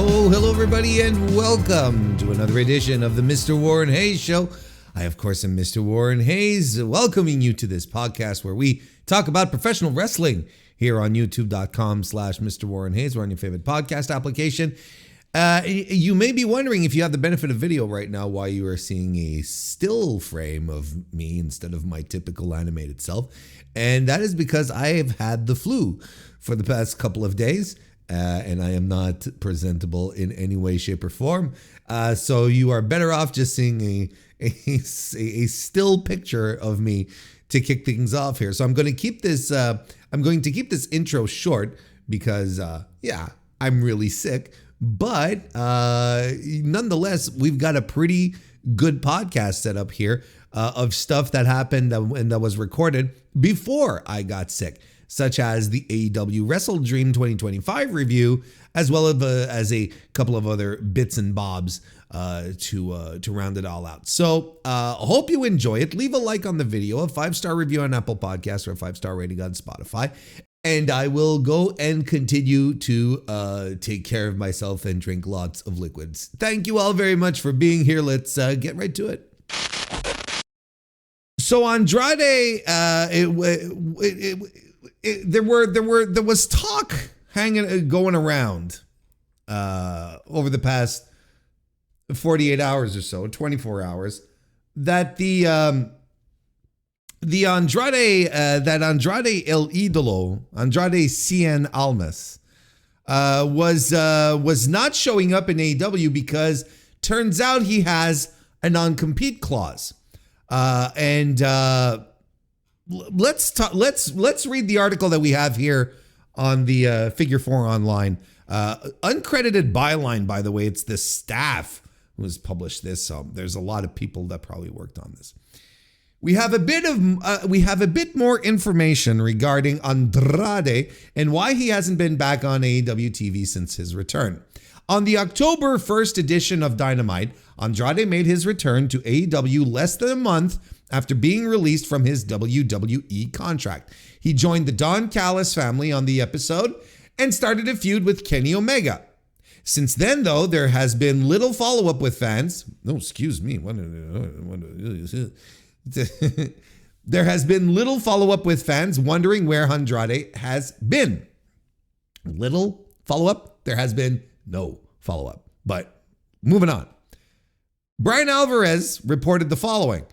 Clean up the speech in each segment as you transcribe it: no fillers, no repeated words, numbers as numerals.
Hello everybody, and welcome to another edition of the Mr. Warren Hayes Show. I, of course, am Mr. Warren Hayes, welcoming you to this podcast where we talk about professional wrestling here on youtube.com/Mr. Warren Hayes. We're on your favorite podcast application. You may be wondering, if you have the benefit of video right now, why you are seeing a still frame of me instead of my typical animated self. And that is because I have had the flu for the past couple of days. And I am not presentable in any way, shape, or form. So you are better off just seeing a still picture of me to kick things off here. So I'm going to keep this. I'm going to keep this intro short because, I'm really sick. But nonetheless, we've got a pretty good podcast set up here of stuff that happened and that was recorded before I got sick, such as the AEW WrestleDream 2025 review, as well as a couple of other bits and bobs to round it all out. So hope you enjoy it. Leave a like on the video, a 5-star review on Apple Podcasts, or a 5-star rating on Spotify. And I will go and continue to take care of myself and drink lots of liquids. Thank you all very much for being here. Let's get right to it. So Andrade, there was talk going around over the past 48 hours or so, 24 hours, that the Andrade El Idolo, Andrade Cien Almas, was not showing up in AEW because turns out he has a non-compete clause. Let's read the article that we have here on the Figure 4 Online. Uncredited byline, by the way. It's the staff who has published this. So there's a lot of people that probably worked on this. We have a bit more information regarding Andrade and why he hasn't been back on AEW TV since his return. On the October 1st edition of Dynamite, Andrade made his return to AEW less than a month after being released from his WWE contract. He joined the Don Callis family on the episode and started a feud with Kenny Omega. Since then, though, there has been little follow-up with fans. No, excuse me. There has been little follow-up with fans wondering where Andrade has been. Little follow-up. There has been no follow-up. But moving on. Brian Alvarez reported the following.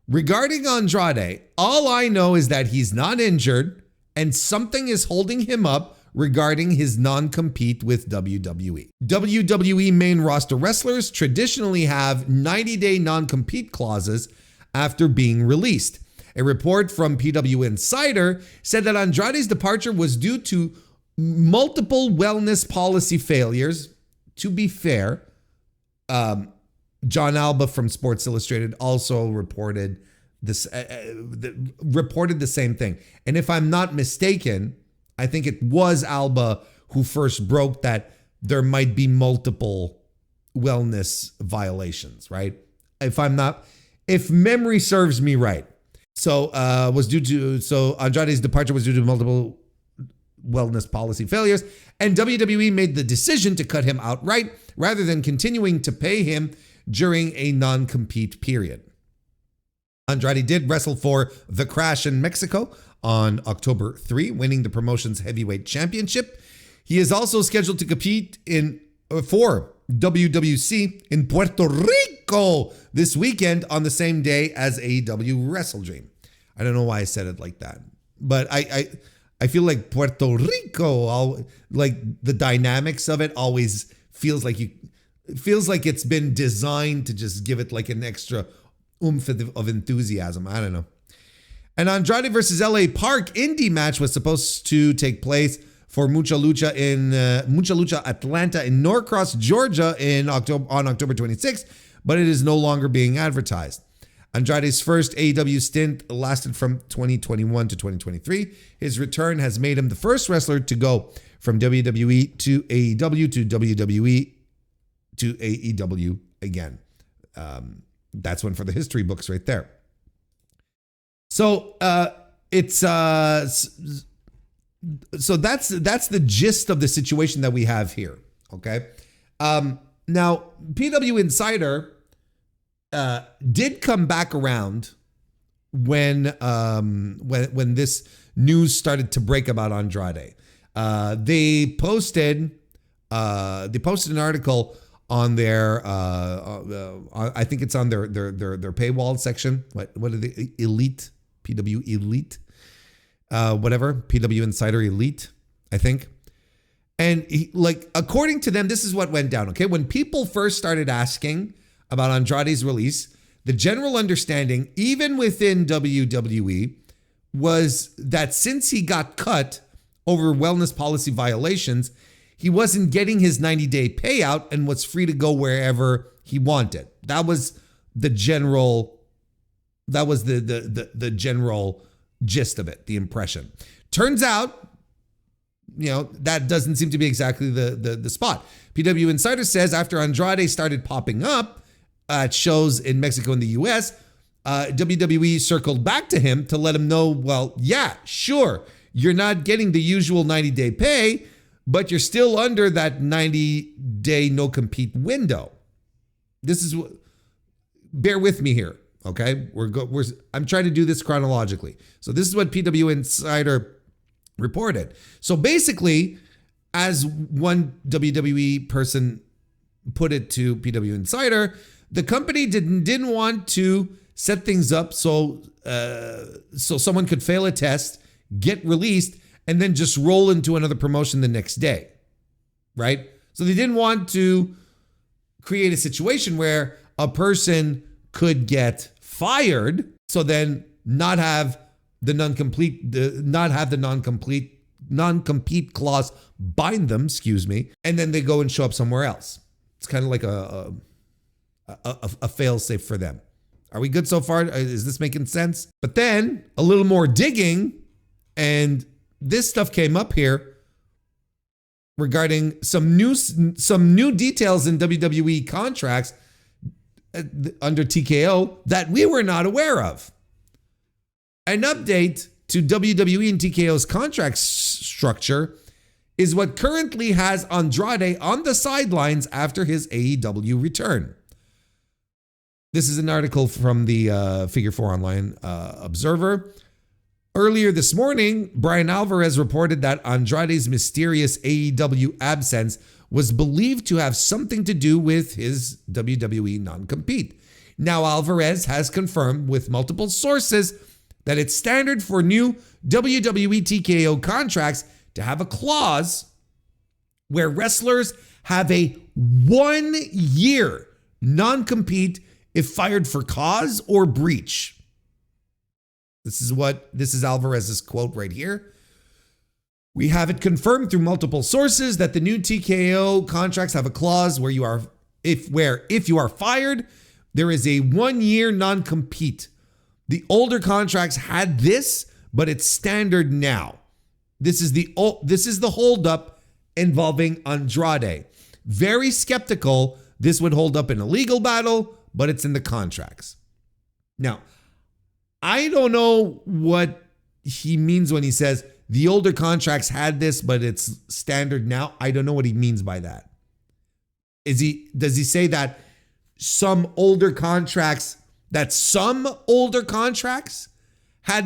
Regarding Andrade, all I know is that he's not injured and something is holding him up regarding his non-compete with WWE. WWE main roster wrestlers traditionally have 90-day non-compete clauses after being released. A report from PW Insider said that Andrade's departure was due to multiple wellness policy failures. To be fair, John Alba from Sports Illustrated also reported this, reported the same thing. And if I'm not mistaken, I think it was Alba who first broke that there might be multiple wellness violations, right? If memory serves me right. So Andrade's departure was due to multiple wellness policy failures, and WWE made the decision to cut him outright rather than continuing to pay him during a non-compete period. Andrade did wrestle for The Crash in Mexico on October 3, winning the promotion's heavyweight championship. He is also scheduled to compete for WWC in Puerto Rico this weekend on the same day as AEW WrestleDream. I don't know why I said it like that, but I feel like Puerto Rico, like the dynamics of it always feels like it's been designed to just give it like an extra oomph of enthusiasm. I don't know. An Andrade versus LA Park indie match was supposed to take place for Mucha Lucha Atlanta in Norcross, Georgia on October 26th, but it is no longer being advertised. Andrade's first AEW stint lasted from 2021 to 2023. His return has made him the first wrestler to go from WWE to AEW to WWE to AEW again. That's one for the history books right there. So so that's the gist of the situation that we have here. Okay. Now, PW Insider did come back around when this news started to break about Andrade. They posted an article on their I think it's on their paywall section. What are the Elite, PW Elite, whatever, PW Insider Elite, I think. And according to them, this is what went down. Okay, when people first started asking about Andrade's release, the general understanding, even within WWE, was that since he got cut over wellness policy violations, he wasn't getting his 90-day payout and was free to go wherever he wanted. That was the general. That was the general gist of it, the impression. Turns out, that doesn't seem to be exactly the spot. PW Insider says after Andrade started popping up at shows in Mexico and the US, WWE circled back to him to let him know, well, yeah, sure, you're not getting the usual 90-day pay, but you're still under that 90-day no-compete window. This is, bear with me here, okay? I'm trying to do this chronologically. So this is what PW Insider reported. So basically, as one WWE person put it to PW Insider, the company didn't want to set things up so someone could fail a test, get released, and then just roll into another promotion the next day, right? So they didn't want to create a situation where a person could get fired, so then not have the non-compete clause bind them, and then they go and show up somewhere else. It's kind of like a fail-safe for them. Are we good so far? Is this making sense? But then a little more digging, and this stuff came up here regarding some new details in WWE contracts under TKO that we were not aware of. An update to WWE and TKO's contract structure is what currently has Andrade on the sidelines after his AEW return. This is an article from the Figure 4 Online Observer. Earlier this morning, Brian Alvarez reported that Andrade's mysterious AEW absence was believed to have something to do with his WWE non-compete. Now, Alvarez has confirmed with multiple sources that it's standard for new WWE TKO contracts to have a clause where wrestlers have a 1-year non-compete if fired for cause or breach. This is Alvarez's quote right here. We have it confirmed through multiple sources that the new TKO contracts have a clause where if you are fired, there is a 1-year non-compete. The older contracts had this, but it's standard now. This is the holdup involving Andrade. Very skeptical this would hold up in a legal battle, but it's in the contracts. Now, I don't know what he means when he says the older contracts had this, but it's standard now. I don't know what he means by that. Does he say that some older contracts had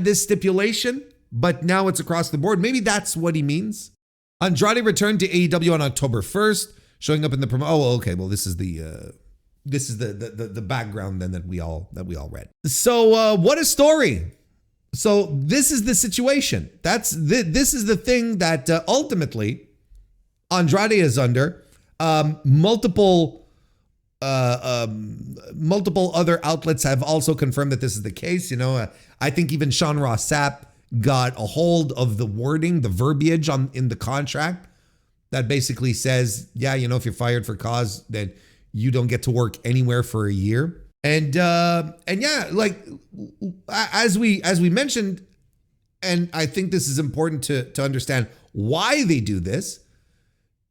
this stipulation, but now it's across the board? Maybe that's what he means. Andrade returned to AEW on October 1st, showing up in the promo. Oh, okay. Well, this is the background then that we all read. So what a story. So this is the situation. This is the thing that ultimately Andrade is under. Multiple other outlets have also confirmed that this is the case. I think even Sean Ross Sapp got a hold of the wording, the verbiage in the contract that basically says, yeah, if you're fired for cause, then you don't get to work anywhere for a year. And yeah, like as we mentioned, and I think this is important to understand why they do this.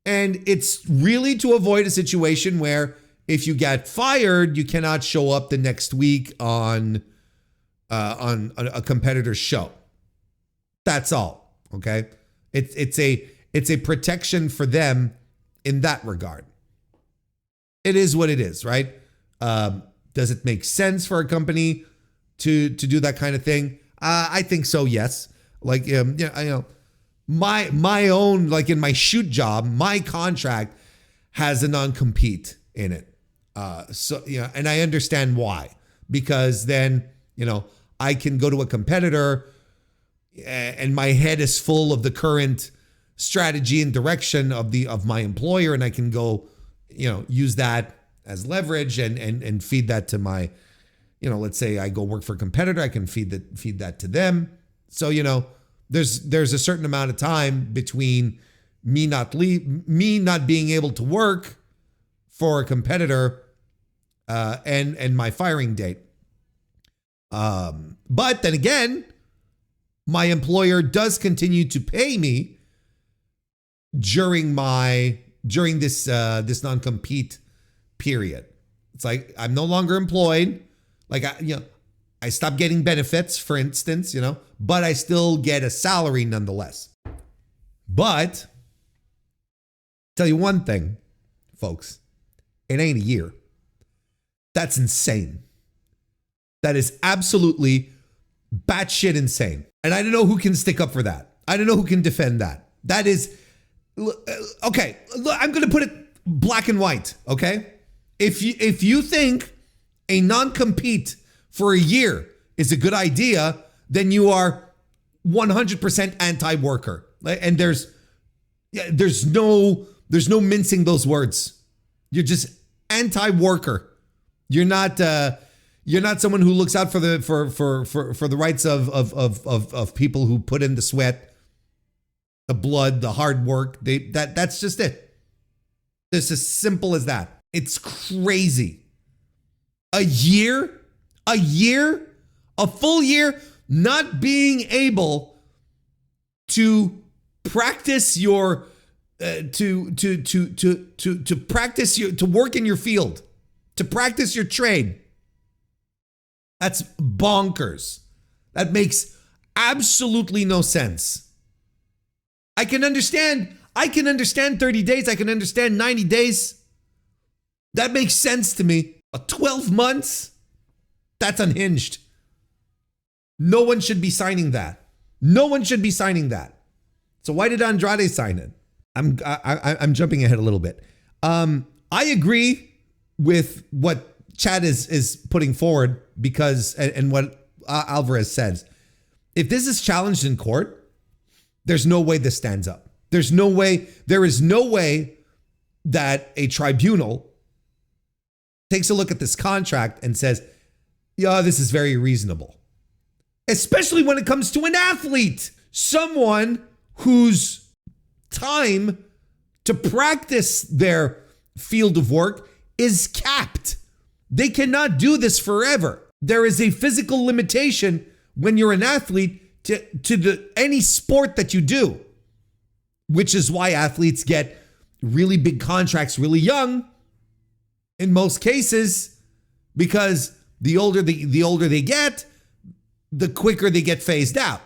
And it's really to avoid a situation where if you get fired, you cannot show up the next week on a competitor's show. That's all. Okay. It's a protection for them in that regard. it is what it is, right? Does it make sense for a company to do that kind of thing? I think so, yes. Like, my own, like in my shoot job, my contract has a non-compete in it. And I understand why, because then, I can go to a competitor and my head is full of the current strategy and direction of my employer, and I can go, use that as leverage and feed that to my, let's say I go work for a competitor, I can feed that to them. So, there's a certain amount of time between me not being able to work for a competitor and my firing date. But then again, my employer does continue to pay me during this non-compete period. It's like I'm no longer employed. Like I stopped getting benefits, for instance, but I still get a salary nonetheless. But tell you one thing, folks, it ain't a year. That's insane. That is absolutely batshit insane. And I don't know who can stick up for that. I don't know who can defend that. That is, okay, I'm going to put it black and white, okay? If you think a non-compete for a year is a good idea, then you are 100% anti-worker. And there's no mincing those words. You're just anti-worker. You're not someone who looks out for the rights of people who put in the sweat, the blood, the hard work. That's just it. It's as simple as that. It's crazy. A full year, not being able to practice your to work in your field, to practice your trade. That's bonkers. That makes absolutely no sense. I can understand 30 days. I can understand 90 days. That makes sense to me. 12 months? That's unhinged. No one should be signing that. No one should be signing that. So why did Andrade sign it? I'm jumping ahead a little bit. I agree with what Chad is putting forward because, and what Alvarez says. If this is challenged in court, there's no way this stands up. There is no way that a tribunal takes a look at this contract and says, yeah, this is very reasonable. Especially when it comes to an athlete, someone whose time to practice their field of work is capped. They cannot do this forever. There is a physical limitation when you're an athlete to any sport that you do, which is why athletes get really big contracts really young in most cases, because the older they get, the quicker they get phased out.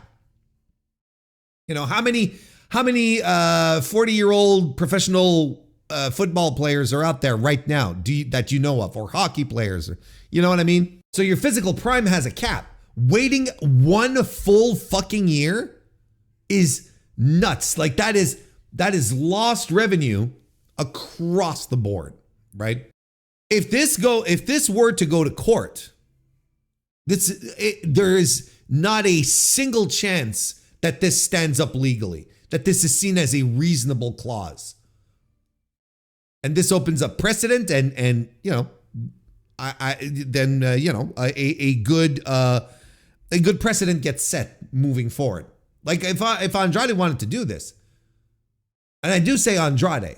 How many 40-year-old professional football players are out there right now that you know of, or hockey players, you know what I mean? So your physical prime has a cap. Waiting one full fucking year is nuts. Like that is lost revenue across the board, right? If this were to go to court, there is not a single chance that this stands up legally, that this is seen as a reasonable clause. And this opens up precedent and a good precedent gets set moving forward. Like if Andrade wanted to do this, and I do say Andrade,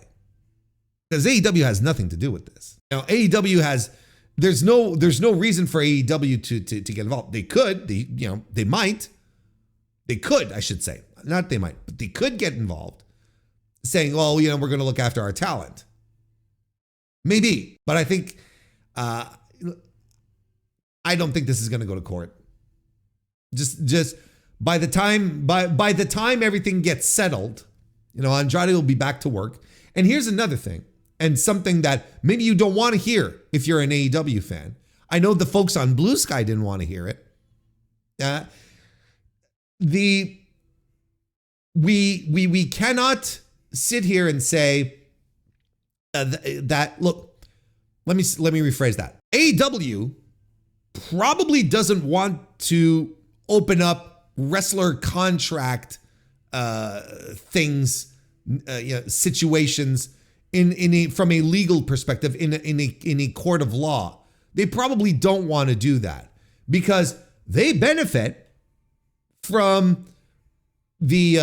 because AEW has nothing to do with this. AEW has, there's no reason for AEW to get involved. They could, they might. They could, I should say. Not they might, but they could get involved, saying, well, we're going to look after our talent. Maybe, but I think, I don't think this is going to go to court. Just by the time everything gets settled, Andrade will be back to work. And here's another thing. and something that maybe you don't want to hear if you're an AEW fan. I know the folks on Blue Sky didn't want to hear it. We cannot sit here and say that. Look, let me rephrase that. AEW probably doesn't want to open up wrestler contract things, situations from a legal perspective in a court of law. They probably don't want to do that because they benefit from the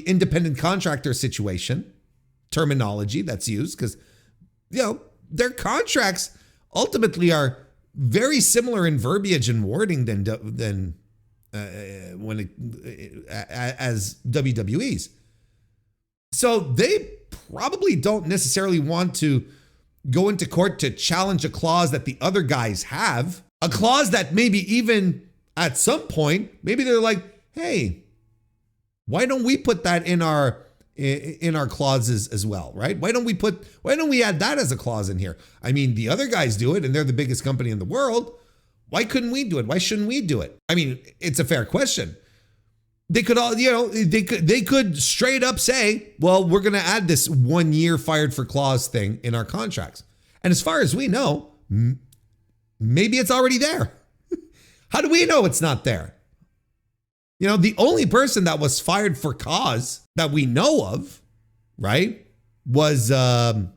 independent contractor situation terminology that's used, because their contracts ultimately are very similar in verbiage and wording than as WWE's. So they probably don't necessarily want to go into court to challenge a clause that the other guys have, a clause that maybe even at some point, maybe they're like, hey, why don't we put that in our clauses as well, right? Why don't we add that as a clause in here? I mean, the other guys do it and they're the biggest company in the world. Why couldn't we do it? Why shouldn't we do it? I mean, it's a fair question. They could all, they could straight up say, well, we're going to add this 1 year fired for clause thing in our contracts. And as far as we know, maybe it's already there. How do we know it's not there? The only person that was fired for cause that we know of, right, was CM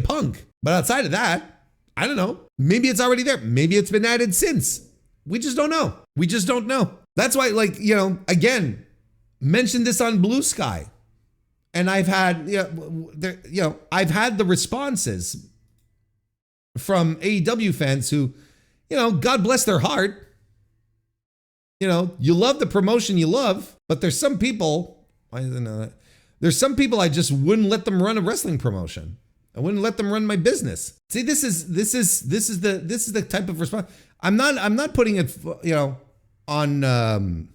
Punk. But outside of that, I don't know. Maybe it's already there. Maybe it's been added since. We just don't know. We just don't know. That's why, again, mentioned this on Blue Sky. And I've had, I've had the responses from AEW fans who, God bless their heart. You love the promotion you love, but there's some people, I just wouldn't let them run a wrestling promotion. I wouldn't let them run my business. See, this is the type of response. I'm not putting it, on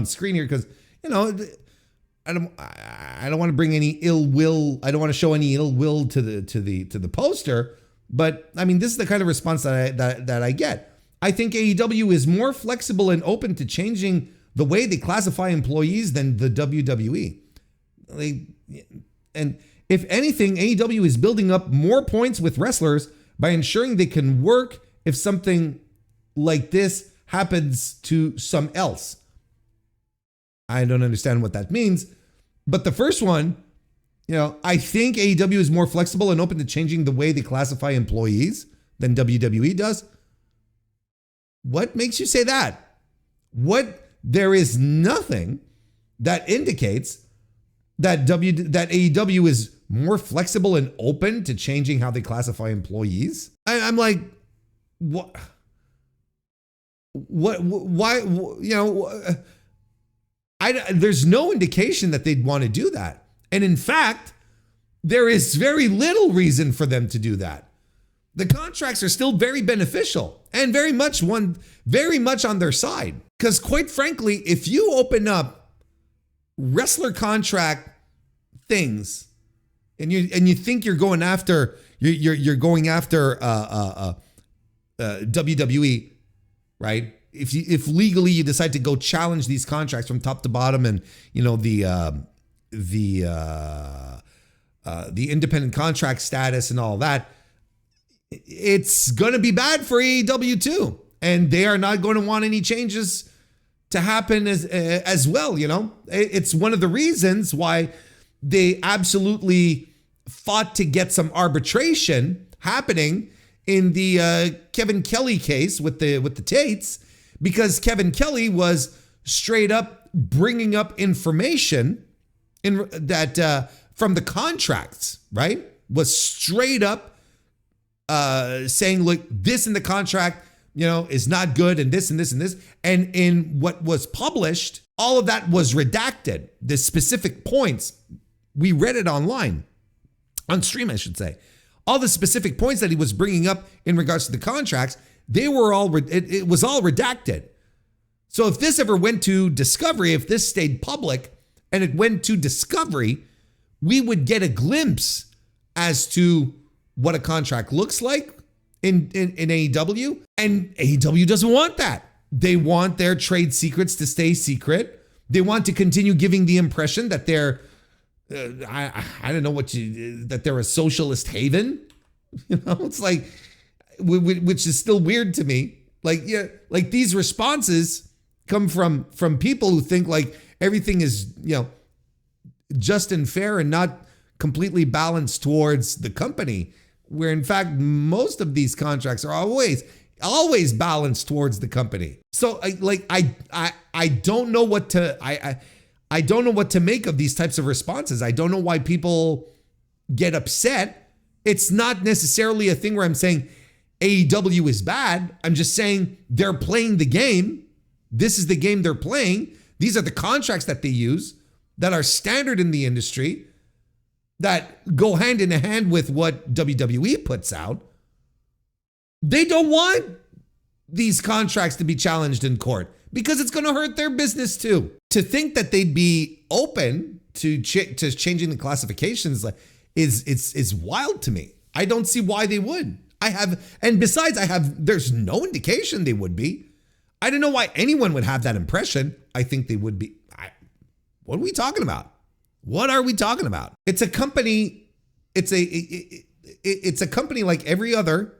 screen here because, I don't want to bring any ill will. I don't want to show any ill will to the poster, but I mean, this is the kind of response that I get. I think AEW is more flexible and open to changing the way they classify employees than the WWE. And if anything, AEW is building up more points with wrestlers by ensuring they can work if something like this happens to some else. I don't understand what that means. But the first one, I think AEW is more flexible and open to changing the way they classify employees than WWE does. What makes you say that? There is nothing that indicates that AEW is more flexible and open to changing how they classify employees. I'm like, what? Why? There's no indication that they'd want to do that. And in fact, there is very little reason for them to do that. The contracts are still very beneficial and very much on their side. Because quite frankly, if you open up wrestler contract things and you think you're going after WWE, right? If legally you decide to go challenge these contracts from top to bottom, and the independent contract status and all that, it's going to be bad for AEW too, and they are not going to want any changes to happen as well. It's one of the reasons why they absolutely fought to get some arbitration happening in the Kevin Kelly case with the Tates, because Kevin Kelly was straight up bringing up information that from the contracts, right? Was straight up saying, look, this in the contract, is not good, and this and this and this. And in what was published, all of that was redacted. The specific points, we read it online, on stream, I should say. All the specific points that he was bringing up in regards to the contracts, they were all, it was all redacted. So if this ever went to discovery, if this stayed public and it went to discovery, we would get a glimpse as to what a contract looks like in AEW. And AEW doesn't want that. They want their trade secrets to stay secret. They want to continue giving the impression that they're, I don't know that they're a socialist haven. It's like, which is still weird to me. Like, yeah, like these responses come from people who think like everything is, just and fair and not completely balanced towards the company, where in fact most of these contracts are always balanced towards the company. So I don't know what to I don't know what to make of these types of responses. I don't know why people get upset. It's not necessarily a thing where I'm saying AEW is bad. I'm just saying they're playing the game. This is the game they're playing. These are the contracts that they use that are standard in the industry, that go hand in hand with what WWE puts out. They don't want these contracts to be challenged in court because it's going to hurt their business too. To think that they'd be open to changing the classifications is wild to me. I don't see why they would. There's no indication they would be. I don't know why anyone would have that impression. I think they would be. What are we talking about? What are we talking about? It's a company. It's a company like every other,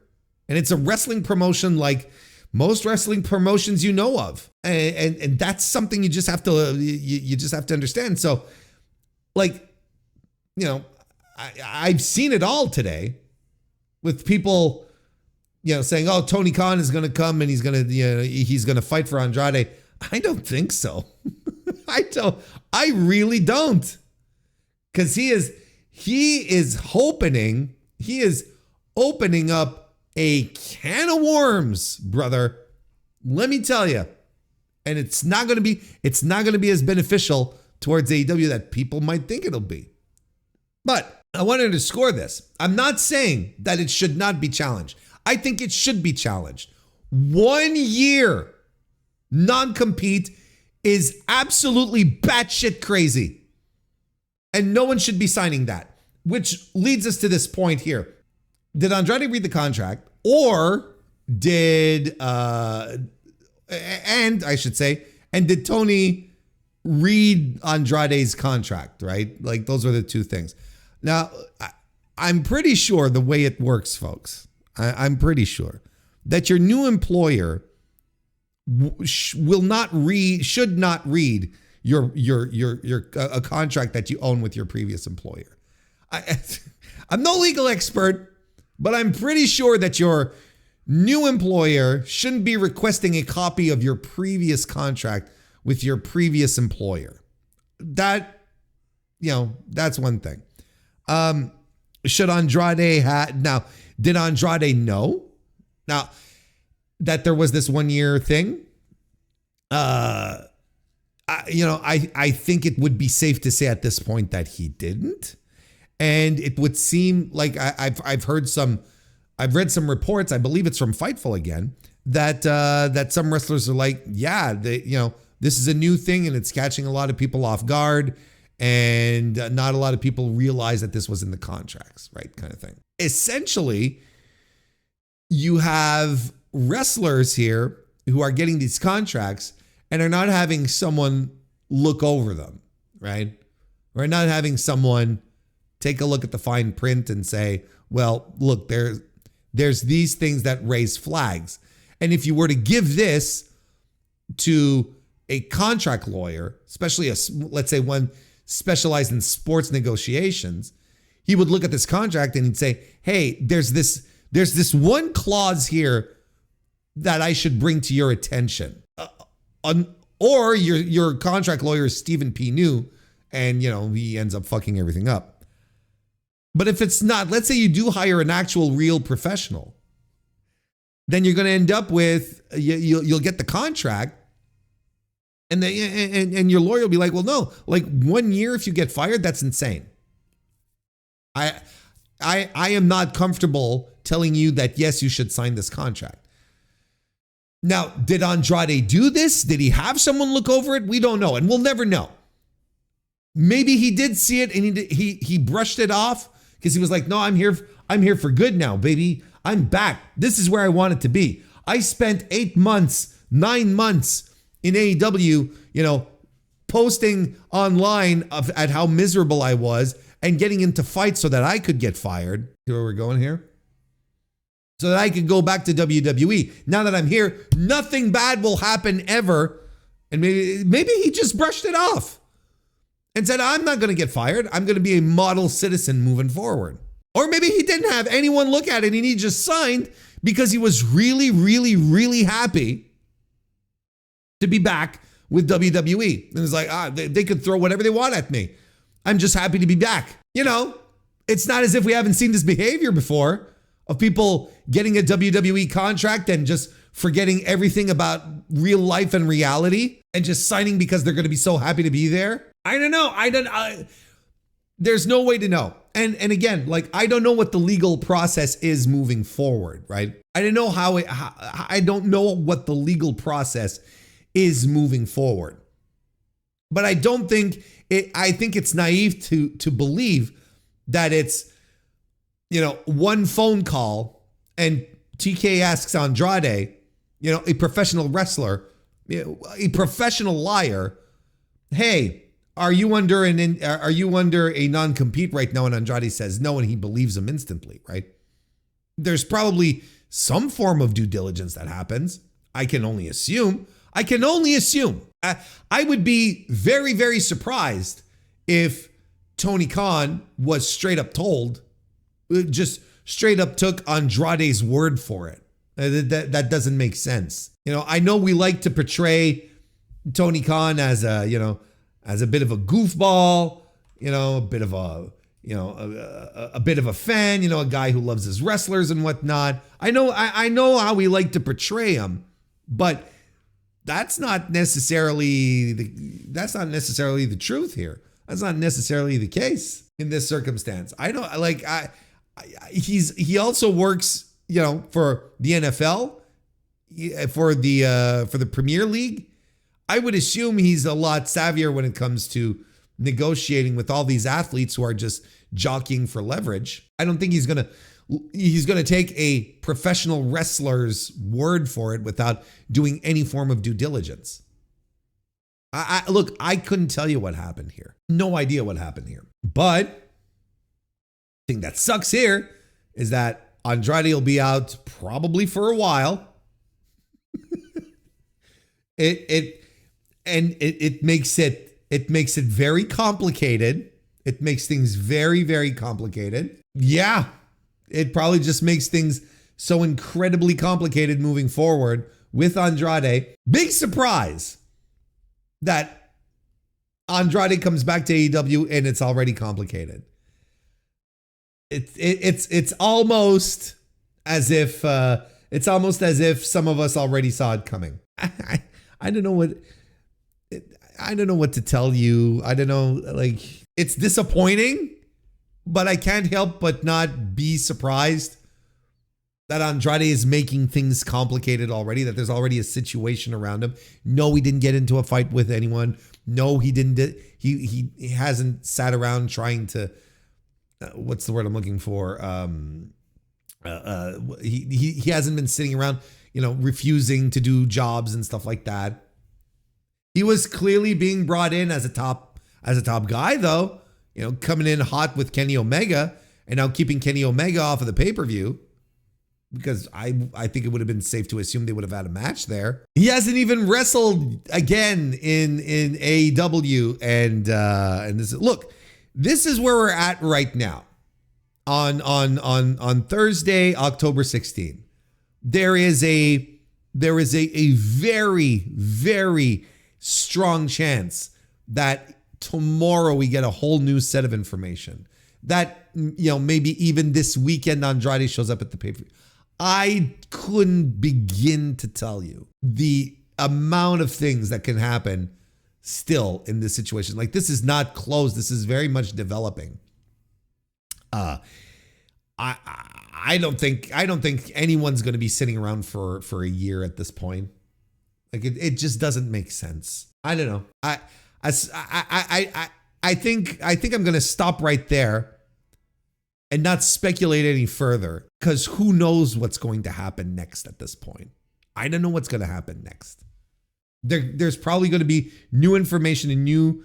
and it's a wrestling promotion like most wrestling promotions you know of, and that's something you just have to understand. So, I've seen it all today with people, saying, "Oh, Tony Khan is going to come and he's going to fight for Andrade." I don't think so. I really don't. Because he is opening up a can of worms, brother. Let me tell you. And it's not going to be as beneficial towards AEW that people might think it'll be. But I want to underscore this. I'm not saying that it should not be challenged. I think it should be challenged. 1 year non-compete is absolutely batshit crazy. And no one should be signing that. Which leads us to this point here. Did Andrade read the contract? Or did did Tony read Andrade's contract, right? Like those are the two things. Now, I'm pretty sure the way it works, folks, I'm pretty sure that your new employer should not read your a contract that you own with your previous employer. I'm no legal expert, but I'm pretty sure that your new employer shouldn't be requesting a copy of your previous contract with your previous employer. That's one thing. Should Andrade now, did Andrade know now that there was this 1 year thing? I think it would be safe to say at this point that he didn't. And it would seem like I've read some reports, I believe it's from Fightful again, that some wrestlers are like, yeah, this is a new thing and it's catching a lot of people off guard, and not a lot of people realize that this was in the contracts, right? Kind of thing. Essentially, you have wrestlers here who are getting these contracts and are not having someone look over them, right? Or not having someone take a look at the fine print and say, well, look, there's these things that raise flags. And if you were to give this to a contract lawyer, especially let's say one specialized in sports negotiations, he would look at this contract and he'd say, hey, there's this one clause here that I should bring to your attention. Or your contract lawyer is Stephen P. New, and he ends up fucking everything up. But if it's not, let's say you do hire an actual real professional, then you're going to end up with you'll get the contract, and your lawyer will be like, well, no, like 1 year if you get fired, that's insane. I am not comfortable telling you that yes, you should sign this contract. Now, did Andrade do this? Did he have someone look over it? We don't know, and we'll never know. Maybe he did see it and he brushed it off because he was like, no, I'm here for good now, baby. I'm back. This is where I want it to be. I spent 8 months, 9 months in AEW, posting online at how miserable I was and getting into fights so that I could get fired. See where we're going here? So that I could go back to WWE. Now that I'm here, nothing bad will happen ever. And maybe he just brushed it off and said, I'm not going to get fired. I'm going to be a model citizen moving forward. Or maybe he didn't have anyone look at it and he just signed because he was really, really, really happy to be back with WWE. And it's like, they could throw whatever they want at me. I'm just happy to be back. It's not as if we haven't seen this behavior before of people getting a WWE contract and just forgetting everything about real life and reality and just signing because they're going to be so happy to be there. I don't know. There's no way to know. And again, I don't know what the legal process is moving forward, right? I don't know I don't know what the legal process is moving forward. But I don't think I think it's naive to believe that it's, one phone call and TK asks Andrade, a professional wrestler, a professional liar, hey, are you under a non-compete right now? And Andrade says no, and he believes him instantly, right? There's probably some form of due diligence that happens. I can only assume. I would be very, very surprised if Tony Khan was straight up told, just straight up took Andrade's word for it. That doesn't make sense. I know we like to portray Tony Khan as a bit of a goofball, a bit of a bit of a fan, a guy who loves his wrestlers and whatnot. I know how we like to portray him, but that's not necessarily the truth here. That's not necessarily the case in this circumstance. He also works, for the NFL, for the Premier League. I would assume he's a lot savvier when it comes to negotiating with all these athletes who are just jockeying for leverage. I don't think he's going to take a professional wrestler's word for it without doing any form of due diligence. Look, I couldn't tell you what happened here. No idea what happened here. But the thing that sucks here is that Andrade will be out probably for a while. It makes it very complicated. It makes things very, very complicated. Yeah, it probably just makes things so incredibly complicated moving forward with Andrade. Big surprise that Andrade comes back to AEW and it's already complicated. It's almost as if some of us already saw it coming. I don't know what to tell you. I don't know, it's disappointing, but I can't help but not be surprised that Andrade is making things complicated already, that there's already a situation around him. No, he didn't get into a fight with anyone. No, he didn't. He hasn't sat around trying to, what's the word I'm looking for? He hasn't been sitting around, refusing to do jobs and stuff like that. He was clearly being brought in as a top guy, though, coming in hot with Kenny Omega and now keeping Kenny Omega off of the pay-per-view, because I think it would have been safe to assume they would have had a match there. He hasn't even wrestled again in AEW, and this is where we're at right now. On Thursday, October 16th, there is a very, very strong chance that tomorrow we get a whole new set of information. That, maybe even this weekend Andrade shows up at the pay-per-view. I couldn't begin to tell you the amount of things that can happen still in this situation. This is not closed. This is very much developing. I don't think anyone's going to be sitting around for a year at this point. It just doesn't make sense. I don't know. I think I'm going to stop right there and not speculate any further, because who knows what's going to happen next at this point. I don't know what's going to happen next. There's probably going to be new information and new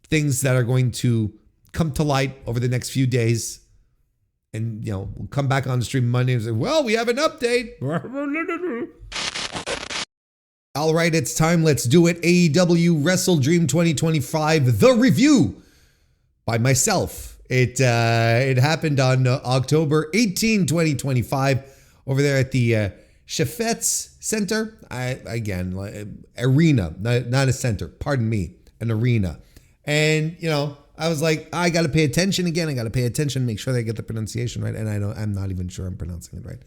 things that are going to come to light over the next few days. And, we'll come back on the stream Monday and say, well, we have an update. All right, it's time. Let's do it. AEW WrestleDream 2025, the review by myself. It happened on October 18, 2025, over there at the Chaffetz Center. Arena, not a center. Pardon me, an arena. And, I was like, I got to pay attention again. I got to pay attention, make sure that I get the pronunciation right. And I'm not even sure I'm pronouncing it right.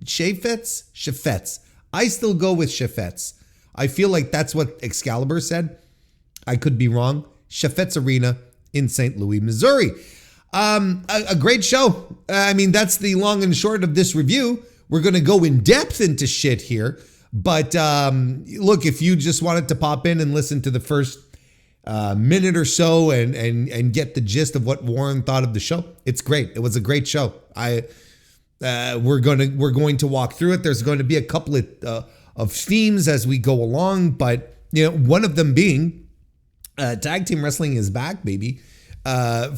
Chaffetz. I still go with Chaffetz. I feel like that's what Excalibur said. I could be wrong. Chaffetz Arena in St. Louis, Missouri. A great show. That's the long and short of this review. We're going to go in depth into shit here. But look, if you just wanted to pop in and listen to the first minute or so and get the gist of what Warren thought of the show, it's great. It was a great show. We're going to walk through it. There's going to be a couple of themes as we go along, but one of them being tag team wrestling is back, baby. I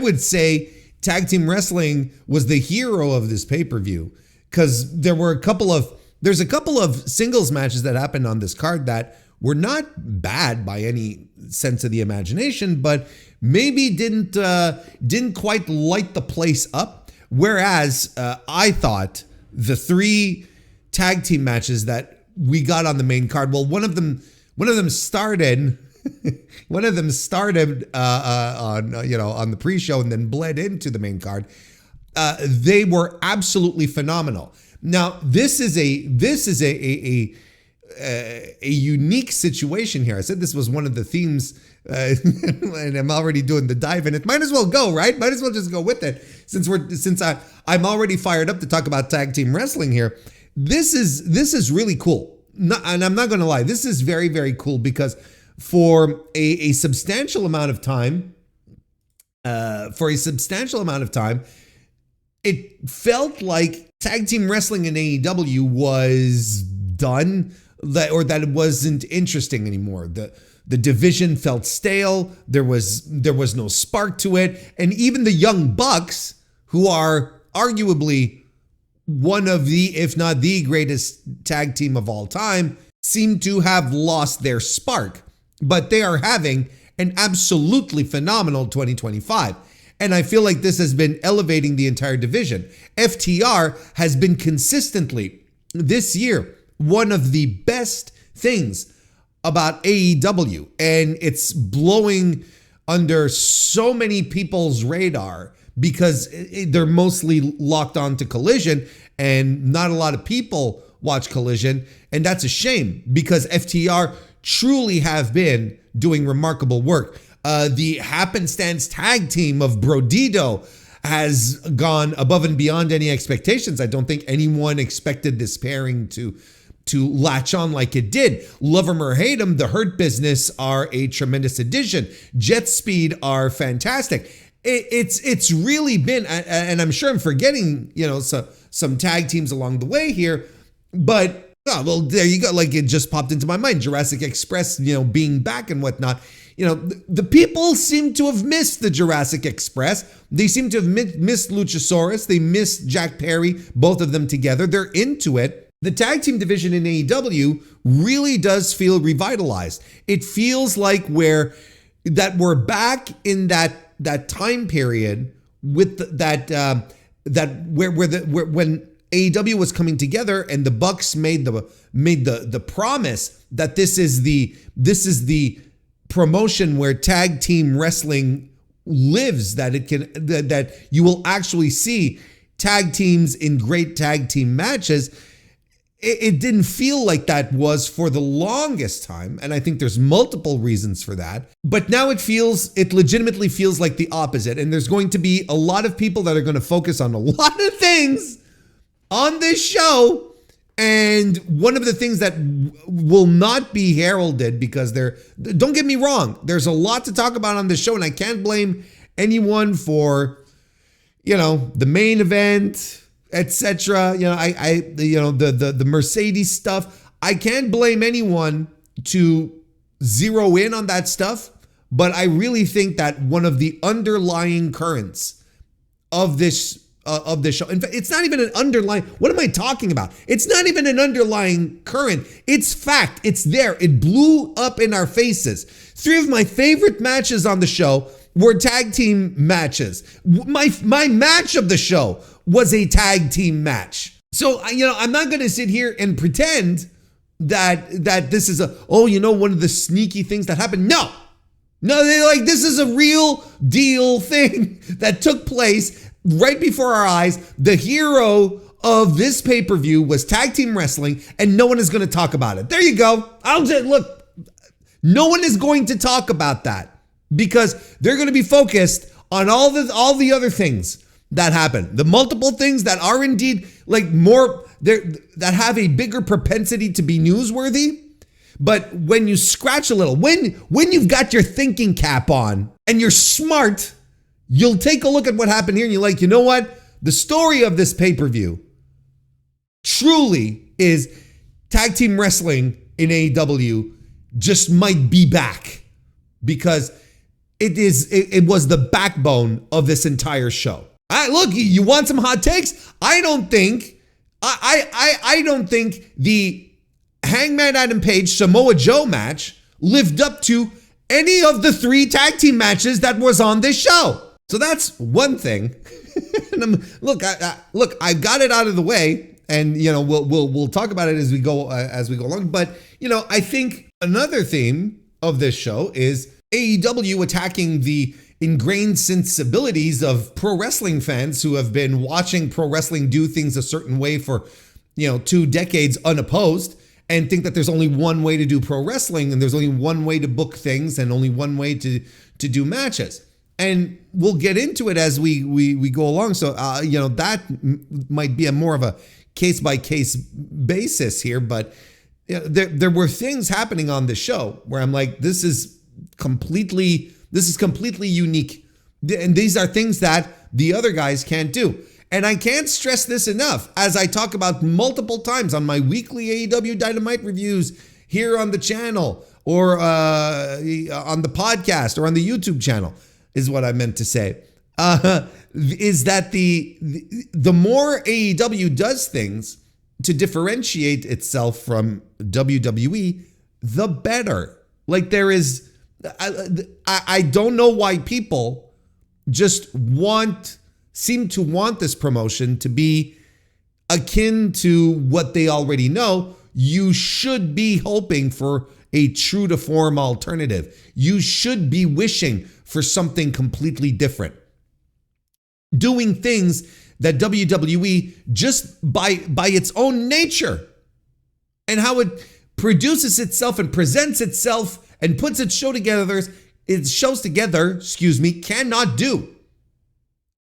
would say tag team wrestling was the hero of this pay-per-view, because there's a couple of singles matches that happened on this card that were not bad by any sense of the imagination, but maybe didn't quite light the place up. Whereas I thought the 3 tag team matches that we got on the main card, well, one of them started on the pre-show and then bled into the main card. They were absolutely phenomenal. Now, this is a unique situation here. I said this was one of the themes, and I'm already doing the dive in it. Might as well go, right? Might as well just go with it, since I'm already fired up to talk about tag team wrestling here. This is really cool, and I'm not going to lie. This is very, very cool, because for a substantial amount of time, it felt like tag team wrestling in AEW was done, that it wasn't interesting anymore. The division felt stale. There was no spark to it. And even the Young Bucks, who are arguably one of the, if not the greatest tag team of all time, seem to have lost their spark. But they are having an absolutely phenomenal 2025. And I feel like this has been elevating the entire division. FTR has been consistently, this year, one of the best things about AEW, and it's blowing under so many people's radar because they're mostly locked on to Collision, and not a lot of people watch Collision, and that's a shame because FTR truly have been doing remarkable work. The happenstance tag team of Brodido has gone above and beyond any expectations. I don't think anyone expected this pairing to latch on like it did. Love 'em or hate 'em, the Hurt Business are a tremendous addition. Jet Speed are fantastic. It's really been, and I'm sure I'm forgetting, some tag teams along the way here, but there you go. Like, it just popped into my mind. Jurassic Express, being back and whatnot. The people seem to have missed the Jurassic Express. They seem to have missed Luchasaurus. They missed Jack Perry, both of them together. They're into it. The tag team division in AEW really does feel revitalized. It feels like we're back in that time period with when AEW was coming together and the Bucks made the promise that this is the promotion where tag team wrestling lives, that you will actually see tag teams in great tag team matches. It didn't feel like that was for the longest time, and I think there's multiple reasons for that. But now it legitimately feels like the opposite, and there's going to be a lot of people that are going to focus on a lot of things on this show And one of the things that will not be heralded, because don't get me wrong, there's a lot to talk about on this show, and I can't blame anyone for, the main event, etc. The Mercedes stuff. I can't blame anyone to zero in on that stuff, but I really think that one of the underlying currents of this show. In fact, it's not even an underlying. What am I talking about? It's not even an underlying current. It's fact. It's there. It blew up in our faces. 3 of my favorite matches on the show were tag team matches. My match of the show was a tag team match. So, I'm not going to sit here and pretend that this is one of the sneaky things that happened. No, this is a real deal thing that took place right before our eyes. The hero of this pay-per-view was tag team wrestling, and no one is going to talk about it. There you go. No one is going to talk about that because they're going to be focused on all the other things that happen. The multiple things that are indeed that have a bigger propensity to be newsworthy. But when you scratch a little, when you've got your thinking cap on and you're smart, you'll take a look at what happened here and you're like, you know what? The story of this pay-per-view truly is tag team wrestling in AEW just might be back, because it was the backbone of this entire show. Look, you want some hot takes? I don't think the Hangman Adam Page Samoa Joe match lived up to any of the 3 tag team matches that was on this show. So that's one thing. Look, I got it out of the way, and we'll talk about it as we go along. But I think another theme of this show is AEW attacking the ingrained sensibilities of pro wrestling fans who have been watching pro wrestling do things a certain way for 2 decades unopposed, and think that there's only one way to do pro wrestling, and there's only one way to book things, and only one way to do matches. And we'll get into it as we go along. So, that might be more of a case-by-case basis here. But there were things happening on the show where I'm like, this is completely unique. And these are things that the other guys can't do. And I can't stress this enough, as I talk about multiple times on my weekly AEW Dynamite reviews here on the channel, or on the podcast, or on the YouTube channel, is what I meant to say, is that the more AEW does things to differentiate itself from WWE, the better. Like, there is, I don't know why people just seem to want this promotion to be akin to what they already know. You should be hoping for a true to form alternative. You should be wishing for something completely different. Doing things that WWE, just by its own nature and how it produces itself and presents itself and puts its shows together, cannot do.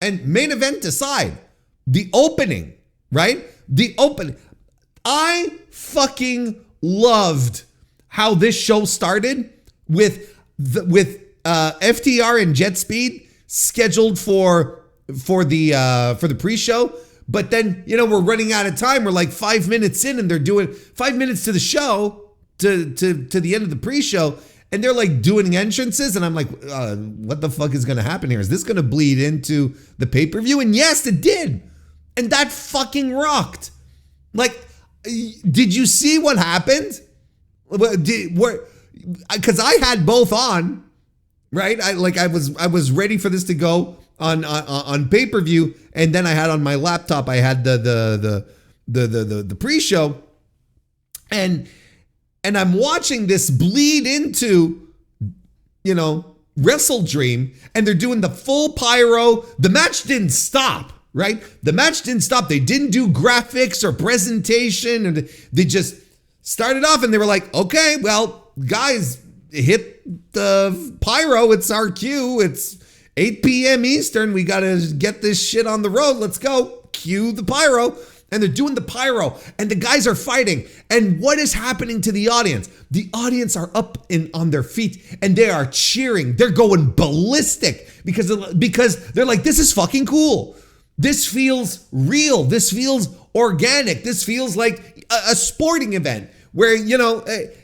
And main event aside, the opening, right? The opening. I fucking loved how this show started with FTR and Jet Speed scheduled for the pre-show. But then, we're running out of time. We're like 5 minutes in, and they're doing 5 minutes to the show, to the end of the pre-show. And they're like doing entrances, and I'm like, what the fuck is going to happen here? Is this going to bleed into the pay-per-view? And yes, it did. And that fucking rocked. Like, did you see what happened? Because I had both on, right? I was ready for this to go on pay-per-view, and then I had on my laptop, I had the pre-show, and I'm watching this bleed into, WrestleDream, and they're doing the full pyro. The match didn't stop, right? The match didn't stop. They didn't do graphics or presentation, and they just started off, and they were like, okay, well, guys, hit the pyro. It's our cue. It's 8 p.m. Eastern. We got to get this shit on the road. Let's go. Cue the pyro. and they're doing the pyro and the guys are fighting. And what is happening to the audience? The audience are up on their feet and they are cheering. They're going ballistic because they're like, this is fucking cool. This feels real. This feels organic. This feels like a sporting event where,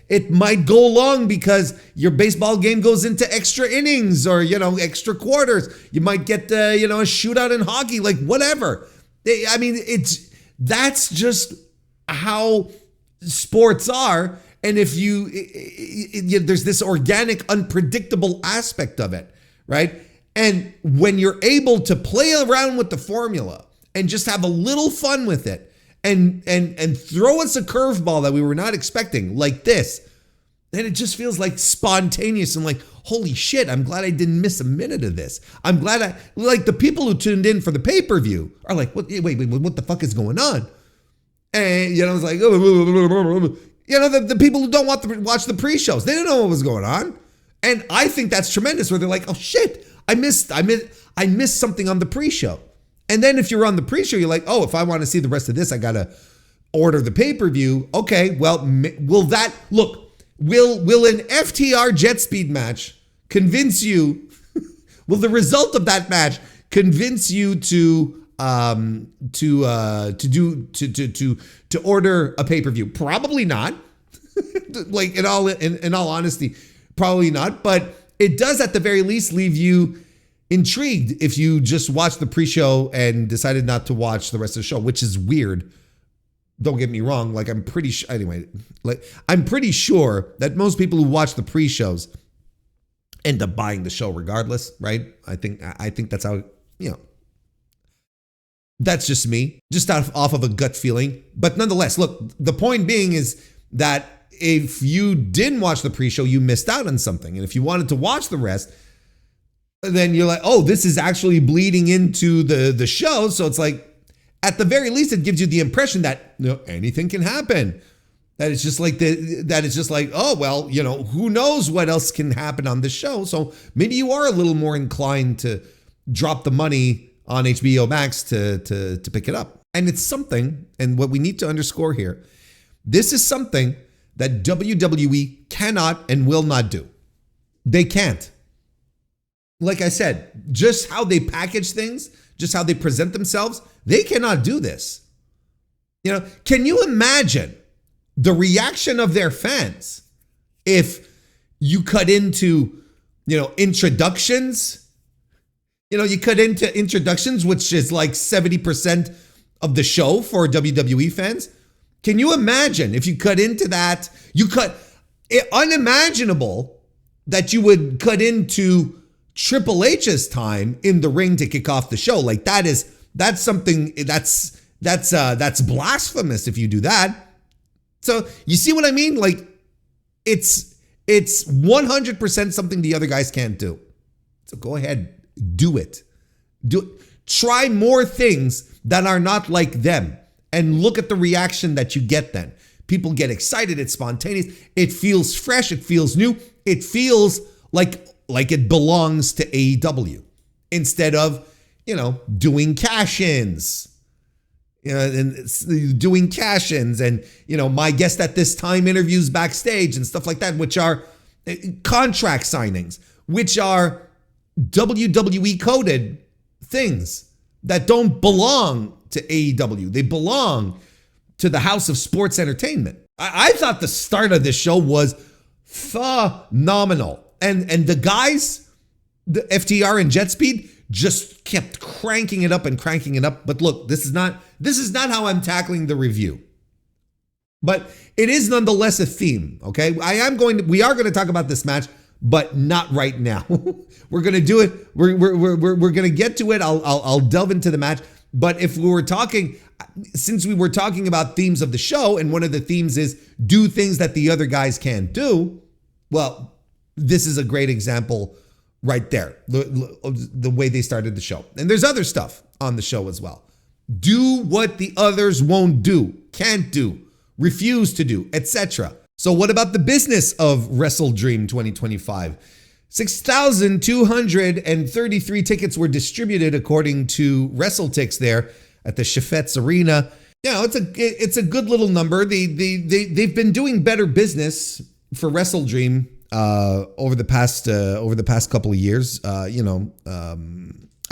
it might go long because your baseball game goes into extra innings or, extra quarters. You might get, a shootout in hockey, like whatever. I mean, that's just how sports are. And if there's this organic, unpredictable aspect of it, right? And when you're able to play around with the formula and just have a little fun with it and throw us a curveball that we were not expecting like this, then it just feels like spontaneous and like, holy shit, I'm glad I didn't miss a minute of this. I'm glad like the people who tuned in for the pay-per-view are like, wait, what the fuck is going on? And, it's like, the people who don't want to watch the pre-shows, they didn't know what was going on. And I think that's tremendous where they're like, oh shit, I missed something on the pre-show. And then if you're on the pre-show, you're like, oh, if I want to see the rest of this, I got to order the pay-per-view. Okay, well, will an FTR jet speed match convince you, will the result of that match convince you to order a pay-per-view? Probably not. Like in all honesty, probably not. But it does at the very least leave you intrigued if you just watched the pre-show and decided not to watch the rest of the show, which is weird. Don't get me wrong. Like I'm pretty sure that most people who watch the pre-shows end up buying the show regardless, right? I think that's how, that's just me, just off of a gut feeling. But nonetheless, look, the point being is that if you didn't watch the pre-show, you missed out on something. And if you wanted to watch the rest, then you're like, oh, this is actually bleeding into the show. So it's like, at the very least, it gives you the impression that anything can happen. That it's just like oh, well, who knows what else can happen on the show. So maybe you are a little more inclined to drop the money on HBO Max to pick it up. And it's something, and what we need to underscore here, this is something that WWE cannot and will not do. They can't. Like I said, just how they package things, just how they present themselves, they cannot do this. Can you imagine the reaction of their fans if you cut into, introductions? You cut into introductions, which is like 70% of the show for WWE fans. Can you imagine if you cut into that? Unimaginable that you would cut into Triple H's time in the ring to kick off the show. Like that's blasphemous if you do that. So you see what I mean? Like it's 100% something the other guys can't do. So go ahead, do it. Try more things that are not like them and look at the reaction that you get then. People get excited, it's spontaneous, it feels fresh, it feels new, it feels like it belongs to AEW instead of, doing cash-ins. And doing cash-ins and, my guest at this time interviews backstage and stuff like that, which are contract signings, which are WWE coded things that don't belong to AEW. They belong to the House of Sports Entertainment. I thought the start of this show was phenomenal. And the guys, the FTR and Jet Speed, just kept cranking it up. But look, this is not how I'm tackling the review. But it is nonetheless a theme, okay? We are going to talk about this match, but not right now. We're going to do it. We're going to get to it. I'll delve into the match. But since we were talking about themes of the show, and one of the themes is do things that the other guys can't do, well, this is a great example right there, the way they started the show. And there's other stuff on the show as well. Do what the others won't do, can't do, refuse to do, etc. So what about the business of WrestleDream 2025? 6,233 tickets were distributed according to WrestleTix there at the Chaffetz Arena. it's a good little number. They've been doing better business for WrestleDream over the past couple of years. I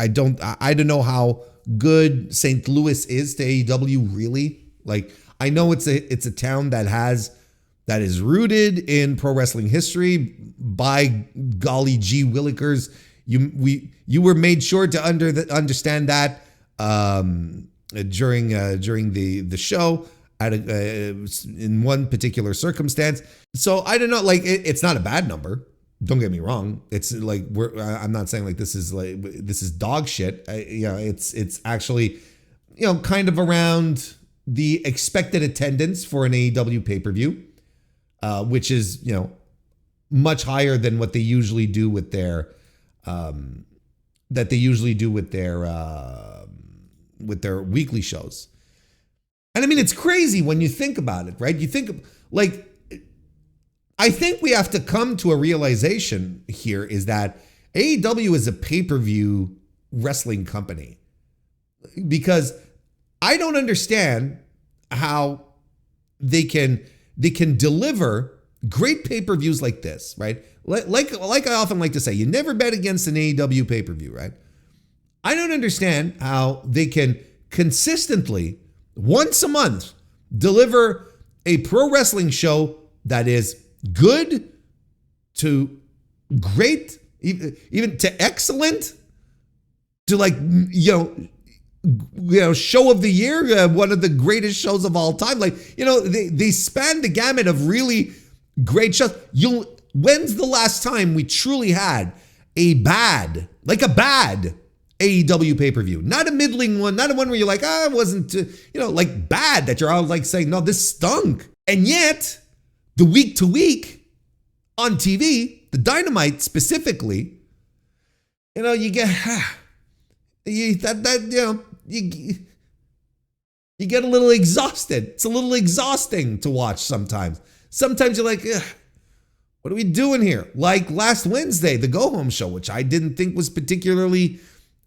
don't know how good St. Louis is to AEW, really. Like, I know it's a town that is rooted in pro wrestling history. By golly gee willikers, you were made sure to understand that during the show in one particular circumstance. So I don't know, like it's not a bad number. Don't get me wrong. It's like I'm not saying like this is dog shit. It's actually kind of around the expected attendance for an AEW pay-per-view, which is much higher than what they usually do with their weekly shows. And I mean, it's crazy when you think about it, right? You think like, I think we have to come to a realization here is that AEW is a pay-per-view wrestling company, because I don't understand how they can deliver great pay-per-views like this, right? Like I often like to say, you never bet against an AEW pay-per-view, right? I don't understand how they can consistently, once a month, deliver a pro wrestling show that is good to great, even to excellent, to like, show of the year, one of the greatest shows of all time. Like, they span the gamut of really great shows. When's the last time we truly had a bad AEW pay-per-view? Not a middling one, not a one where you're like, it wasn't, like bad, that you're all like saying, no, this stunk. And yet, the week to week on TV, the Dynamite specifically, you get, you get a little exhausted. It's a little exhausting to watch sometimes. Sometimes you're like, what are we doing here? Like last Wednesday, the Go Home show, which I didn't think was particularly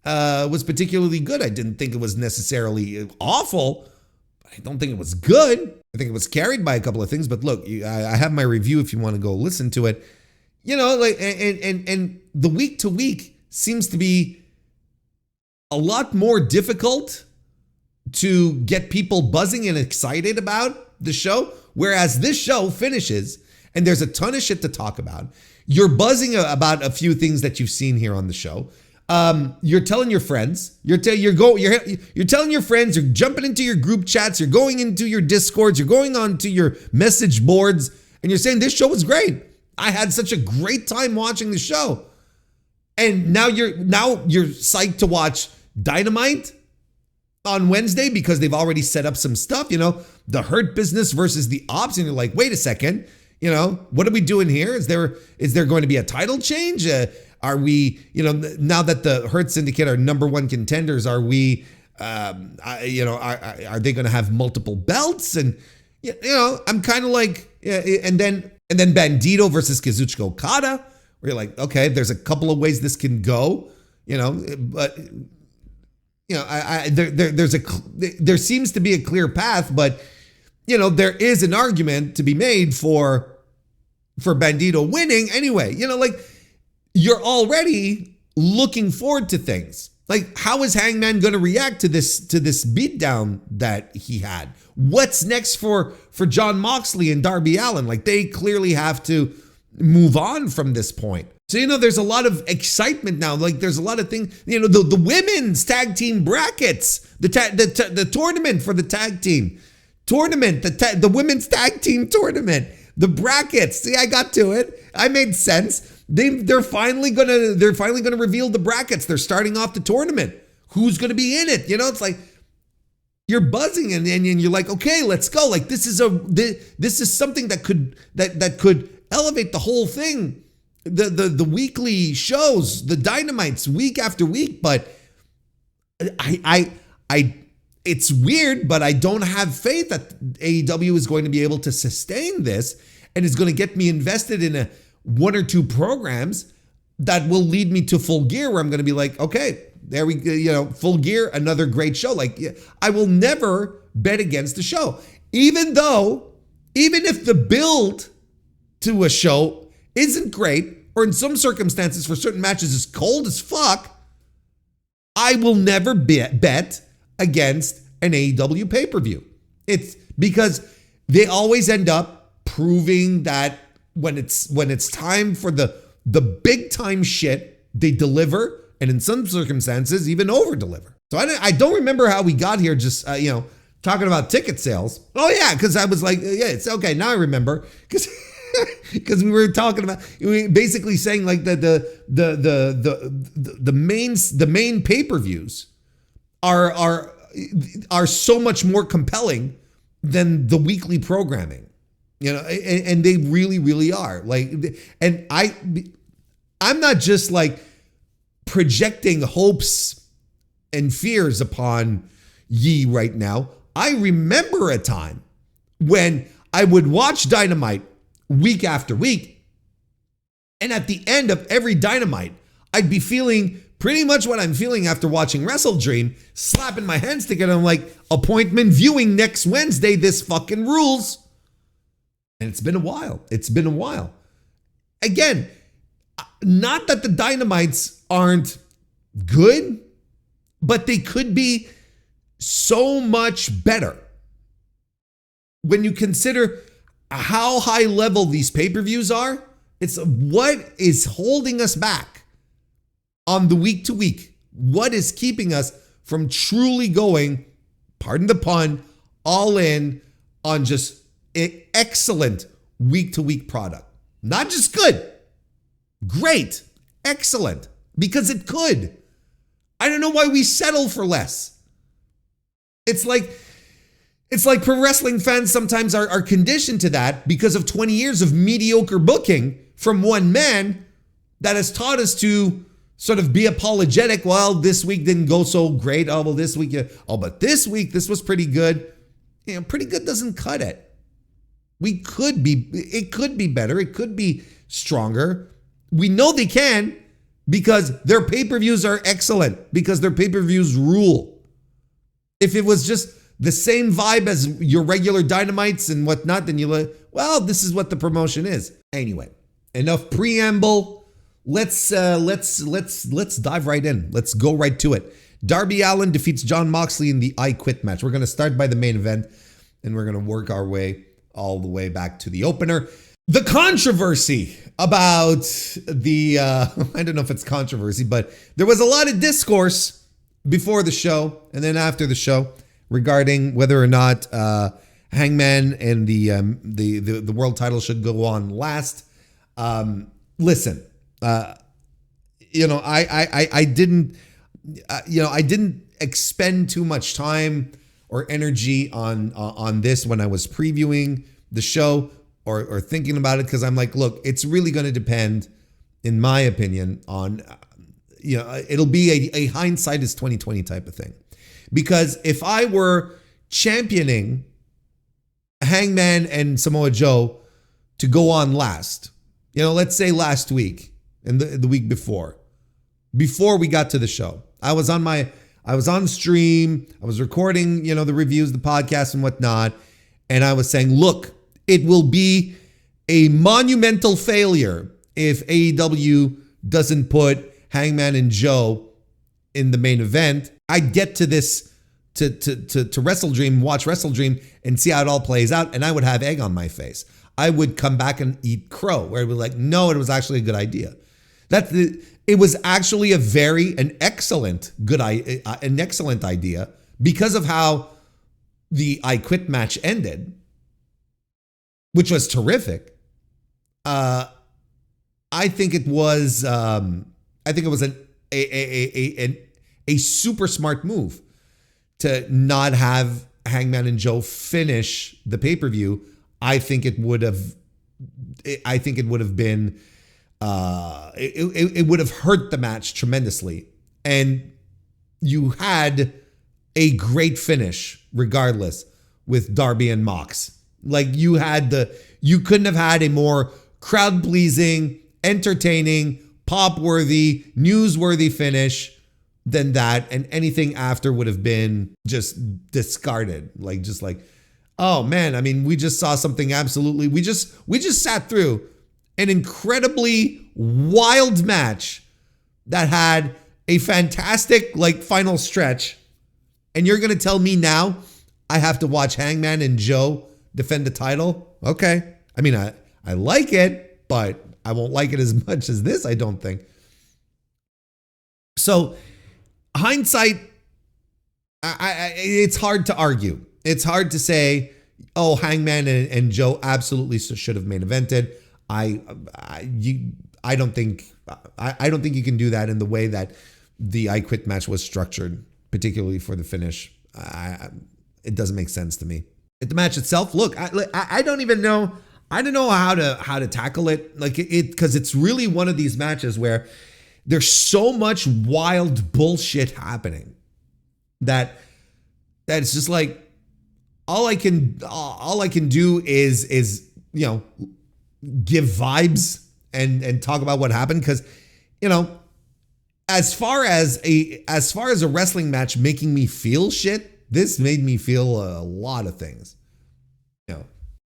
good. I didn't think it was necessarily awful, but I don't think it was good. I think it was carried by a couple of things. But look, I have my review if you want to go listen to it. And the week to week seems to be a lot more difficult to get people buzzing and excited about the show. Whereas this show finishes and there's a ton of shit to talk about. You're buzzing about a few things that you've seen here on the show. You're telling your friends, you're telling your friends, you're jumping into your group chats, you're going into your Discords, you're going on to your message boards, and you're saying this show was great. I had such a great time watching the show. And now you're psyched to watch Dynamite on Wednesday because they've already set up some stuff, the Hurt Business versus the Ops, and you're like, wait a second, what are we doing here? Is there going to be a title change? Are we, now that the Hurt Syndicate are number one contenders, are we, are they going to have multiple belts? And, I'm kind of like, and then Bandito versus Kazuchika Okada, where you're like, okay, there's a couple of ways this can go, but, there seems to be a clear path, but, there is an argument to be made for Bandito winning anyway, you're already looking forward to things. Like, how is Hangman going to react to this beatdown that he had? What's next for Jon Moxley and Darby Allin? Like, they clearly have to move on from this point. So, there's a lot of excitement now. Like, there's a lot of things, the women's tag team brackets, the tournament for the tag team tournament, the women's tag team tournament, the brackets. See, I got to it. I made sense. They're finally gonna reveal the brackets. They're starting off the tournament. Who's gonna be in it? It's like you're buzzing and you're like, okay, let's go. Like this is something that could elevate the whole thing. The weekly shows, the Dynamites week after week, but I it's weird, but I don't have faith that AEW is going to be able to sustain this and is going to get me invested in one or two programs that will lead me to Full Gear, where I'm going to be like, okay, There we go, Full Gear, another great show. Like, I will never bet against the show. Even if the build to a show isn't great, or in some circumstances for certain matches is cold as fuck, I will never bet against an AEW pay-per-view. It's because they always end up proving that when it's time for the big time shit, they deliver, and in some circumstances even over deliver. So I don't remember how we got here, just talking about ticket sales. Oh yeah, because I was like, yeah, it's okay. Now I remember, because we were talking about, basically saying like the main pay-per-views are so much more compelling than the weekly programming, and they really are. Like, and I'm not just like projecting hopes and fears upon ye right now. I remember a time when I would watch Dynamite week after week, and at the end of every Dynamite, I'd be feeling pretty much what I'm feeling after watching WrestleDream, slapping my hands together. I'm like, appointment viewing next Wednesday, this fucking rules. And it's been a while. Again, not that the Dynamites aren't good, but they could be so much better when you consider how high level these pay-per-views are. It's what is holding us back on the week to week. What is keeping us from truly going, pardon the pun, all in on just an excellent week to week product. Not just good, great, excellent, because it could. I don't know why we settle for less. It's like pro wrestling fans sometimes are conditioned to that because of 20 years of mediocre booking from one man that has taught us to sort of be apologetic. Well, this week didn't go so great. Oh, well, this week, but this week, this was pretty good. Pretty good doesn't cut it. It could be better. It could be stronger. We know they can because their pay-per-views are excellent, because their pay-per-views rule. If it was just the same vibe as your regular Dynamites and whatnot, then you're like, well, this is what the promotion is. Anyway, enough preamble. Let's dive right in. Let's go right to it. Darby Allin defeats Jon Moxley in the I Quit match. We're going to start by the main event, and we're going to work our way all the way back to the opener. The controversy about the, I don't know if it's controversy, but there was a lot of discourse before the show and then after the show regarding whether or not Hangman and the world title should go on last. Listen, I didn't expend too much time or energy on this when I was previewing the show or thinking about it, because I'm like, look, it's really going to depend, in my opinion, on it'll be a hindsight is 2020 type of thing. Because if I were championing Hangman and Samoa Joe to go on last, let's say last week and the week before we got to the show, I was on stream, I was recording, the reviews, the podcast and whatnot. And I was saying, look, it will be a monumental failure if AEW doesn't put Hangman and Joe in the main event. I'd get to this, to WrestleDream, watch WrestleDream and see how it all plays out. And I would have egg on my face. I would come back and eat crow, where it would be like, no, it was actually a good idea. It was actually an excellent idea because of how the I Quit match ended, which was terrific. I think it was a super smart move to not have Hangman and Joe finish the pay-per-view. I think it would have been. It would have hurt the match tremendously, and you had a great finish regardless with Darby and Mox. Like you couldn't have had a more crowd-pleasing, entertaining, pop-worthy, newsworthy finish than that, and anything after would have been just discarded. Just like, oh man, I mean, we just saw something absolutely, we just sat through an incredibly wild match that had a fantastic final stretch, and you're gonna tell me now I have to watch Hangman and Joe defend the title? Okay. I mean, I like it, but I won't like it as much as this, I don't think. So hindsight, it's hard to argue. It's hard to say, oh, Hangman and Joe absolutely should have main evented. I don't think you can do that in the way that the I Quit match was structured, particularly for the finish. It doesn't make sense to me. At the match itself, look, I don't even know. I don't know how to tackle it, because it's really one of these matches where there's so much wild bullshit happening that it's just like all I can do is give vibes and talk about what happened, because as far as a wrestling match making me feel shit, this made me feel a lot of things.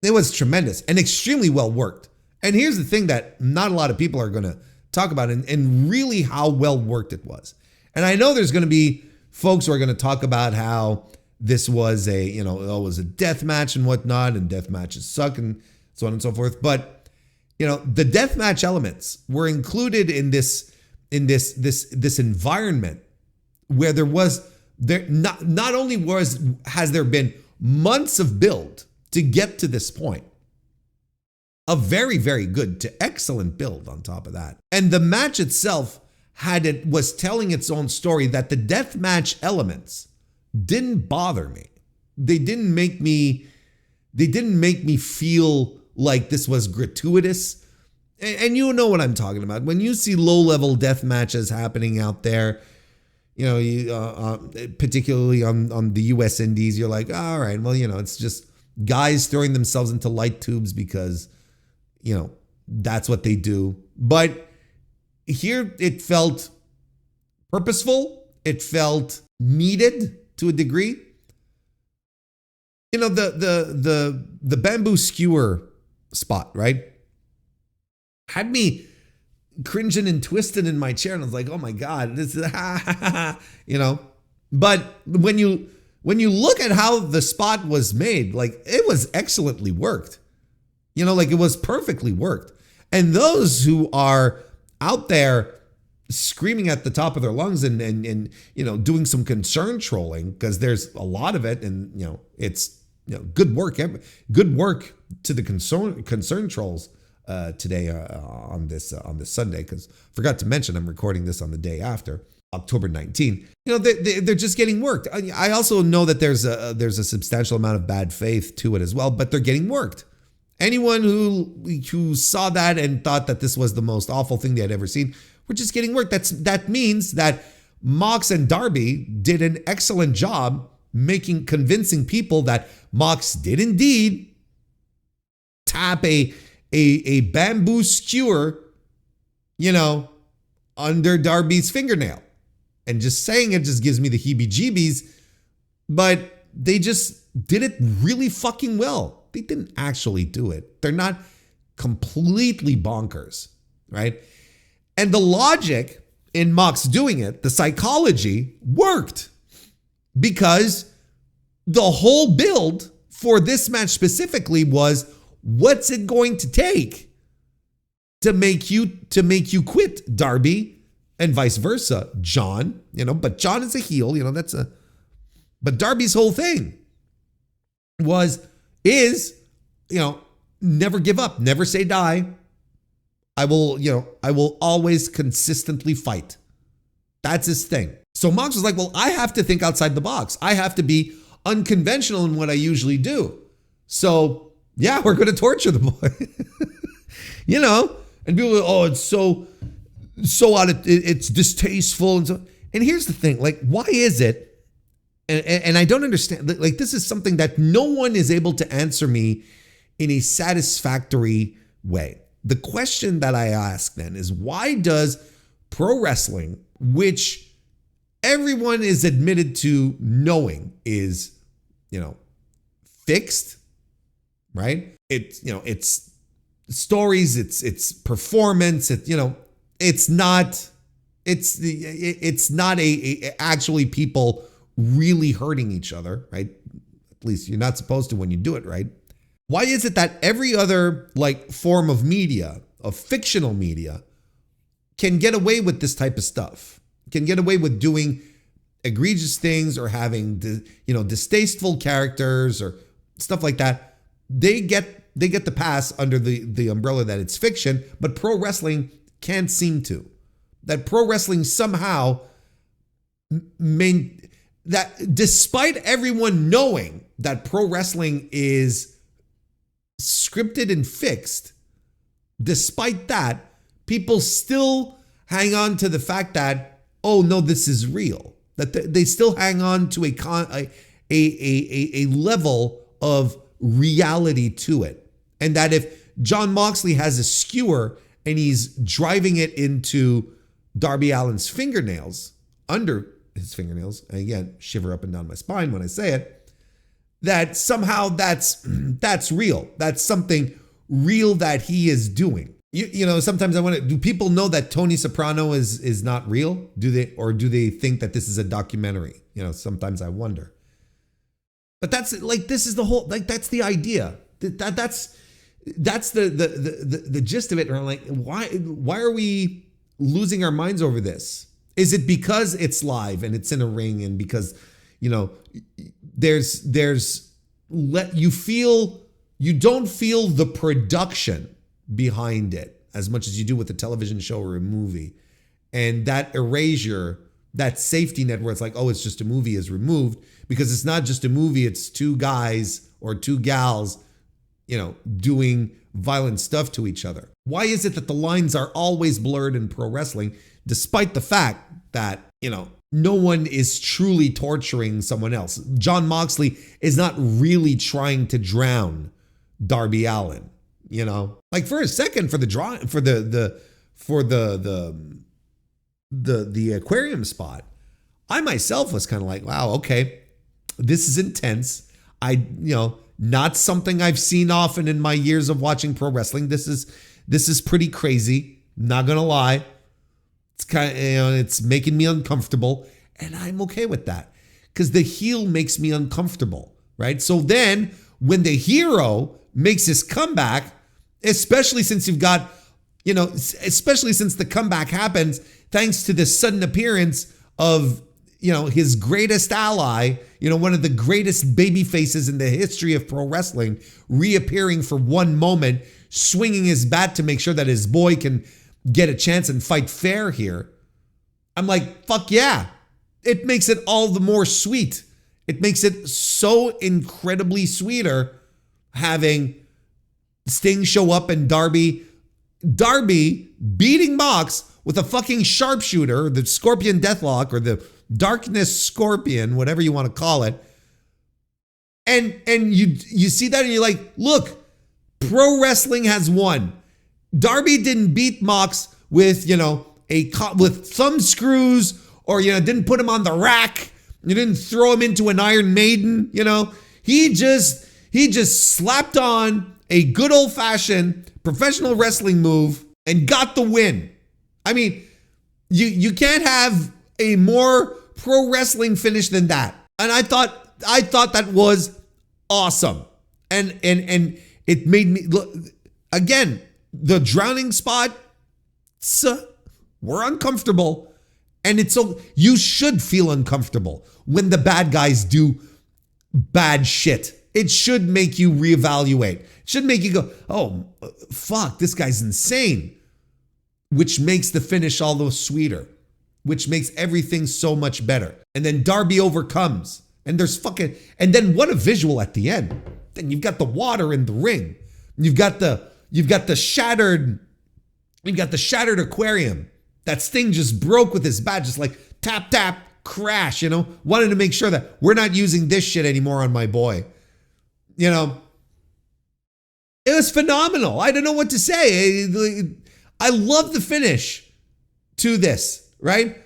It was tremendous and extremely well worked. And here's the thing that not a lot of people are going to talk about, and really how well worked it was. And I know there's going to be folks who are going to talk about how this was it was a death match and whatnot, and death matches suck and so on and so forth. But the death match elements were included in this environment where not only has there been months of build to get to this point, a very, very good to excellent build on top of that. And the match itself was telling its own story, that the death match elements didn't bother me. They didn't make me feel like this was gratuitous. And you know what I'm talking about. When you see low-level death matches happening out there, particularly on the US Indies, you're like, all right, well, it's just guys throwing themselves into light tubes because, that's what they do. But here it felt purposeful. It felt needed to a degree. The bamboo skewer spot, right, had me cringing and twisting in my chair, and I was like, oh my God, this is But when you look at how the spot was made, it was excellently worked. It was perfectly worked. And those who are out there screaming at the top of their lungs and doing some concern trolling, because there's a lot of it, and it's good work to the concern trolls today on this Sunday, because forgot to mention I'm recording this on the day after, October 19. They're just getting worked. I also know that there's a substantial amount of bad faith to it as well, but they're getting worked. Anyone who saw that and thought that this was the most awful thing they had ever seen, we're just getting worked. That means that Mox and Darby did an excellent job convincing people that Mox did indeed tap a bamboo skewer, under Darby's fingernail. And just saying it just gives me the heebie-jeebies, but they just did it really fucking well. They didn't actually do it. They're not completely bonkers, right? And the logic in Mox doing it, the psychology worked, because the whole build for this match specifically was, what's it going to take to make you quit, Darby, and vice versa, John, but John is a heel, but Darby's whole thing is never give up, never say die. I will always consistently fight. That's his thing. So Mox was like, well, I have to think outside the box. I have to be unconventional in what I usually do. So yeah, we're going to torture the boy, and people go, oh, it's so out of, it's distasteful. And so, and here's the thing, why is it? And I don't understand, this is something that no one is able to answer me in a satisfactory way. The question that I ask then is, why does pro wrestling, which everyone is admitted to knowing is, fixed, right? It's stories, it's performance, it's not actually people really hurting each other, right? At least you're not supposed to when you do it, right? Why is it that every other form of media, of fictional media, can get away with this type of stuff? Can get away with doing egregious things or having distasteful characters or stuff like that? They get the pass under the umbrella that it's fiction, but pro wrestling can't seem to. That pro wrestling somehow that despite everyone knowing that pro wrestling is scripted and fixed, despite that, people still hang on to the fact that, oh no, this is real. That they still hang on to a level of reality to it. And that if Jon Moxley has a skewer and he's driving it into Darby Allin's fingernails, under his fingernails, and again, shiver up and down my spine when I say it, that somehow that's real. That's something real that he is doing. Sometimes I wonder, do people know that Tony Soprano is not real? Do they think that this is a documentary? Sometimes I wonder. But that's this is the whole, that's the idea. That's the gist of it. And why are we losing our minds over this? Is it because it's live and it's in a ring and because, you don't feel the production behind it as much as you do with a television show or a movie. And that erasure, that safety net where it's it's just a movie is removed, because it's not just a movie, it's two guys or two gals, doing violent stuff to each other. Why is it that the lines are always blurred in pro wrestling, despite the fact that, no one is truly torturing someone else? Jon Moxley is not really trying to drown Darby Allin, for a second, for the aquarium spot, I myself was kind of wow, okay, this is intense. Not something I've seen often in my years of watching pro wrestling. This is pretty crazy. Not gonna lie. It's kind of, it's making me uncomfortable, and I'm okay with that because the heel makes me uncomfortable, right? So then when the hero makes his comeback, especially since you've got, especially since the comeback happens thanks to the sudden appearance of, his greatest ally, one of the greatest baby faces in the history of pro wrestling, reappearing for one moment, swinging his bat to make sure that his boy can get a chance and fight fair here. I'm fuck yeah. It makes it all the more sweet. It makes it so incredibly sweeter having Sting show up and Darby beating Mox with a fucking sharpshooter, the Scorpion Deathlock or the Darkness Scorpion, whatever you want to call it. And you see that and you're look, pro wrestling has won. Darby didn't beat Mox with, with thumb screws or, didn't put him on the rack. You didn't throw him into an Iron Maiden, He just slapped on a good old fashioned professional wrestling move and got the win. I mean, you can't have a more pro wrestling finish than that. And I thought that was awesome. And it made me look, again, the drowning spot, we're uncomfortable. And you should feel uncomfortable when the bad guys do bad shit. It should make you reevaluate. It should make you go, oh, fuck, this guy's insane. Which makes the finish all the sweeter. Which makes everything so much better. And then Darby overcomes. And then what a visual at the end. Then you've got the water in the ring. You've got the shattered aquarium. That Sting just broke with his bat, just tap, tap, crash, wanted to make sure that we're not using this shit anymore on my boy. It was phenomenal. I don't know what to say. I love the finish to this, right?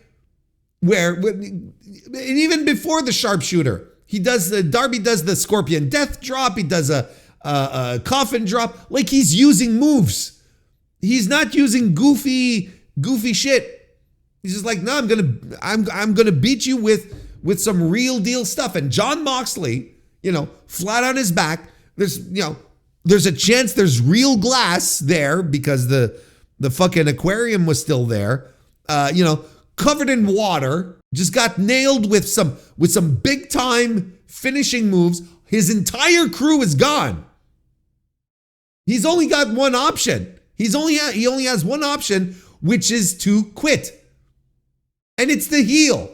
and even before the sharpshooter, Darby does the scorpion death drop. He does a coffin drop. Like, he's using moves. He's not using goofy shit. He's just like, no, I'm gonna beat you with some real deal stuff. And Jon Moxley, flat on his back. There's a chance there's real glass there because the fucking aquarium was still there. Covered in water, just got nailed with some big time finishing moves. His entire crew is gone. He's only got one option. He only has one option, which is to quit. And it's the heel.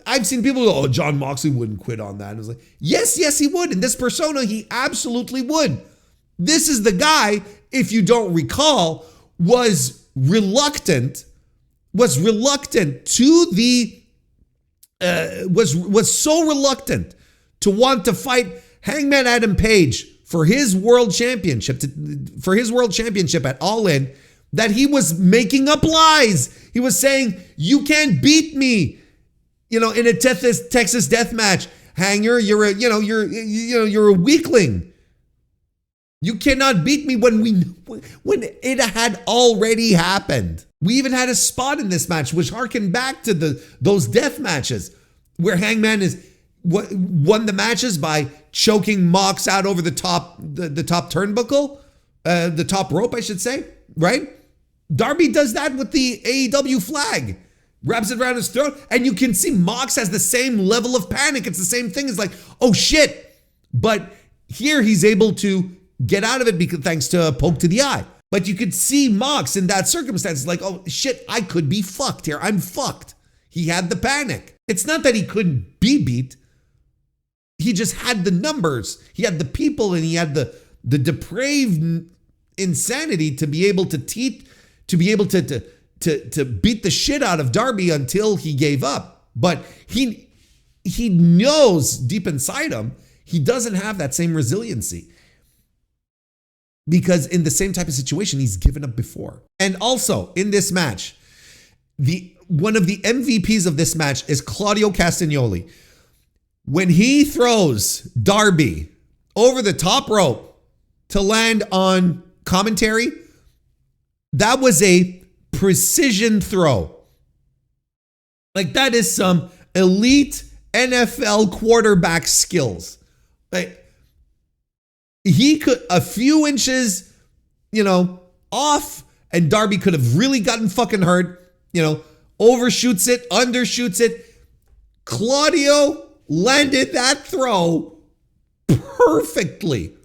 I've seen people go, oh, Jon Moxley wouldn't quit on that. And I was like, yes, he would. In this persona, he absolutely would. This is the guy, if you don't recall, was reluctant so reluctant to want to fight Hangman Adam Page for his world championship at All In, that he was making up lies. He was saying, you can't beat me, in a Texas death match. Hanger, you're a weakling. You cannot beat me when it had already happened. We even had a spot in this match which harkened back to those death matches where Hangman won the matches by choking Mox out over the top turnbuckle, the top rope, I should say, right? Darby does that with the AEW flag, wraps it around his throat, and you can see Mox has the same level of panic. It's the same thing. It's like, oh shit. But here he's able to get out of it thanks to a poke to the eye. But you could see Mox in that circumstance, like, oh shit, I could be fucked here. I'm fucked. He had the panic. It's not that he couldn't be beat. He just had the numbers. He had the people, and he had the depraved insanity to be able to beat the shit out of Darby until he gave up. But he knows deep inside him he doesn't have that same resiliency. Because in the same type of situation, he's given up before. And also, in this match, one of the MVPs of this match is Claudio Castagnoli. When he throws Darby over the top rope to land on commentary, that was a precision throw. Like, that is some elite NFL quarterback skills. Like, he could, a few inches, off, and Darby could have really gotten fucking hurt, overshoots it, undershoots it. Claudio landed that throw perfectly.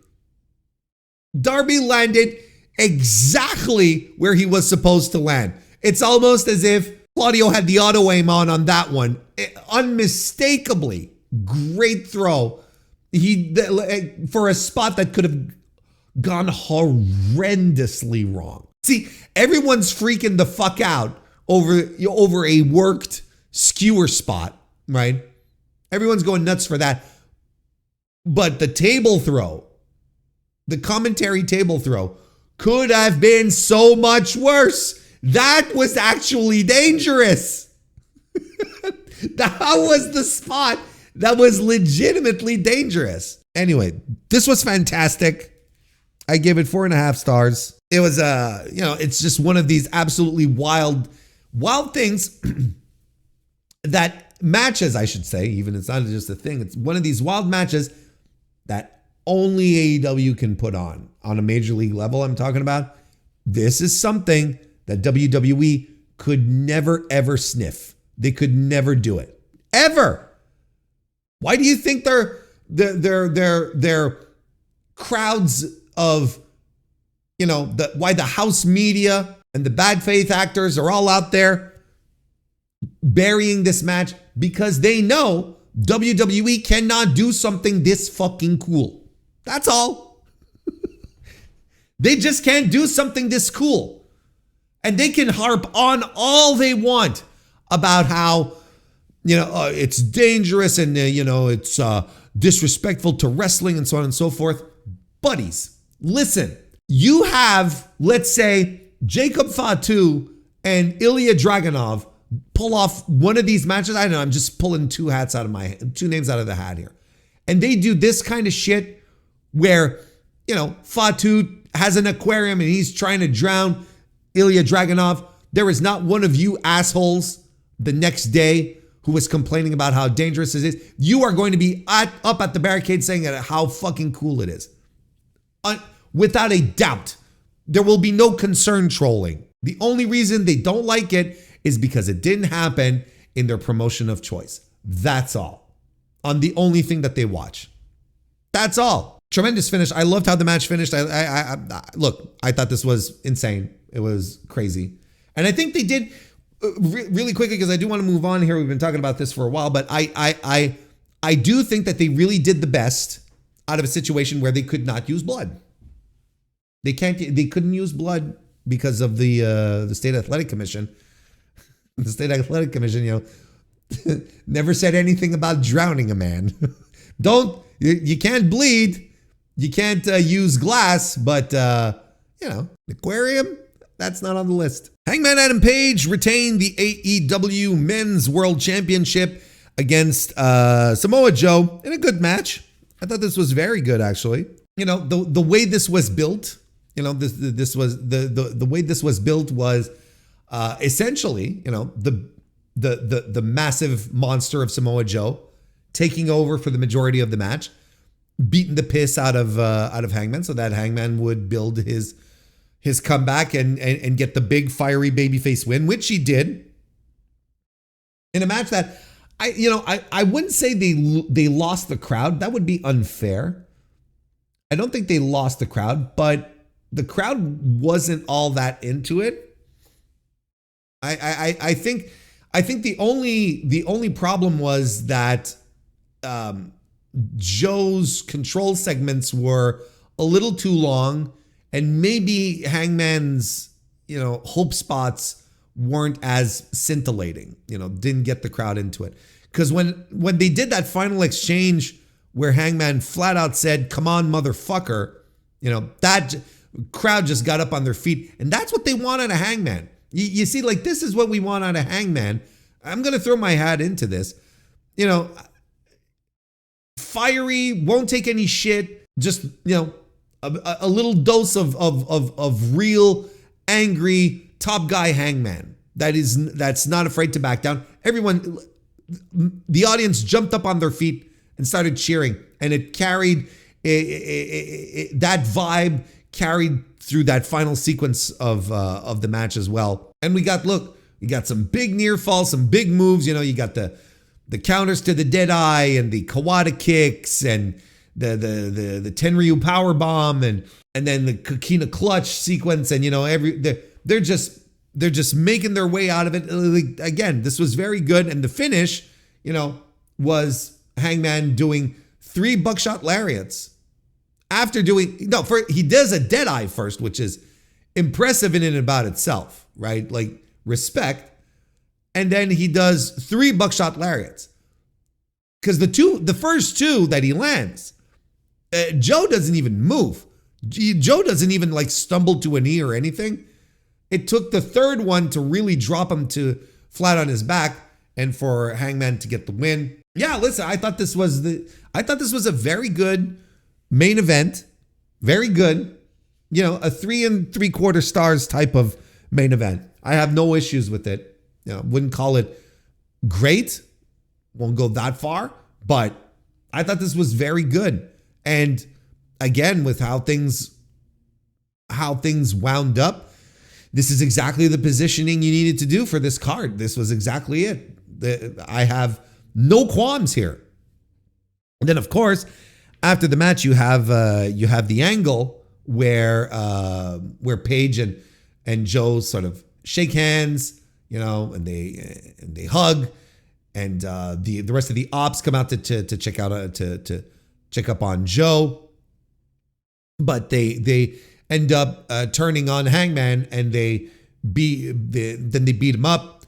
Darby landed exactly where he was supposed to land. It's almost as if Claudio had the auto aim on that one. Unmistakably great throw. For a spot that could have gone horrendously wrong. See, everyone's freaking the fuck out over a worked skewer spot, right? Everyone's going nuts for that. But the table throw, the commentary table throw, could have been so much worse. That was actually dangerous. That was the spot that was legitimately dangerous. Anyway, this was fantastic. I give it 4.5 stars. It was, it's just one of these absolutely wild things that matches, I should say, even it's not just a thing. It's one of these wild matches that only AEW can put on a major league level. I'm talking about. This is something that WWE could never, ever sniff. They could never do it. Ever. Why do you think their crowds of, why the house media and the bad faith actors are all out there burying this match? Because they know WWE cannot do something this fucking cool. That's all. They just can't do something this cool. And they can harp on all they want about how, it's dangerous and, it's disrespectful to wrestling and so on and so forth. Buddies, listen, you have, let's say, Jacob Fatu and Ilya Dragunov pull off one of these matches. I don't know. I'm just pulling two names out of the hat here. And they do this kind of shit where, Fatu has an aquarium and he's trying to drown Ilya Dragunov. There is not one of you assholes the next day who was complaining about how dangerous it is. You are going to be up at the barricade saying how fucking cool it is. Without a doubt. There will be no concern trolling. The only reason they don't like it is because it didn't happen in their promotion of choice. That's all. On the only thing that they watch. That's all. Tremendous finish. I loved how the match finished. Look, I thought this was insane. It was crazy. And I think they did really quickly, because I do want to move on here. We've been talking about this for a while, but I do think that they really did the best out of a situation where they could not use blood. They couldn't use blood because of the State Athletic Commission. The State Athletic Commission, never said anything about drowning a man. You can't bleed. You can't use glass, but aquarium, that's not on the list. Hangman Adam Page retained the AEW Men's World Championship against Samoa Joe in a good match. I thought this was very good, actually. The way this was built, this was the way this was built was essentially, the massive monster of Samoa Joe taking over for the majority of the match, beating the piss out of Hangman, so that Hangman would build his comeback and get the big fiery babyface win, which he did in a match that I wouldn't say they lost the crowd. That would be unfair. I don't think they lost the crowd, but the crowd wasn't all that into it. I think the only problem was that Joe's control segments were a little too long, and maybe Hangman's hope spots weren't as scintillating. Didn't get the crowd into it, because when they did that final exchange where Hangman flat out said, "Come on, motherfucker," that crowd just got up on their feet, and that's what they want out of Hangman. You see, this is what we want out of Hangman. I'm going to throw my hat into this. Fiery, won't take any shit. Just, a little dose of real angry top guy Hangman. That's not afraid to back down. Everyone, the audience jumped up on their feet and started cheering, and it carried that vibe carried through that final sequence of the match as well. And we got some big near falls, some big moves. You got the counters to the Deadeye and the Kawada kicks and the Tenryu power bomb and then the Kikina clutch sequence, and they're just making their way out of it. Again, this was very good, and the finish, was Hangman doing 3 buckshot lariats. After he does a Deadeye first, which is impressive in and about itself, right? Respect. And then he does 3 buckshot lariats. Because the first 2 that he lands, Joe doesn't even move. Joe doesn't even stumble to a knee or anything. It took the third one to really drop him to flat on his back and for Hangman to get the win. Yeah, listen, I thought this was a very good main event. Very good. A 3 3/4 stars type of main event. I have no issues with it. Wouldn't call it great. Won't go that far, but I thought this was very good. And again, with how things wound up, this is exactly the positioning you needed to do for this card. This was exactly it. I have no qualms here. And then, of course, after the match, you have the angle where Paige and Joe sort of shake hands, and they hug, and the rest of the ops come out to check out to check up on Joe, but they end up turning on Hangman, and then they beat him up.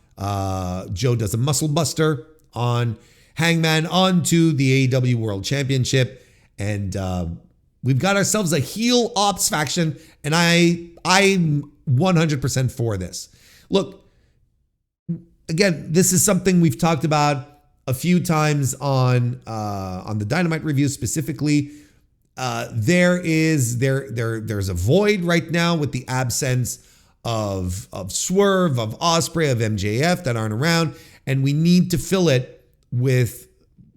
Joe does a muscle buster on Hangman onto the AEW World Championship. And we've got ourselves a heel ops faction, and I'm 100% for this. Look, again, this is something we've talked about a few times on the Dynamite review specifically. There's a void right now with the absence of Swerve, of Ospreay, of MJF that aren't around, and we need to fill it with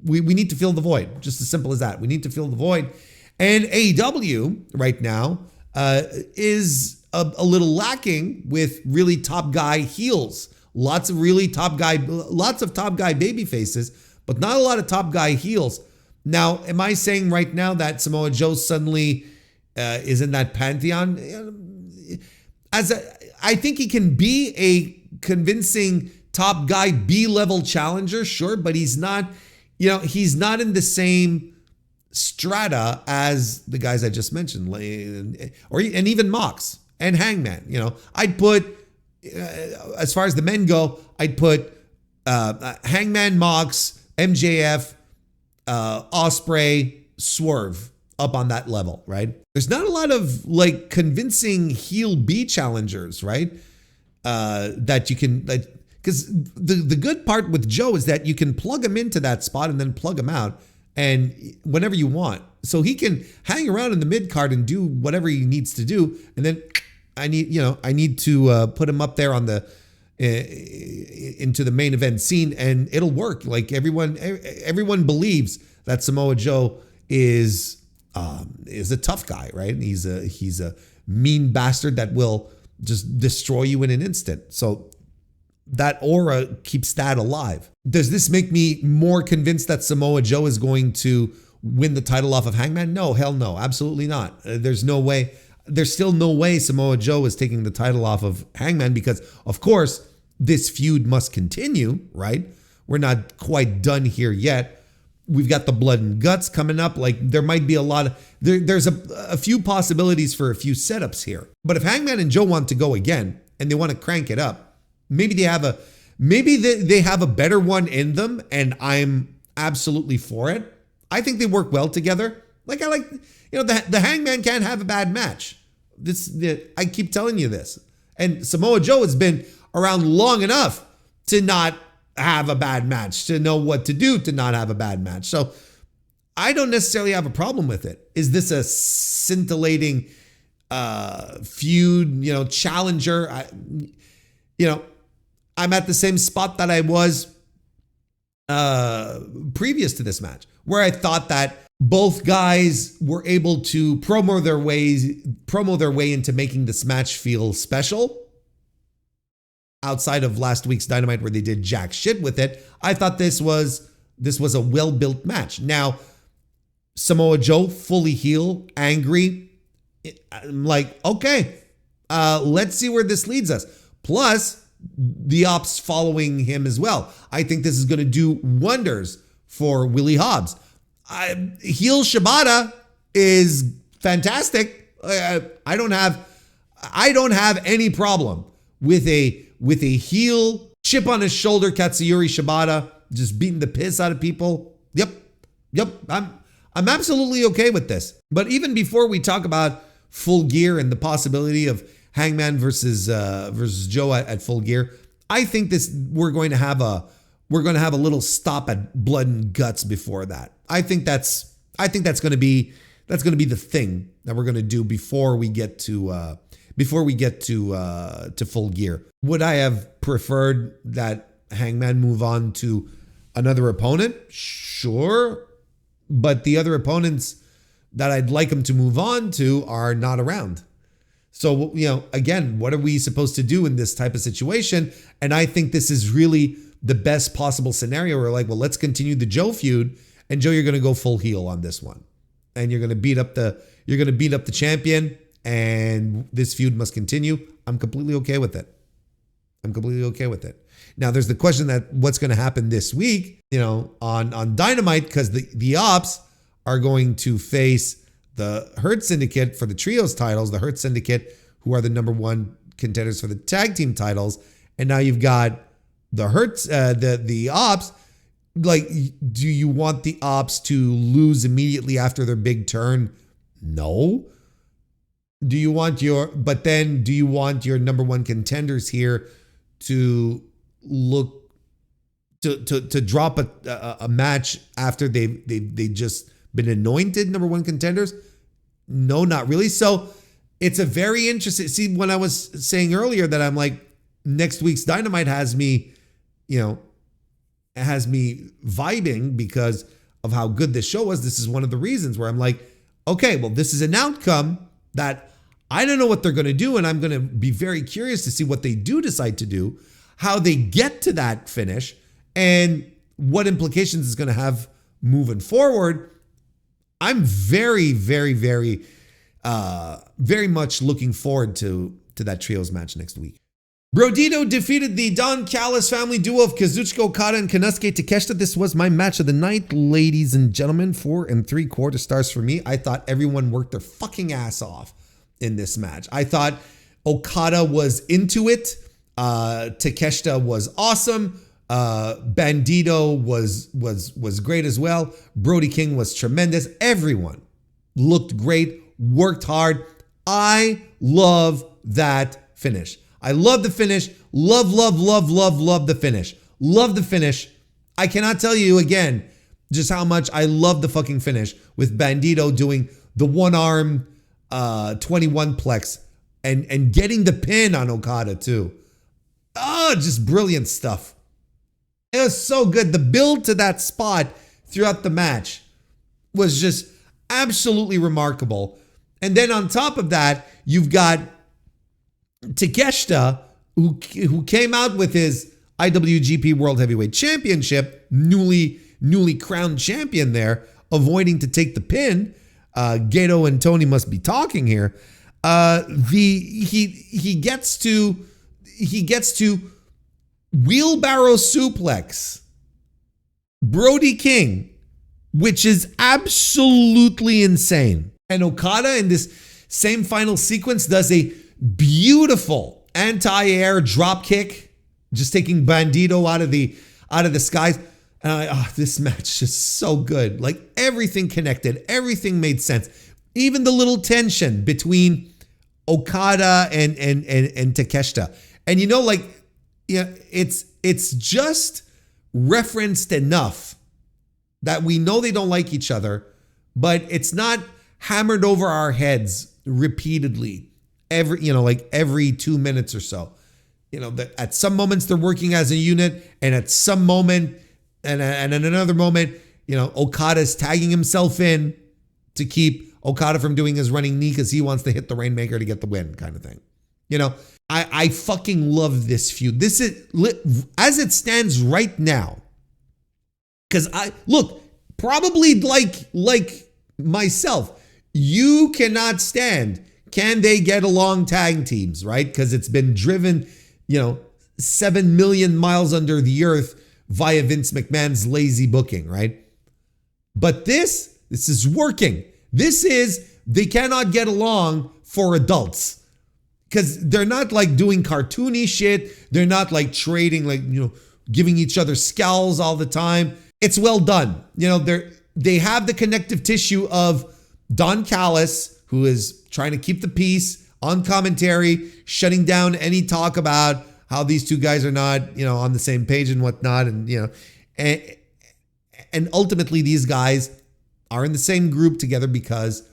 we need to fill the void. Just as simple as that. We need to fill the void, and AEW right now is a little lacking with really top guy heels. Lots of top guy baby faces, but not a lot of top guy heels. Now, am I saying right now that Samoa Joe suddenly is in that pantheon? I think he can be a convincing top guy B-level challenger, sure, but he's not, he's not in the same strata as the guys I just mentioned, and even Mox and Hangman. I'd put, as far as the men go, I'd put Hangman, Mox, MJF, Ospreay, Swerve up on that level, right? There's not a lot of convincing heel B challengers, right? That you can, because the good part with Joe is that you can plug him into that spot and then plug him out and whenever you want. So he can hang around in the mid card and do whatever he needs to do, and then I need to put him up there on the into the main event scene, and it'll work. Like everyone believes that Samoa Joe is a tough guy, right? He's a mean bastard that will just destroy you in an instant. So that aura keeps that alive. Does this make me more convinced that Samoa Joe is going to win the title off of Hangman? No, hell no, absolutely not. There's no way. There's still no way Samoa Joe is taking the title off of Hangman because, of course, this feud must continue, right? We're not quite done here yet. We've got the blood and guts coming up. There might be a lot of, there's a few possibilities for a few setups here. But if Hangman and Joe want to go again and they want to crank it up, maybe they have a better one in them, and I'm absolutely for it. I think they work well together. The Hangman can't have a bad match. I keep telling you this. And Samoa Joe has been around long enough to not have a bad match, to know what to do to not have a bad match. So I don't necessarily have a problem with it. Is this a scintillating feud, challenger? I'm at the same spot that I was previous to this match, where I thought that both guys were able to promo their way into making this match feel special. Outside of last week's Dynamite where they did jack shit with it, I thought this was a well-built match. Now, Samoa Joe, fully heel, angry. I'm like, okay, let's see where this leads us. Plus, the ops following him as well. I think this is going to do wonders for Willie Hobbs. Heel Shibata is fantastic. I don't have any problem with a heel chip on his shoulder Katsuyori Shibata just beating the piss out of people. Yep. I'm absolutely okay with this. But even before we talk about Full Gear and the possibility of Hangman versus Joe at Full Gear, I think we're going to have a little stop at Blood and Guts before that. I think that's going to be the thing that we're going to do before we get to Full Gear. Would I have preferred that Hangman move on to another opponent? Sure, but the other opponents that I'd like him to move on to are not around. So, again, what are we supposed to do in this type of situation? And I think this is really the best possible scenario. We're like, well, let's continue the Joe feud, and Joe, you're going to go full heel on this one, and you're going to beat up the champion, and this feud must continue. I'm completely okay with it. Now, there's the question that what's going to happen this week, on Dynamite, because the Ops are going to face the Hurt Syndicate for the Trios titles, the Hurt Syndicate, who are the number one contenders for the tag team titles. And now you've got the the Ops. Do you want the Ops to lose immediately after their big turn? No. Do you want your number one contenders here to look to drop a match after they just been anointed number one contenders? No, not really. So it's a very interesting. See, when I was saying earlier that I'm like, next week's Dynamite has me vibing because of how good this show was. This is one of the reasons where I'm like, okay, well, this is an outcome that I don't know what they're going to do, and I'm going to be very curious to see what they do decide to do, how they get to that finish, and what implications it's going to have moving forward. I'm very, very, very, very much looking forward to that trios match next week. Brodito defeated the Don Callis family duo of Kazuchika Okada and Konosuke Takeshita. This was my match of the night, ladies and gentlemen. 4 3/4 stars for me. I thought everyone worked their fucking ass off in this match. I thought Okada was into it. Takeshita was awesome. Bandito was great as well. Brody King was tremendous. Everyone looked great, worked hard. I love that finish. I love the finish. Love the finish. Love the finish. I cannot tell you again just how much I love the fucking finish with Bandito doing the one-arm 21-plex and getting the pin on Okada too. Oh, just brilliant stuff. It was so good. The build to that spot throughout the match was just absolutely remarkable. And then on top of that, you've got Takeshita, who came out with his IWGP World Heavyweight Championship, newly crowned champion there, avoiding to take the pin. Gato and Tony must be talking here. He gets to wheelbarrow suplex Brody King, which is absolutely insane. And Okada in this same final sequence does a beautiful anti-air drop kick, just taking Bandito out of the skies. And this match is so good. Like everything connected, everything made sense. Even the little tension between Okada and Takeshita. And it's just referenced enough that we know they don't like each other, but it's not hammered over our heads repeatedly every 2 minutes or so. At some moments they're working as a unit, and at some moment and in another moment, Okada's tagging himself in to keep Okada from doing his running knee because he wants to hit the Rainmaker to get the win, kind of thing. I fucking love this feud. This is, as it stands right now, because probably like myself, you cannot stand, can they get along tag teams, right? Because it's been driven, 7 million miles under the earth via Vince McMahon's lazy booking, right? But this is working. They cannot get along for adults. Because they're not like doing cartoony shit. They're not like trading, giving each other scowls all the time. It's well done. They have the connective tissue of Don Callis, who is trying to keep the peace on commentary, shutting down any talk about how these two guys are not, on the same page and whatnot. And, and ultimately these guys are in the same group together because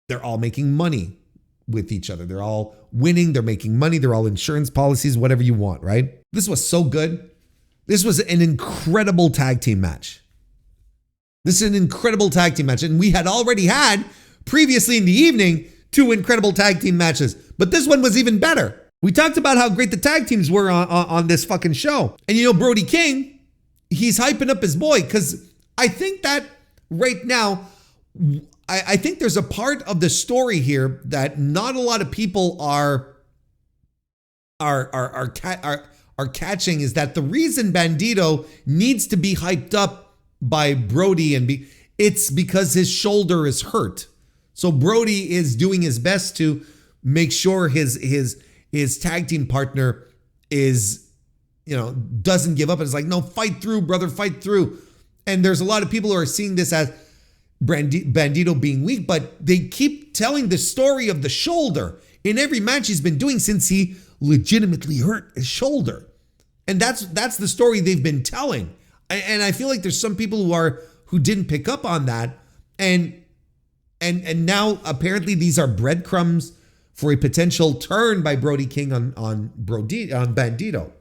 they're all making money with each other. They're all winning. They're making money. They're all insurance policies, whatever you want, right? This was so good. This was an incredible tag team match. And we had already had previously in the evening 2 incredible tag team matches, but this one was even better. We talked about how great the tag teams were on this fucking show. And Brody King, he's hyping up his boy, because I think that right now, I think there's a part of the story here that not a lot of people are catching, is that the reason Bandito needs to be hyped up by Brody it's because his shoulder is hurt. So Brody is doing his best to make sure his tag team partner is, doesn't give up. And it's like, no, fight through, brother, fight through. And there's a lot of people who are seeing this as Bandito being weak, but they keep telling the story of the shoulder in every match he's been doing since he legitimately hurt his shoulder. And that's the story they've been telling. And I feel like there's some people who didn't pick up on that. And now apparently these are breadcrumbs for a potential turn by Brody King on Bandito.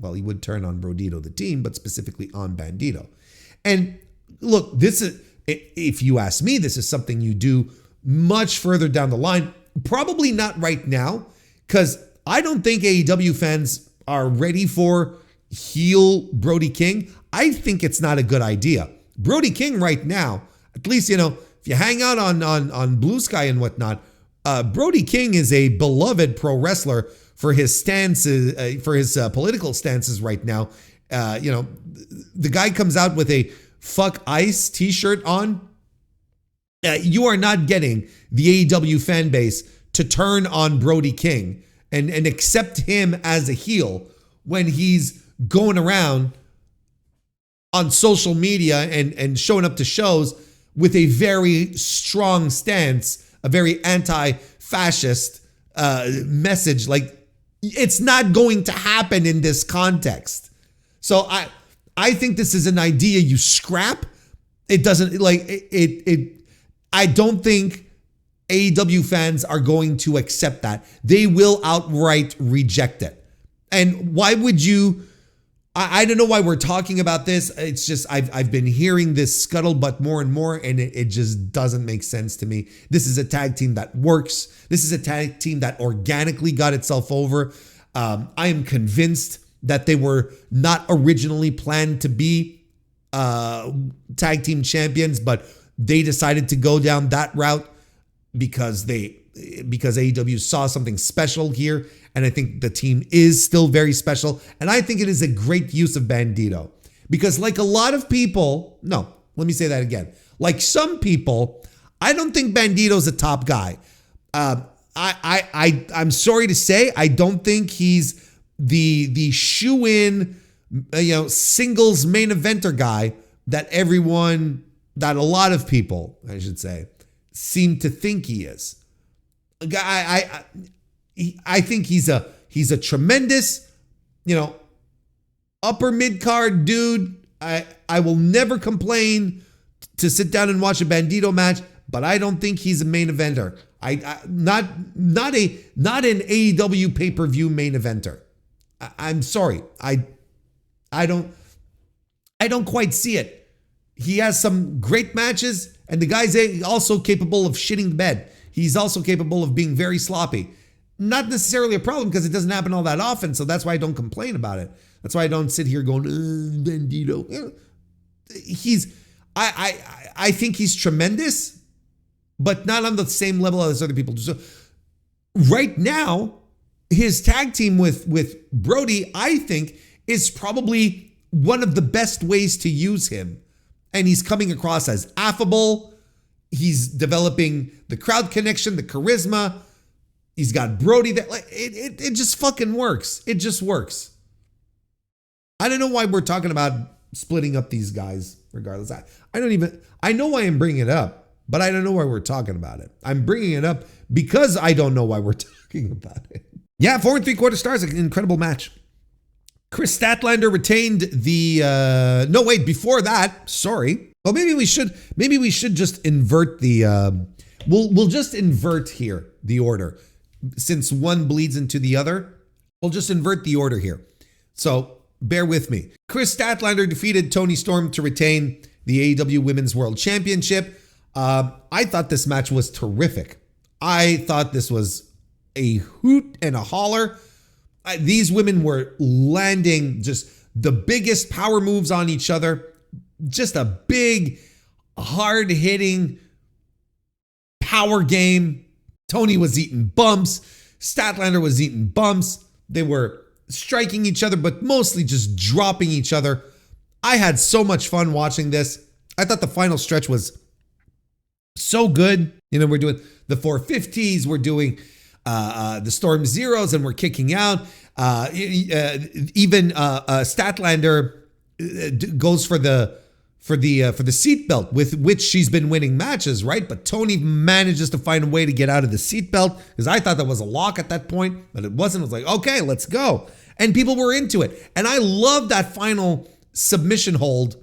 Well, he would turn on Bandito, the team, but specifically on Bandito. And look, this is, if you ask me, this is something you do much further down the line. Probably not right now, because I don't think AEW fans are ready for heel Brody King. I think it's not a good idea. Brody King right now, at least, if you hang out on Blue Sky and whatnot, Brody King is a beloved pro wrestler for his stances, for his political stances right now. The guy comes out with a "fuck ICE" t-shirt on. You are not getting the AEW fan base to turn on Brody King and accept him as a heel when he's going around on social media and showing up to shows with a very strong stance, a very anti-fascist message. Like, it's not going to happen in this context. So I think this is an idea you scrap. It doesn't, like, I don't think AEW fans are going to accept that. They will outright reject it. And why would you? I don't know why we're talking about this. It's just I've been hearing this scuttlebutt more and more, and it just doesn't make sense to me. This is a tag team that works. This is a tag team that organically got itself over. I am convinced that they were not originally planned to be tag team champions, but they decided to go down that route because AEW saw something special here. And I think the team is still very special. And I think it is a great use of Bandito. Because like a lot of people, no, let me say that again. Like some people, I don't think Bandito's a top guy. I'm sorry to say, I don't think he's the shoe-in, singles main eventer guy that a lot of people, I should say, seem to think he is. I think he's a tremendous, upper mid-card dude. I will never complain to sit down and watch a Bandito match, but I don't think he's a main eventer. Not an AEW pay-per-view main eventer. I'm sorry. I don't quite see it. He has some great matches, and the guy's also capable of shitting the bed. He's also capable of being very sloppy. Not necessarily a problem because it doesn't happen all that often, so that's why I don't complain about it. That's why I don't sit here going, Bandito. I think he's tremendous, but not on the same level as other people do. So right now, his tag team with Brody, I think, is probably one of the best ways to use him. And he's coming across as affable. He's developing the crowd connection, the charisma. He's got Brody that it just fucking works. It just works. I don't know why we're talking about splitting up these guys regardless. I know why I'm bringing it up, but I don't know why we're talking about it. I'm bringing it up because I don't know why we're talking about it. Yeah, 4 3/4 stars, an incredible match. Chris Statlander retained the, no, wait, before that, sorry. Well, maybe we should just invert the, we'll just invert here, the order. Since one bleeds into the other, we'll just invert the order here. So bear with me. Chris Statlander defeated Tony Storm to retain the AEW Women's World Championship. I thought this match was terrific. I thought this was a hoot and a holler. These women were landing just the biggest power moves on each other. Just a big, hard-hitting power game. Tony was eating bumps. Statlander was eating bumps. They were striking each other, but mostly just dropping each other. I had so much fun watching this. I thought the final stretch was so good. We're doing the 450s. We're doing the Storm Zeros, and we're kicking out. Even Statlander goes for the seatbelt with which she's been winning matches, right? But Tony manages to find a way to get out of the seatbelt because I thought that was a lock at that point, but it wasn't. I was like, okay, let's go. and people were into it. And I love that final submission hold.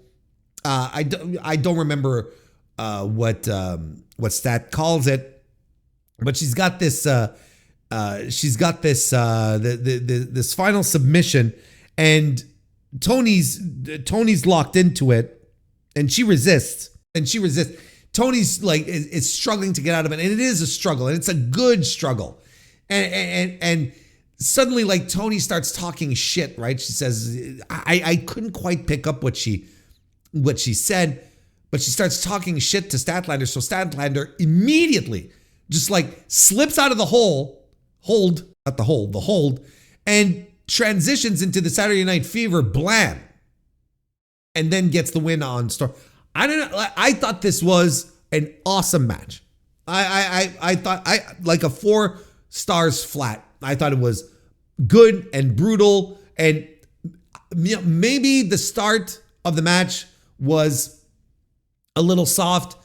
I don't remember what Stat calls it, but she's got this this final submission, and Tony's locked into it, and she resists. Tony's like is struggling to get out of it, and it is a struggle, and it's a good struggle. And suddenly, like, Tony starts talking shit, right? She says, I couldn't quite pick up what she said, but she starts talking shit to Statlander. So Statlander immediately just like slips out of the hold, and transitions into the Saturday Night Fever blam, and then gets the win on Storm. I don't know. I thought this was an awesome match. I thought like a 4 stars flat. I thought it was good and brutal, and maybe the start of the match was a little soft.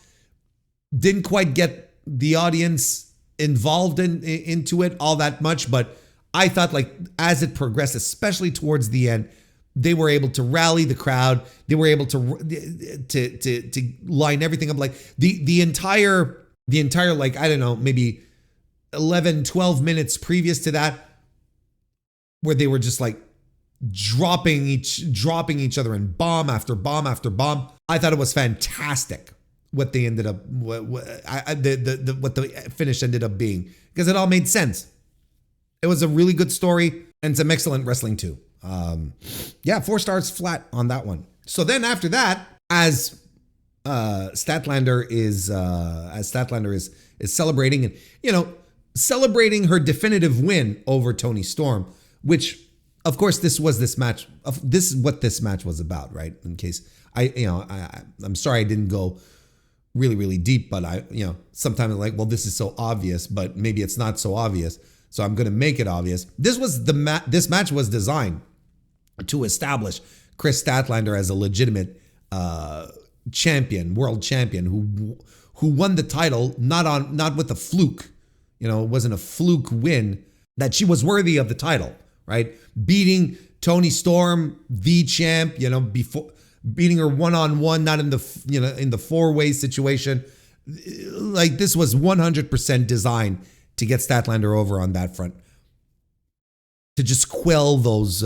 Didn't quite get the audience involved into it all that much, but I thought, like, as it progressed, especially towards the end, they were able to rally the crowd. They were able to line everything up. Like the entire like, I don't know, maybe 11, 12 minutes previous to that, where they were just like dropping each other in bomb after bomb after bomb. I thought it was fantastic what they ended up, what the finish ended up being, because it all made sense. It was a really good story and some excellent wrestling too. 4 stars flat on that one. So then after that, as Statlander is celebrating, and celebrating her definitive win over Toni Storm, which of course this is what this match was about, right? In case I'm sorry I didn't go really, really deep, but sometimes I'm like, well, this is so obvious, but maybe it's not so obvious. So I'm going to make it obvious. This match was designed to establish Chris Statlander as a legitimate champion, world champion who won the title not with a fluke. It wasn't a fluke win, that she was worthy of the title, right? Beating Toni Storm, the champ, before beating her one-on-one, not in the in the 4-way situation. Like, this was 100% designed to get Statlander over on that front, to just quell those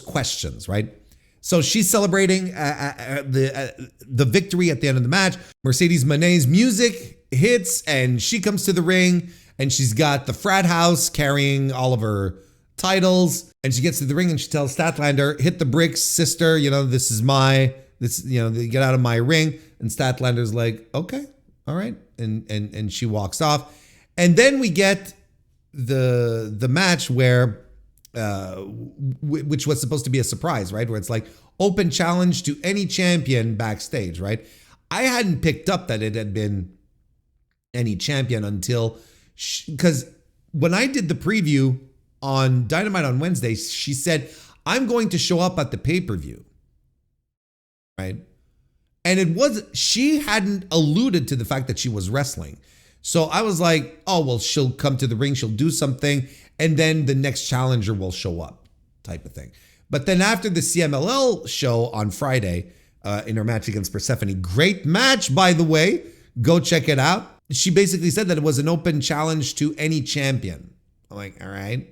questions, right? So she's celebrating the victory at the end of the match. Mercedes Moné's music hits, and she comes to the ring, and she's got the frat house carrying all of her titles, and she gets to the ring and she tells Statlander, "Hit the bricks, sister. Get out of my ring." And Statlander's like, "Okay, all right," and she walks off. And then we get the match where which was supposed to be a surprise, right? Where it's like open challenge to any champion backstage, right? I hadn't picked up that it had been any champion until, because when I did the preview on Dynamite on Wednesday, she said, "I'm going to show up at the pay-per-view," right? And she hadn't alluded to the fact that she was wrestling. So I was like, oh, well, she'll come to the ring, she'll do something, and then the next challenger will show up, type of thing. But then after the CMLL show on Friday, in her match against Persephone, great match, by the way, go check it out. She basically said that it was an open challenge to any champion. I'm like, all right.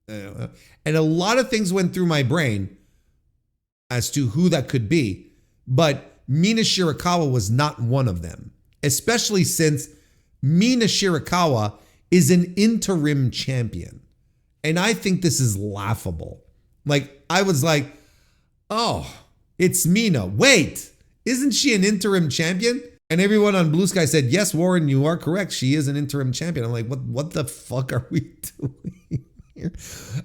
And a lot of things went through my brain as to who that could be, but Mina Shirakawa was not one of them, especially since Mina Shirakawa is an interim champion. And I think this is laughable. Like, I was like, oh, it's Mina. Wait, isn't she an interim champion? And everyone on Blue Sky said, yes, Warren, you are correct. She is an interim champion. I'm like, what the fuck are we doing here?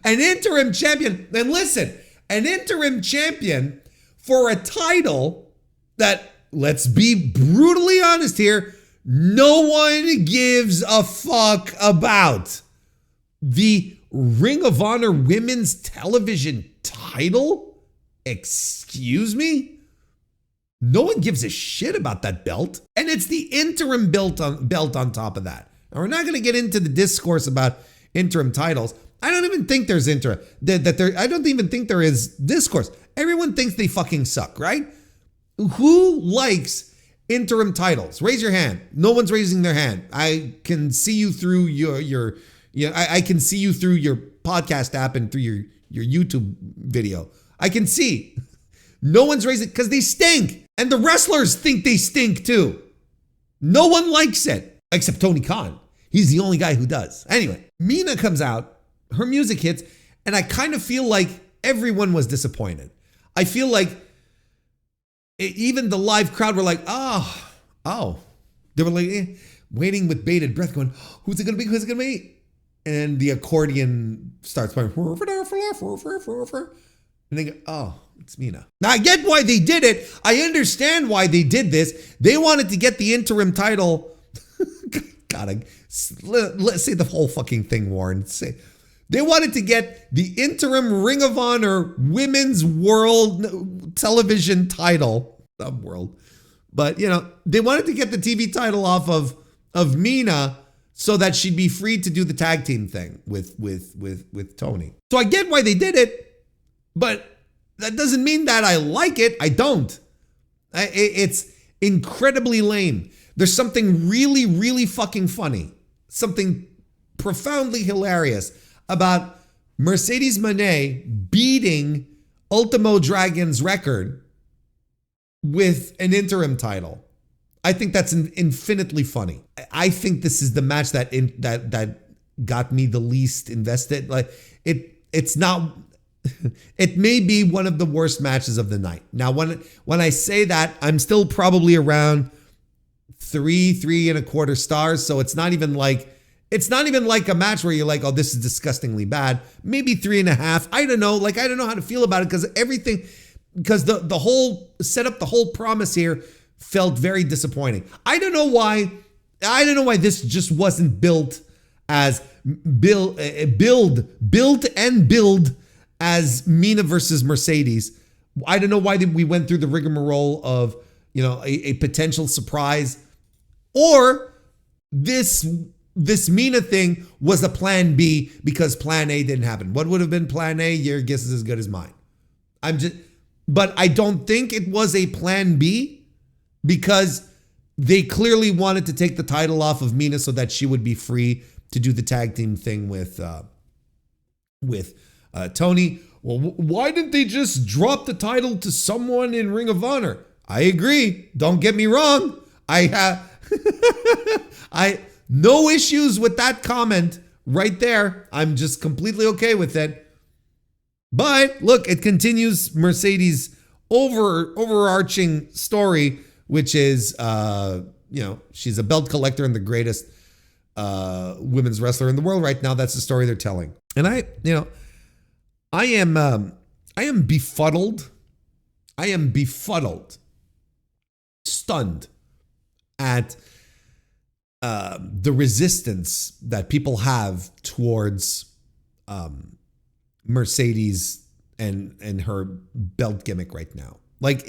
An interim champion. And listen, an interim champion for a title that, let's be brutally honest here, no one gives a fuck about. The Ring of Honor Women's Television title? Excuse me? No one gives a shit about that belt. And it's the interim belt on top of that. And we're not going to get into the discourse about interim titles. I don't even think there's I don't even think there is discourse. Everyone thinks they fucking suck, right? Who likes interim titles? Raise your hand. No one's raising their hand. I can see you through I can see you through your podcast app and through your YouTube video. I can see. No one's raising because they stink. And the wrestlers think they stink too. No one likes it except Tony Khan. He's the only guy who does. Anyway, Mina comes out, her music hits, and I kind of feel like everyone was disappointed. I feel like even the live crowd were like, oh. They were like waiting with bated breath going, who's it going to be? Who's it going to be? And the accordion starts playing. And they go, oh, it's Mina. Now I get why they did it. I understand why they did this. They wanted to get the interim title. God, let's say the whole fucking thing, Warren. They wanted to get the interim Ring of Honor Women's World Television title. But, they wanted to get the TV title off of Mina so that she'd be free to do the tag team thing with Tony. So I get why they did it, but that doesn't mean that I like it. I don't. It's incredibly lame. There's something really, really fucking funny, something profoundly hilarious about Mercedes Moné beating Ultimo Dragon's record with an interim title. I think that's infinitely funny. I think this is the match that got me the least invested. Like it's not. It may be one of the worst matches of the night. Now, when I say that, I'm still probably around 3.25 stars. So it's not even like a match where you're like, oh, this is disgustingly bad. Maybe 3.5. I don't know. Like, I don't know how to feel about it because the whole setup, the whole promise here felt very disappointing. I don't know why this just wasn't built as build as Mina versus Mercedes. I don't know why we went through the rigmarole of, a potential surprise, or this Mina thing was a plan B because plan A didn't happen. What would have been plan A? Your guess is as good as mine. But I don't think it was a plan B because they clearly wanted to take the title off of Mina so that she would be free to do the tag team thing with Tony. Well, why didn't they just drop the title to someone in Ring of Honor? I agree. Don't get me wrong. I have no issues with that comment right there. I'm just completely okay with it. But look, it continues Mercedes' overarching story, which is, she's a belt collector and the greatest women's wrestler in the world right now. That's the story they're telling. And I am befuddled. Stunned at the resistance that people have towards Mercedes and her belt gimmick right now. Like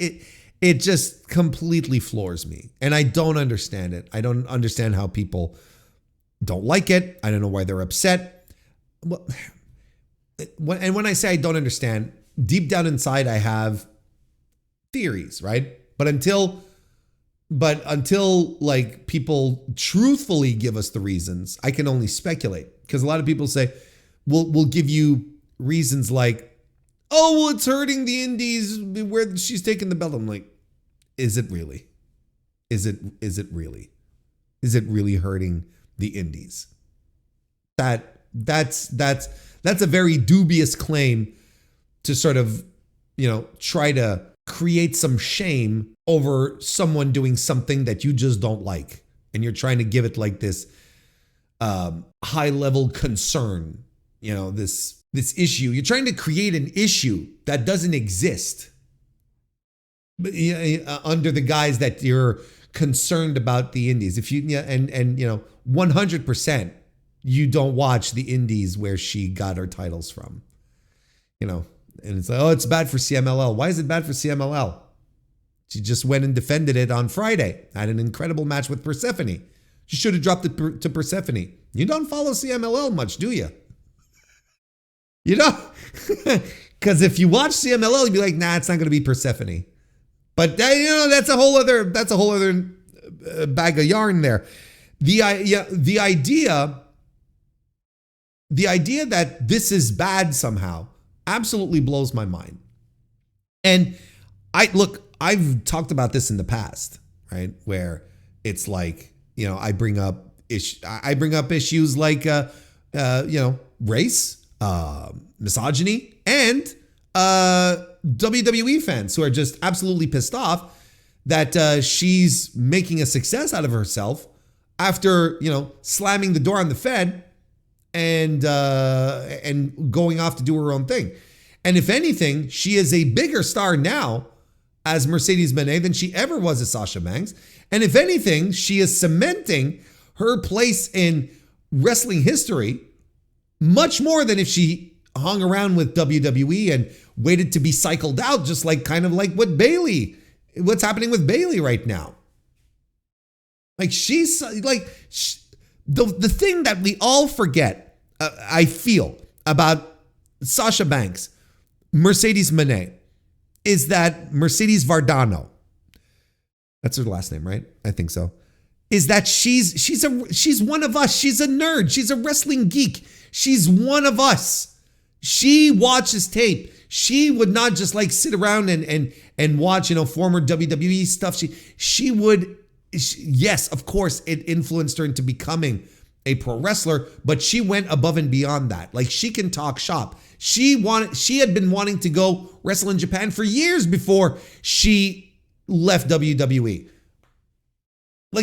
it just completely floors me, and I don't understand it. I don't understand how people don't like it. I don't know why they're upset. Well, and when I say I don't understand, deep down inside I have theories, right? But until like people truthfully give us the reasons, I can only speculate. Because a lot of people say, we'll give you reasons like, oh, well, it's hurting the indies where she's taking the belt. I'm like, is it really? Is it really? Is it really hurting the indies? That's a very dubious claim to sort of, try to create some shame over someone doing something that you just don't like. And you're trying to give it like this high level concern, this issue. You're trying to create an issue that doesn't exist under the guise that you're concerned about the indies. If you, and 100%, you don't watch the indies where she got her titles from, and it's like, oh, it's bad for CMLL. Why is it bad for CMLL? She just went and defended it on Friday. Had an incredible match with Persephone. She should have dropped it to Persephone. You don't follow CMLL much, do you? You know? Because if you watch CMLL, you'd be like, nah, it's not going to be Persephone. But that's a whole other bag of yarn there. The idea that this is bad somehow absolutely blows my mind. And I've talked about this in the past, right? Where it's like, I bring up issues like race, misogyny, and WWE fans who are just absolutely pissed off that she's making a success out of herself after, slamming the door on the Fed and going off to do her own thing. And if anything, she is a bigger star now as Mercedes Moné than she ever was as Sasha Banks. And if anything, she is cementing her place in wrestling history much more than if she hung around with WWE and waited to be cycled out, just what's happening with Bayley right now. Like the thing that we all forget, I feel, about Sasha Banks, Mercedes Moné, is that Mercedes Vardano, that's her last name, right? I think so. Is that she's one of us. She's a nerd. She's a wrestling geek. She's one of us. She watches tape. She would not just sit around and watch, former WWE stuff. She would, yes, of course, it influenced her into becoming a pro wrestler, but she went above and beyond that. She can talk shop. She had been wanting to go wrestle in Japan for years before she left WWE.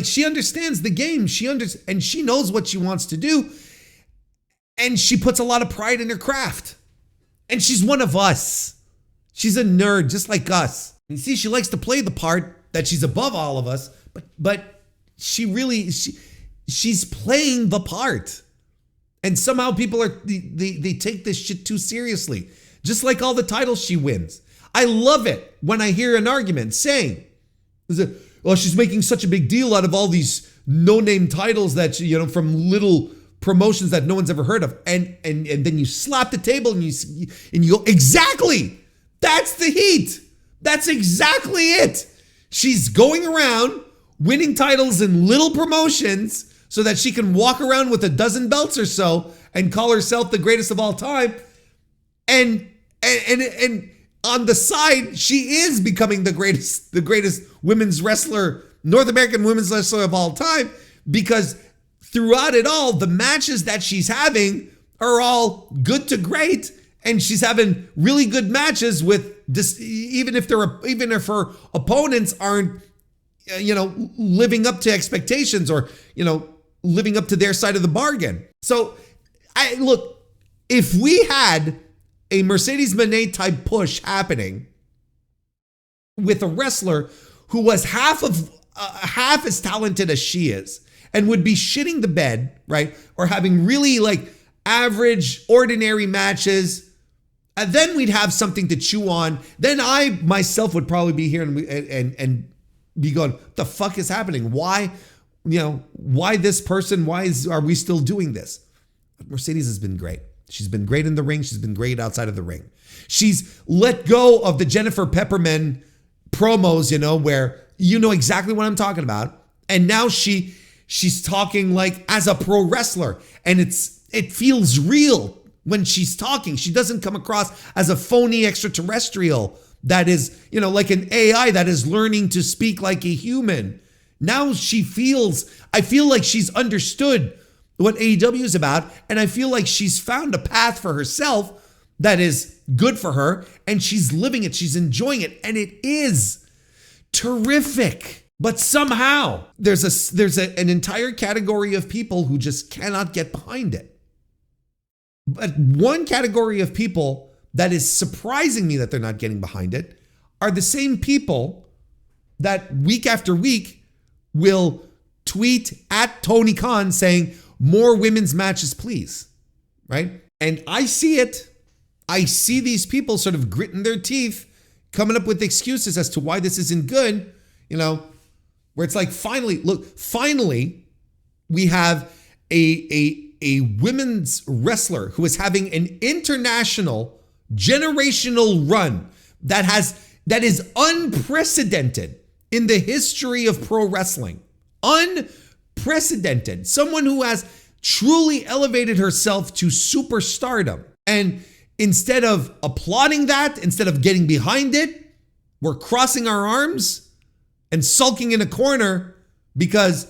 She understands the game. And she knows what she wants to do. And she puts a lot of pride in her craft. And she's one of us. She's a nerd just like us. You see, she likes to play the part that she's above all of us, but she's playing the part. And somehow people they take this shit too seriously. Just like all the titles she wins. I love it when I hear an argument saying, well, she's making such a big deal out of all these no-name titles that, from little promotions that no one's ever heard of. And then you slap the table and you go, exactly. That's the heat. That's exactly it. She's going around winning titles in little promotions so that she can walk around with a dozen belts or so and call herself the greatest of all time. And on the side, she is becoming the greatest women's wrestler, North American women's wrestler of all time, because throughout it all, the matches that she's having are all good to great, and she's having really good matches with this, even if her opponents aren't, living up to expectations or, living up to their side of the bargain. So, if we had a Mercedes Moné type push happening with a wrestler who was half as talented as she is and would be shitting the bed, right? Or having really average, ordinary matches, and then we'd have something to chew on. Then I myself would probably be here and be going, the fuck is happening? Why this person? Are we still doing this? But Mercedes has been great. She's been great in the ring. She's been great outside of the ring. She's let go of the Jennifer Pepperman promos, where exactly what I'm talking about. And now she's talking as a pro wrestler, and it feels real when she's talking. She doesn't come across as a phony extraterrestrial that is, like an AI that is learning to speak like a human. Now I feel like she's understood what AEW is about, and I feel like she's found a path for herself that is good for her, and she's living it, she's enjoying it, and it is terrific. But somehow there's an entire category of people who just cannot get behind it. But one category of people that is surprising me that they're not getting behind it are the same people that week after week will tweet at Tony Khan saying, more women's matches, please, right? And I see it. I see these people sort of gritting their teeth, coming up with excuses as to why this isn't good, where it's finally we have a a women's wrestler who is having an international generational run that is unprecedented in the history of pro wrestling. Unprecedented. Someone who has truly elevated herself to superstardom. And instead of applauding that, instead of getting behind it, we're crossing our arms and sulking in a corner because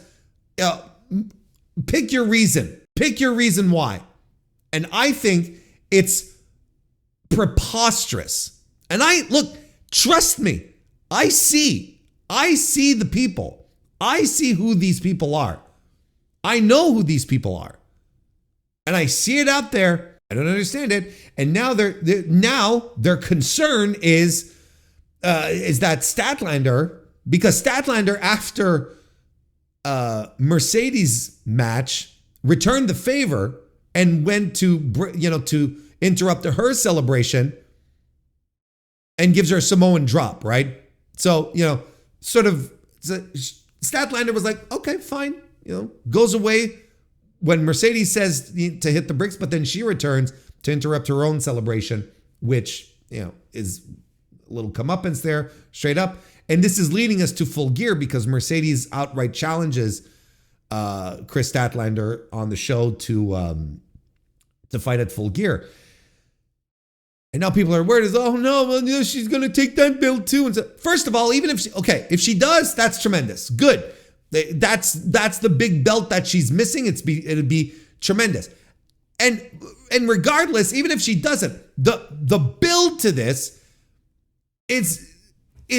pick your reason. Pick your reason why. And I think it's preposterous. And trust me, I see the people. I see who these people are. I know who these people are. And I see it out there. I don't understand it. And now their concern is that Statlander, because Statlander after Mercedes match returned the favor and went to interrupt her celebration and gives her a Samoan drop, right? So, Statlander was like, okay, fine, goes away when Mercedes says to hit the bricks, but then she returns to interrupt her own celebration, which, is a little comeuppance there, straight up. And this is leading us to Full Gear because Mercedes outright challenges Chris Statlander on the show to fight at Full Gear. And now people are worried, she's going to take that belt too. And so, first of all, even if she does, that's tremendous. Good. That's the big belt that she's missing. It'd be tremendous. And regardless, even if she doesn't, the build to this is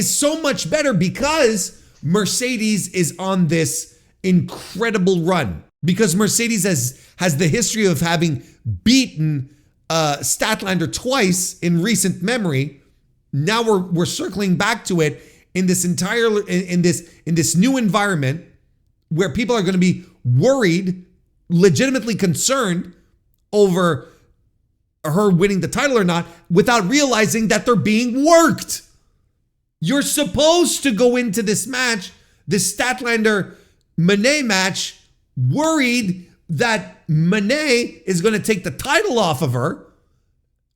so much better because Mercedes is on this incredible run. Because Mercedes has the history of having beaten Statlander twice in recent memory. Now we're circling back to it in this in this new environment where people are going to be worried, legitimately concerned over her winning the title or not, without realizing that they're being worked. You're supposed to go into this match, this Statlander Monet match, worried that Monet is going to take the title off of her,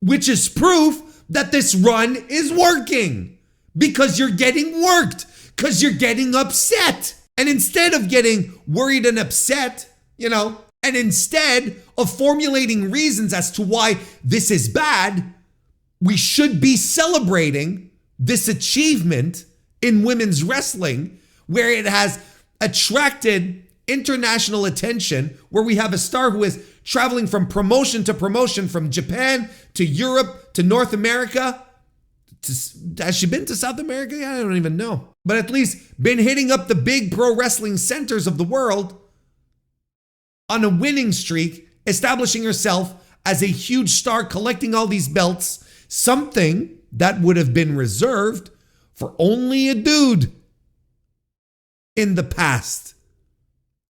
which is proof that this run is working because you're getting worked, because you're getting upset. And instead of getting worried and upset, and instead of formulating reasons as to why this is bad, we should be celebrating this achievement in women's wrestling where it has attracted international attention, where we have a star who is traveling from promotion to promotion, from Japan to Europe to North America. Has she been to South America? I don't even know. But at least been hitting up the big pro wrestling centers of the world on a winning streak, establishing herself as a huge star, collecting all these belts, something that would have been reserved for only a dude in the past.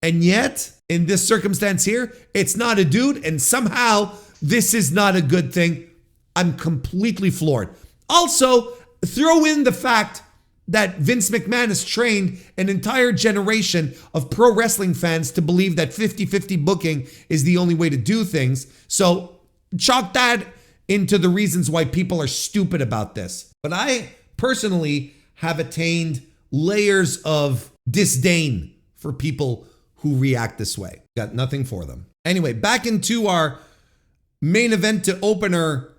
And yet, in this circumstance here, it's not a dude, and somehow this is not a good thing. I'm completely floored. Also, throw in the fact that Vince McMahon has trained an entire generation of pro wrestling fans to believe that 50-50 booking is the only way to do things. So chalk that into the reasons why people are stupid about this. But I personally have attained layers of disdain for people who react this way. Got nothing for them. Anyway, back into our main event to opener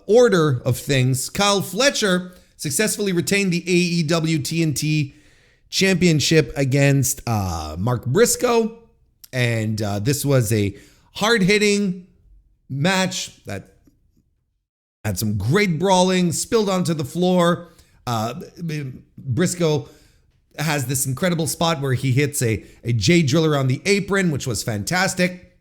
order of things. Kyle Fletcher successfully retained the AEW TNT Championship against Mark Briscoe. And this was a hard-hitting match that had some great brawling, spilled onto the floor. Briscoe has this incredible spot where he hits a J driller on the apron, which was fantastic.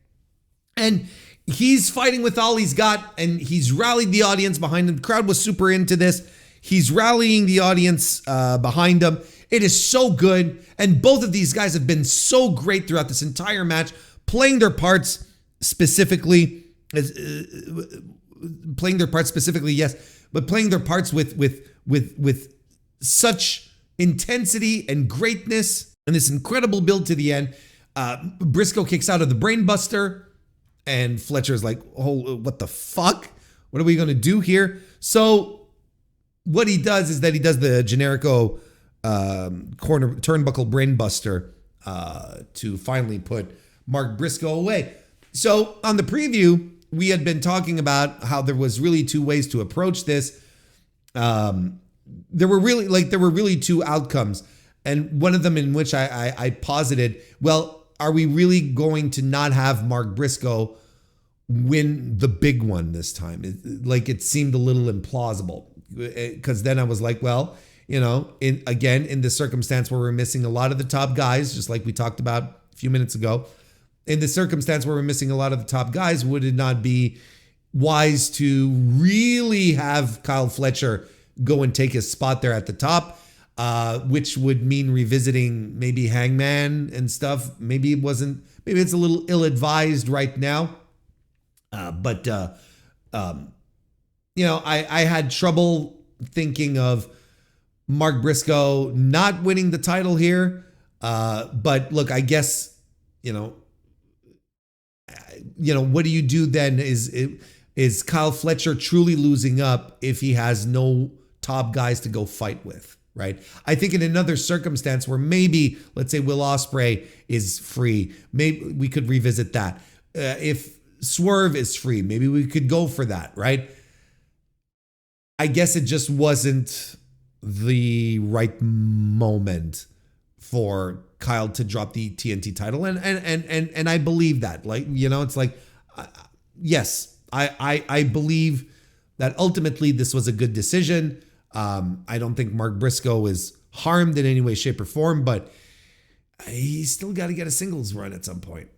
And he's fighting with all he's got, and he's rallied the audience behind him. The crowd was super into this. He's rallying the audience behind him. It is so good. And both of these guys have been so great throughout this entire match, playing their parts specifically. Playing their parts specifically, yes, but playing their parts with such intensity and greatness, and this incredible build to the end. Briscoe kicks out of the brainbuster, And Fletcher's like, oh, what the fuck? What are we going to do here? So what he does is that he does the Generico corner turnbuckle brainbuster to finally put Mark Briscoe away. So on the preview, we had been talking about how there was really two ways to approach this. There were really two outcomes. And one of them in which I posited, well, are we really going to not have Mark Briscoe win the big one this time? It seemed a little implausible, because then I was like, well, in the circumstance where we're missing a lot of the top guys, just like we talked about a few minutes ago, in the circumstance where we're missing a lot of the top guys, would it not be wise to really have Kyle Fletcher go and take his spot there at the top, which would mean revisiting maybe Hangman and stuff? Maybe it's a little ill-advised right now. But I had trouble thinking of Mark Briscoe not winning the title here. But look, I guess, what do you do then? Is Kyle Fletcher truly losing up if he has no top guys to go fight with, right? I think in another circumstance where maybe, let's say Will Ospreay is free, maybe we could revisit that. If Swerve is free, maybe we could go for that, right? I guess it just wasn't the right moment for Kyle to drop the TNT title, and I believe that. It's like, yes, I believe that ultimately this was a good decision. I don't think Mark Briscoe is harmed in any way, shape, or form, but he's still got to get a singles run at some point.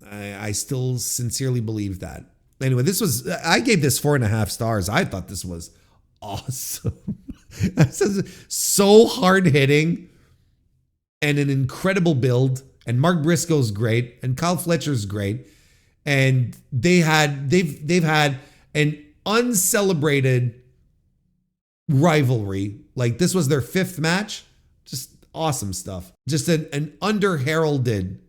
I still sincerely believe that. Anyway, I gave this 4.5 stars. I thought this was awesome. This is so hard hitting and an incredible build. And Mark Briscoe's great, and Kyle Fletcher's great, and they've had an uncelebrated rivalry. Like, this was their 5th match. Just awesome stuff. Just an under-heralded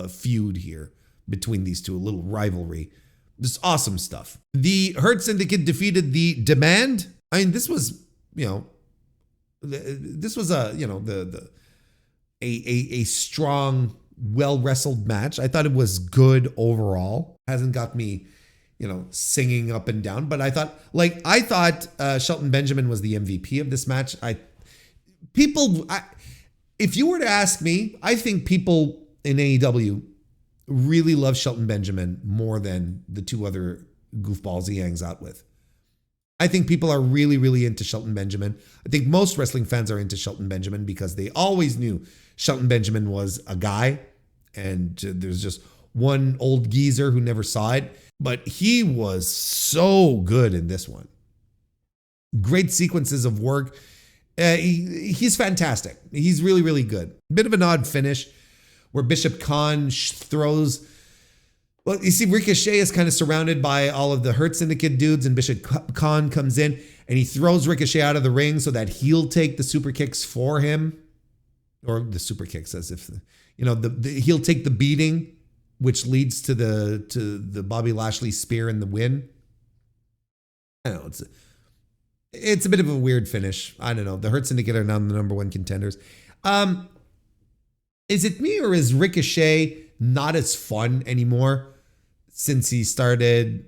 feud here between these two, a little rivalry. Just awesome stuff. The Hurt Syndicate defeated the Demand. I mean, this was a strong, well wrestled match. I thought it was good overall. Hasn't got me, singing up and down, but I thought Shelton Benjamin was the MVP of this match. If you were to ask me, I think people in AEW really love Shelton Benjamin more than the two other goofballs he hangs out with. I think people are really, really into Shelton Benjamin. I think most wrestling fans are into Shelton Benjamin because they always knew Shelton Benjamin was a guy, and there's just one old geezer who never saw it. But he was so good in this one. Great sequences of work. He's fantastic. He's really, really good. Bit of an odd finish where Bishop Khan throws... Well, you see, Ricochet is kind of surrounded by all of the Hurt Syndicate dudes, and Bishop Khan comes in and he throws Ricochet out of the ring so that he'll take the super kicks for him. Or the super kicks, as if, he'll take the beating, which leads to the Bobby Lashley spear and the win. I don't know. It's a bit of a weird finish. I don't know. The Hurt Syndicate are now the number 1 contenders. Is it me, or is Ricochet not as fun anymore since he started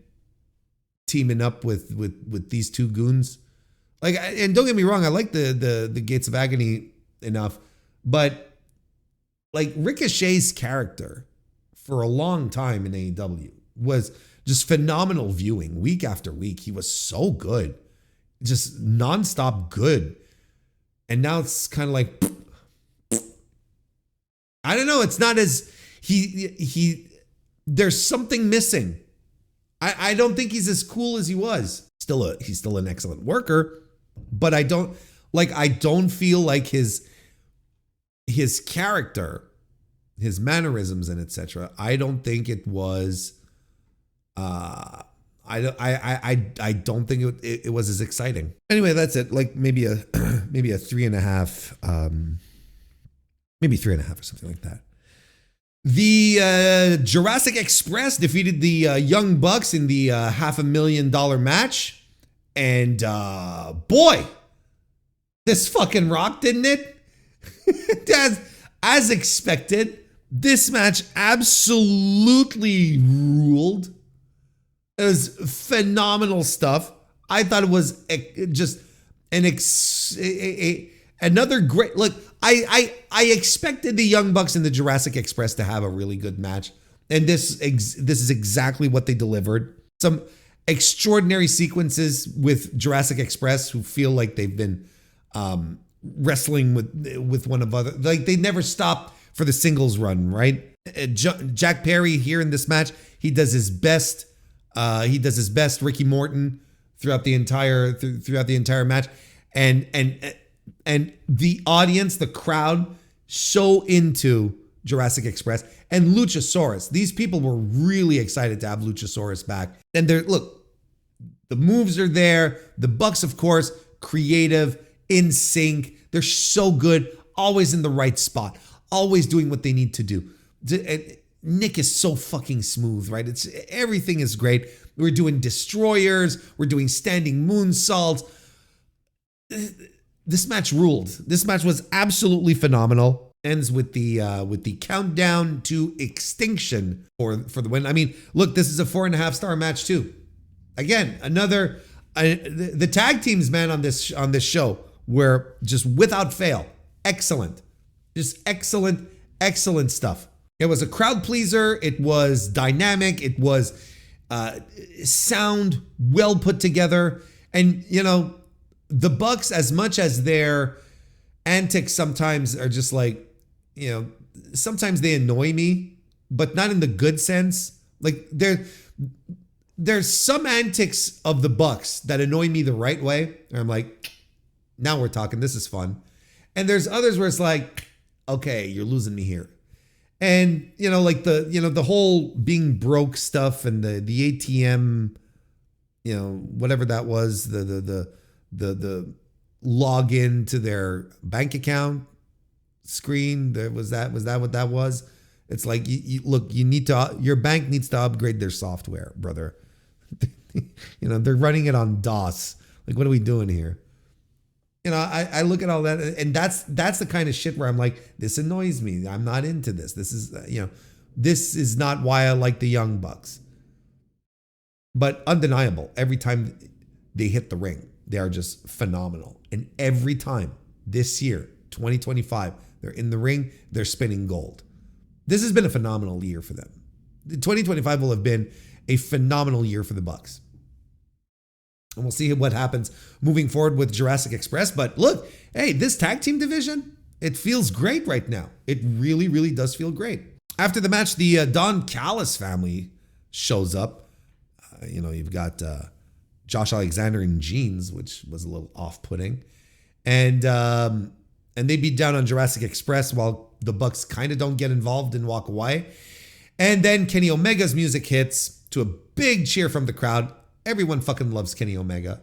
teaming up with these two goons? And don't get me wrong, I like the Gates of Agony enough, but Ricochet's character for a long time in AEW was just phenomenal viewing week after week. He was so good, just nonstop good. And now it's kind of like, I don't know. It's not as there's something missing. I don't think he's as cool as he was. He's still an excellent worker, but I don't feel like his character, his mannerisms and etc. I don't think it was. I don't think it was as exciting. Anyway, that's it. Maybe a 3.5, maybe 3.5 or something like that. The Jurassic Express defeated the Young Bucks in the $500,000 match. And boy, this fucking rocked, didn't it? as expected, this match absolutely ruled. It was phenomenal stuff. I thought it was just another great look. I expected the Young Bucks and the Jurassic Express to have a really good match, and this is exactly what they delivered. Some extraordinary sequences with Jurassic Express, who feel like they've been wrestling with one of other, like they never stop for the singles run, right? Jack Perry here in this match, he does his best. Ricky Morton throughout the entire match, and the audience, the crowd, so into Jurassic Express and Luchasaurus. These people were really excited to have Luchasaurus back. And look, the moves are there. The Bucks, of course, creative, in sync. They're so good, always in the right spot, always doing what they need to do. Nick is so fucking smooth, right? Everything is great. We're doing destroyers. We're doing standing moonsaults. This match ruled. This match was absolutely phenomenal. Ends with the countdown to extinction for the win. I mean, look, this is a 4.5-star match too. Again, another the tag teams, man, on this show were just without fail excellent. Just excellent stuff. It was a crowd pleaser. It was dynamic. It was sound well put together. And, you know, the Bucks, as much as their antics sometimes are just like, you know, sometimes they annoy me, but not in the good sense. Like there's some antics of the Bucks that annoy me the right way. And I'm like, now we're talking. This is fun. And there's others where it's like, okay, you're losing me here. And, you know, like the whole being broke stuff and the ATM, you know, whatever that was, the login to their bank account screen. Was that what that was? It's like, look, your bank needs to upgrade their software, brother. You know, they're running it on DOS. Like, what are we doing here? You know, I look at all that, and that's the kind of shit where I'm like, this annoys me. I'm not into this. This is, you know, this is not why I like the Young Bucks. But undeniable, every time they hit the ring, they are just phenomenal. And every time this year, 2025, they're in the ring, they're spinning gold. This has been a phenomenal year for them. 2025 will have been a phenomenal year for the Bucks. And we'll see what happens moving forward with Jurassic Express. But look, hey, this tag team division, it feels great right now. It really, really does feel great. After the match, the Don Callis family shows up. You know, you've got Josh Alexander in jeans, which was a little off-putting. And they beat down on Jurassic Express while the Bucks kind of don't get involved and walk away. And then Kenny Omega's music hits to a big cheer from the crowd. Everyone fucking loves Kenny Omega.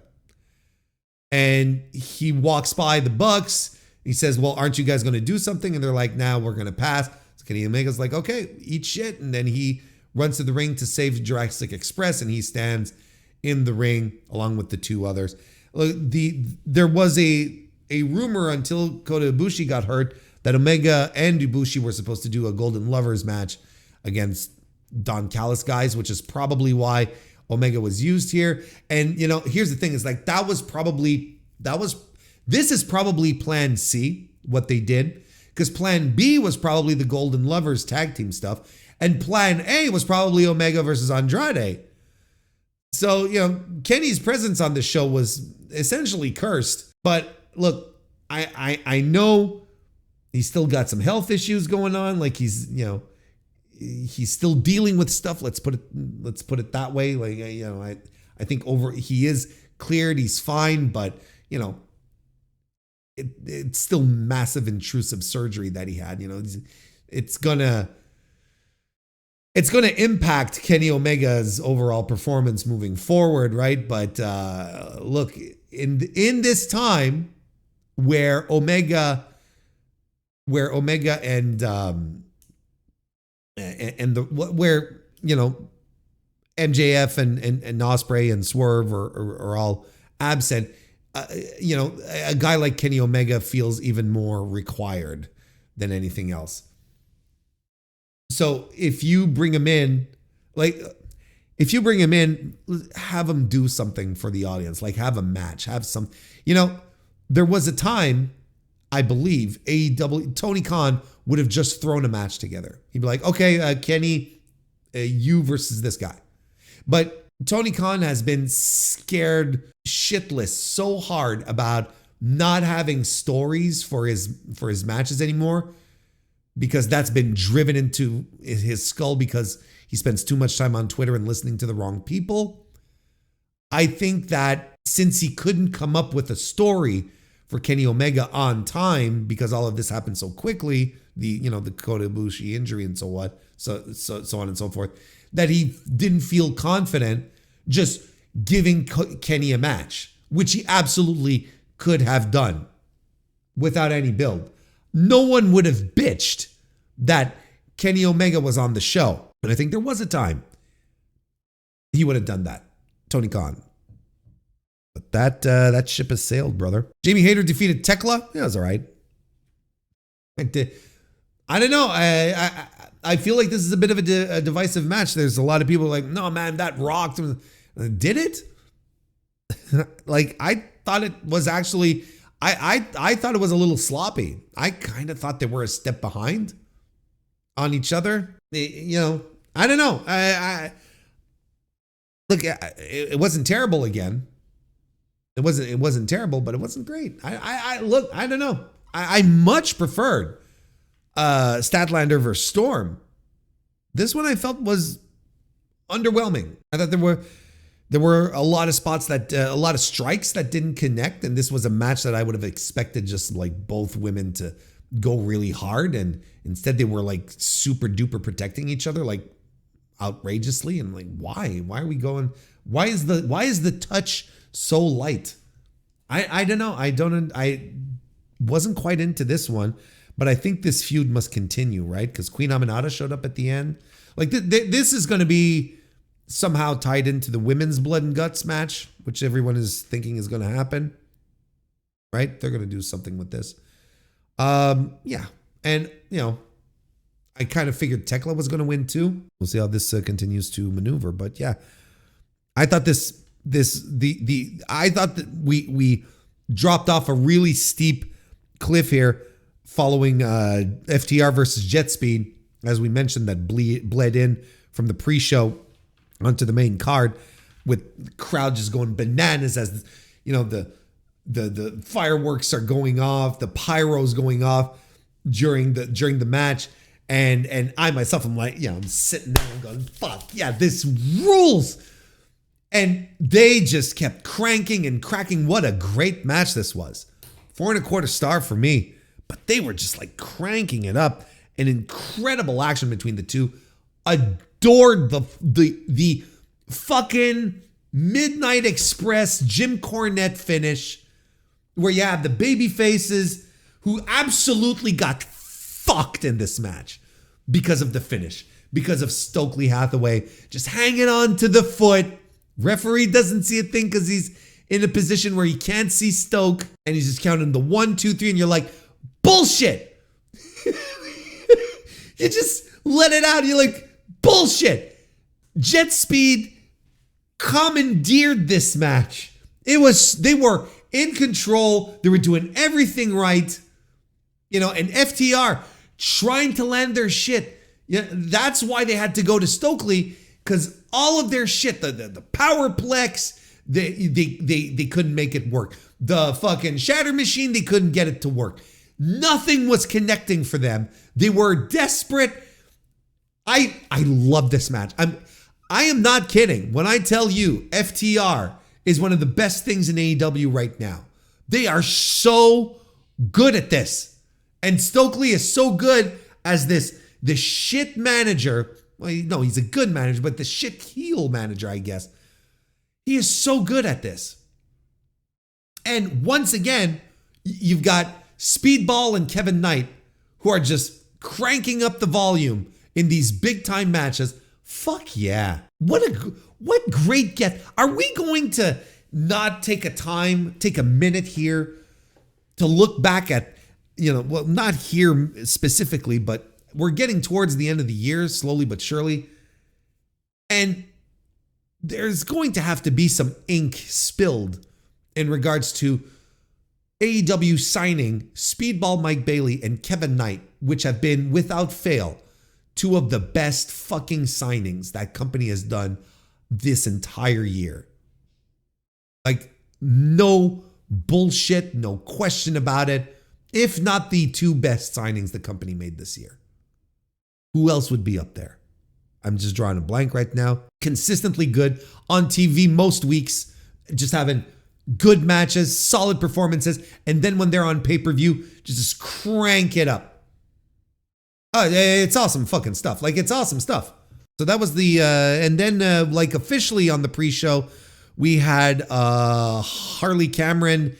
And he walks by the Bucks. He says, well, aren't you guys going to do something? And they're like, nah, we're going to pass. So Kenny Omega's like, okay, eat shit. And then he runs to the ring to save Jurassic Express. And he stands in the ring along with the two others. There was a rumor until Kota Ibushi got hurt that Omega and Ibushi were supposed to do a Golden Lovers match against Don Callis guys, which is probably why Omega was used here. And, you know, here's the thing, is like, this is probably plan C, what they did, because plan B was probably the Golden Lovers tag team stuff. And plan A was probably Omega versus Andrade. So, you know, Kenny's presence on the show was essentially cursed. But look, I know he's still got some health issues going on. Like he's still dealing with stuff. Let's put it that way. Like, you know, I think he is cleared. He's fine, but you know, it's still massive intrusive surgery that he had. You know, it's gonna impact Kenny Omega's overall performance moving forward, right? But look, in this time where Omega and and the where, you know, MJF and Ospreay and Swerve are all absent. You know, a guy like Kenny Omega feels even more required than anything else. So if you bring him in, have him do something for the audience, like have a match, have some, you know, there was a time, I believe, AEW, Tony Khan would have just thrown a match together. He'd be like, okay, Kenny, you versus this guy. But Tony Khan has been scared shitless so hard about not having stories for his matches anymore, because that's been driven into his skull because he spends too much time on Twitter and listening to the wrong people. I think that since he couldn't come up with a story for Kenny Omega on time because all of this happened so quickly, the Kota Ibushi injury and so on and so forth, that he didn't feel confident just giving Kenny a match, which he absolutely could have done without any build. No one would have bitched that Kenny Omega was on the show. But I think there was a time he would have done that, Tony Khan. But that ship has sailed, brother. Jamie Hayter defeated Tekla. Yeah, it was all right. I don't know. I feel like this is a bit of a divisive match. There's a lot of people like, no, man, that rocked. Did it? Like, I thought it was actually, I thought it was a little sloppy. I kind of thought they were a step behind on each other. You know, I don't know. Look, it wasn't terrible again. It wasn't terrible, but it wasn't great. I don't know. I much preferred Statlander versus Storm. This one I felt was underwhelming. I thought there were a lot of spots that a lot of strikes that didn't connect, and this was a match that I would have expected just like both women to go really hard, and instead they were like super duper protecting each other like outrageously. And like, why are we going? Why is the touch so light? I don't know. I wasn't quite into this one, but I think this feud must continue, right? Because Queen Aminata showed up at the end. Like this is going to be somehow tied into the women's blood and guts match, which everyone is thinking is going to happen, right? They're going to do something with this. Yeah. And, you know, I kind of figured Tekla was going to win too. We'll see how this continues to maneuver. But yeah, I thought I thought that we dropped off a really steep cliff here following FTR versus Jet Speed, as we mentioned, that bled in from the pre-show onto the main card, with the crowd just going bananas as, you know, the fireworks are going off, the pyro's going off during the match, and I myself am like, I'm sitting there and going, fuck yeah, this rules. And they just kept cranking and cracking. What a great match this was. 4.25 star for me, but they were just like cranking it up. An incredible action between the two. Adored the fucking Midnight Express Jim Cornette finish, where you have the baby faces who absolutely got fucked in this match because of the finish, because of Stokely Hathaway just hanging on to the foot. Referee doesn't see a thing because he's in a position where he can't see Stoke, and he's just counting the 1, 2, 3, and you're like, bullshit. You just let it out. You're like, bullshit. Jet Speed commandeered this match. They were in control. They were doing everything right. You know, and FTR trying to land their shit. Yeah, that's why they had to go to Stokely, because all of their shit, the Powerplex, they couldn't make it work. The fucking Shatter Machine, they couldn't get it to work. Nothing was connecting for them. They were desperate. I love this match. I am not kidding when I tell you FTR is one of the best things in AEW right now. They are so good at this. And Stokely is so good as the shit manager. Well, no, he's a good manager, but the shit heel manager, I guess. He is so good at this. And once again, you've got Speedball and Kevin Knight, who are just cranking up the volume in these big time matches. Fuck yeah. What great get. Are we going to not take a minute here to look back at, well, not here specifically, but we're getting towards the end of the year, slowly but surely. And there's going to have to be some ink spilled in regards to AEW signing Speedball Mike Bailey and Kevin Knight, which have been, without fail, two of the best fucking signings that company has done this entire year. Like, no bullshit, no question about it. If not the two best signings the company made this year. Who else would be up there? I'm just drawing a blank right now. Consistently good on TV most weeks, just having good matches, solid performances, and then when they're on pay-per-view, just crank it up. Oh, it's awesome fucking stuff. Like, it's awesome stuff. So that was the, and then like officially on the pre-show, we had Harley Cameron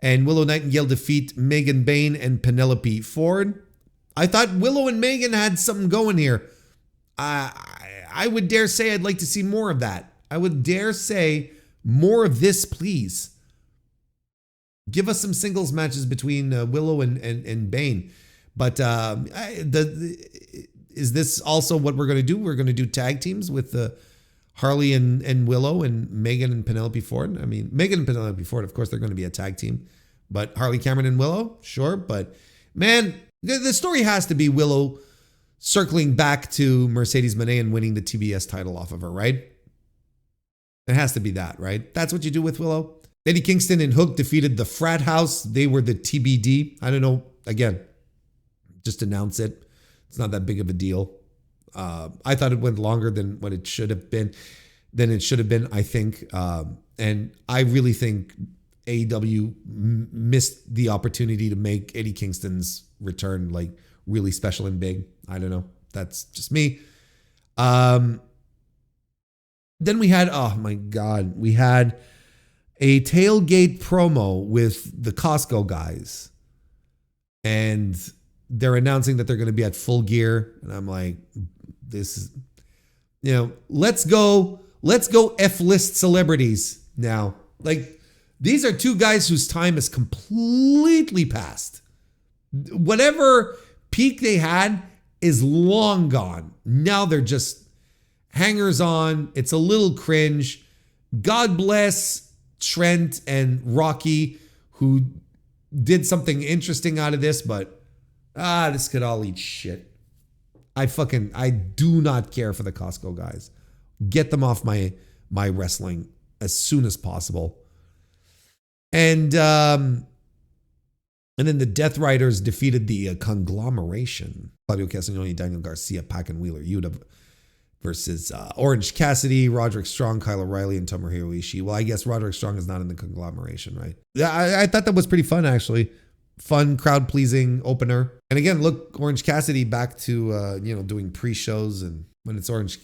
and Willow Nightingale defeat Megan Bayne and Penelope Ford. I thought Willow and Megan had something going here. I would dare say I'd like to see more of that. I would dare say more of this, please. Give us some singles matches between Willow and Bayne. But is this also what we're going to do? We're going to do tag teams with Harley and Willow and Megan and Penelope Ford. I mean, Megan and Penelope Ford, of course, they're going to be a tag team. But Harley Cameron and Willow, sure. But man, the story has to be Willow circling back to Mercedes Moné and winning the TBS title off of her, right? It has to be that, right? That's what you do with Willow. Eddie Kingston and Hook defeated the Frat House. They were the TBD. I don't know. Again, just announce it. It's not that big of a deal. I thought it went longer than what it should have been. I think. And I really think AEW missed the opportunity to make Eddie Kingston's return like really special and big. I don't know. That's just me. Then we had, oh my God, we had a tailgate promo with the Costco guys. And they're announcing that they're going to be at Full Gear. And I'm like, this is, let's go F-list celebrities now. Like, these are two guys whose time is completely past. Whatever peak they had is long gone. Now they're just hangers on. It's a little cringe. God bless Trent and Rocky, who did something interesting out of this, but this could all eat shit. I do not care for the Costco guys. Get them off my wrestling as soon as possible. And then the Death Riders defeated the Conglomeration. Claudio Castagnoli, Daniel Garcia, Pac and Wheeler Yuta versus Orange Cassidy, Roderick Strong, Kyle O'Reilly, and Tomohiro Ishii. Well, I guess Roderick Strong is not in the Conglomeration, right? Yeah, I thought that was pretty fun, actually. Fun, crowd-pleasing opener. And again, look, Orange Cassidy back to, doing pre-shows, and when it's Orange,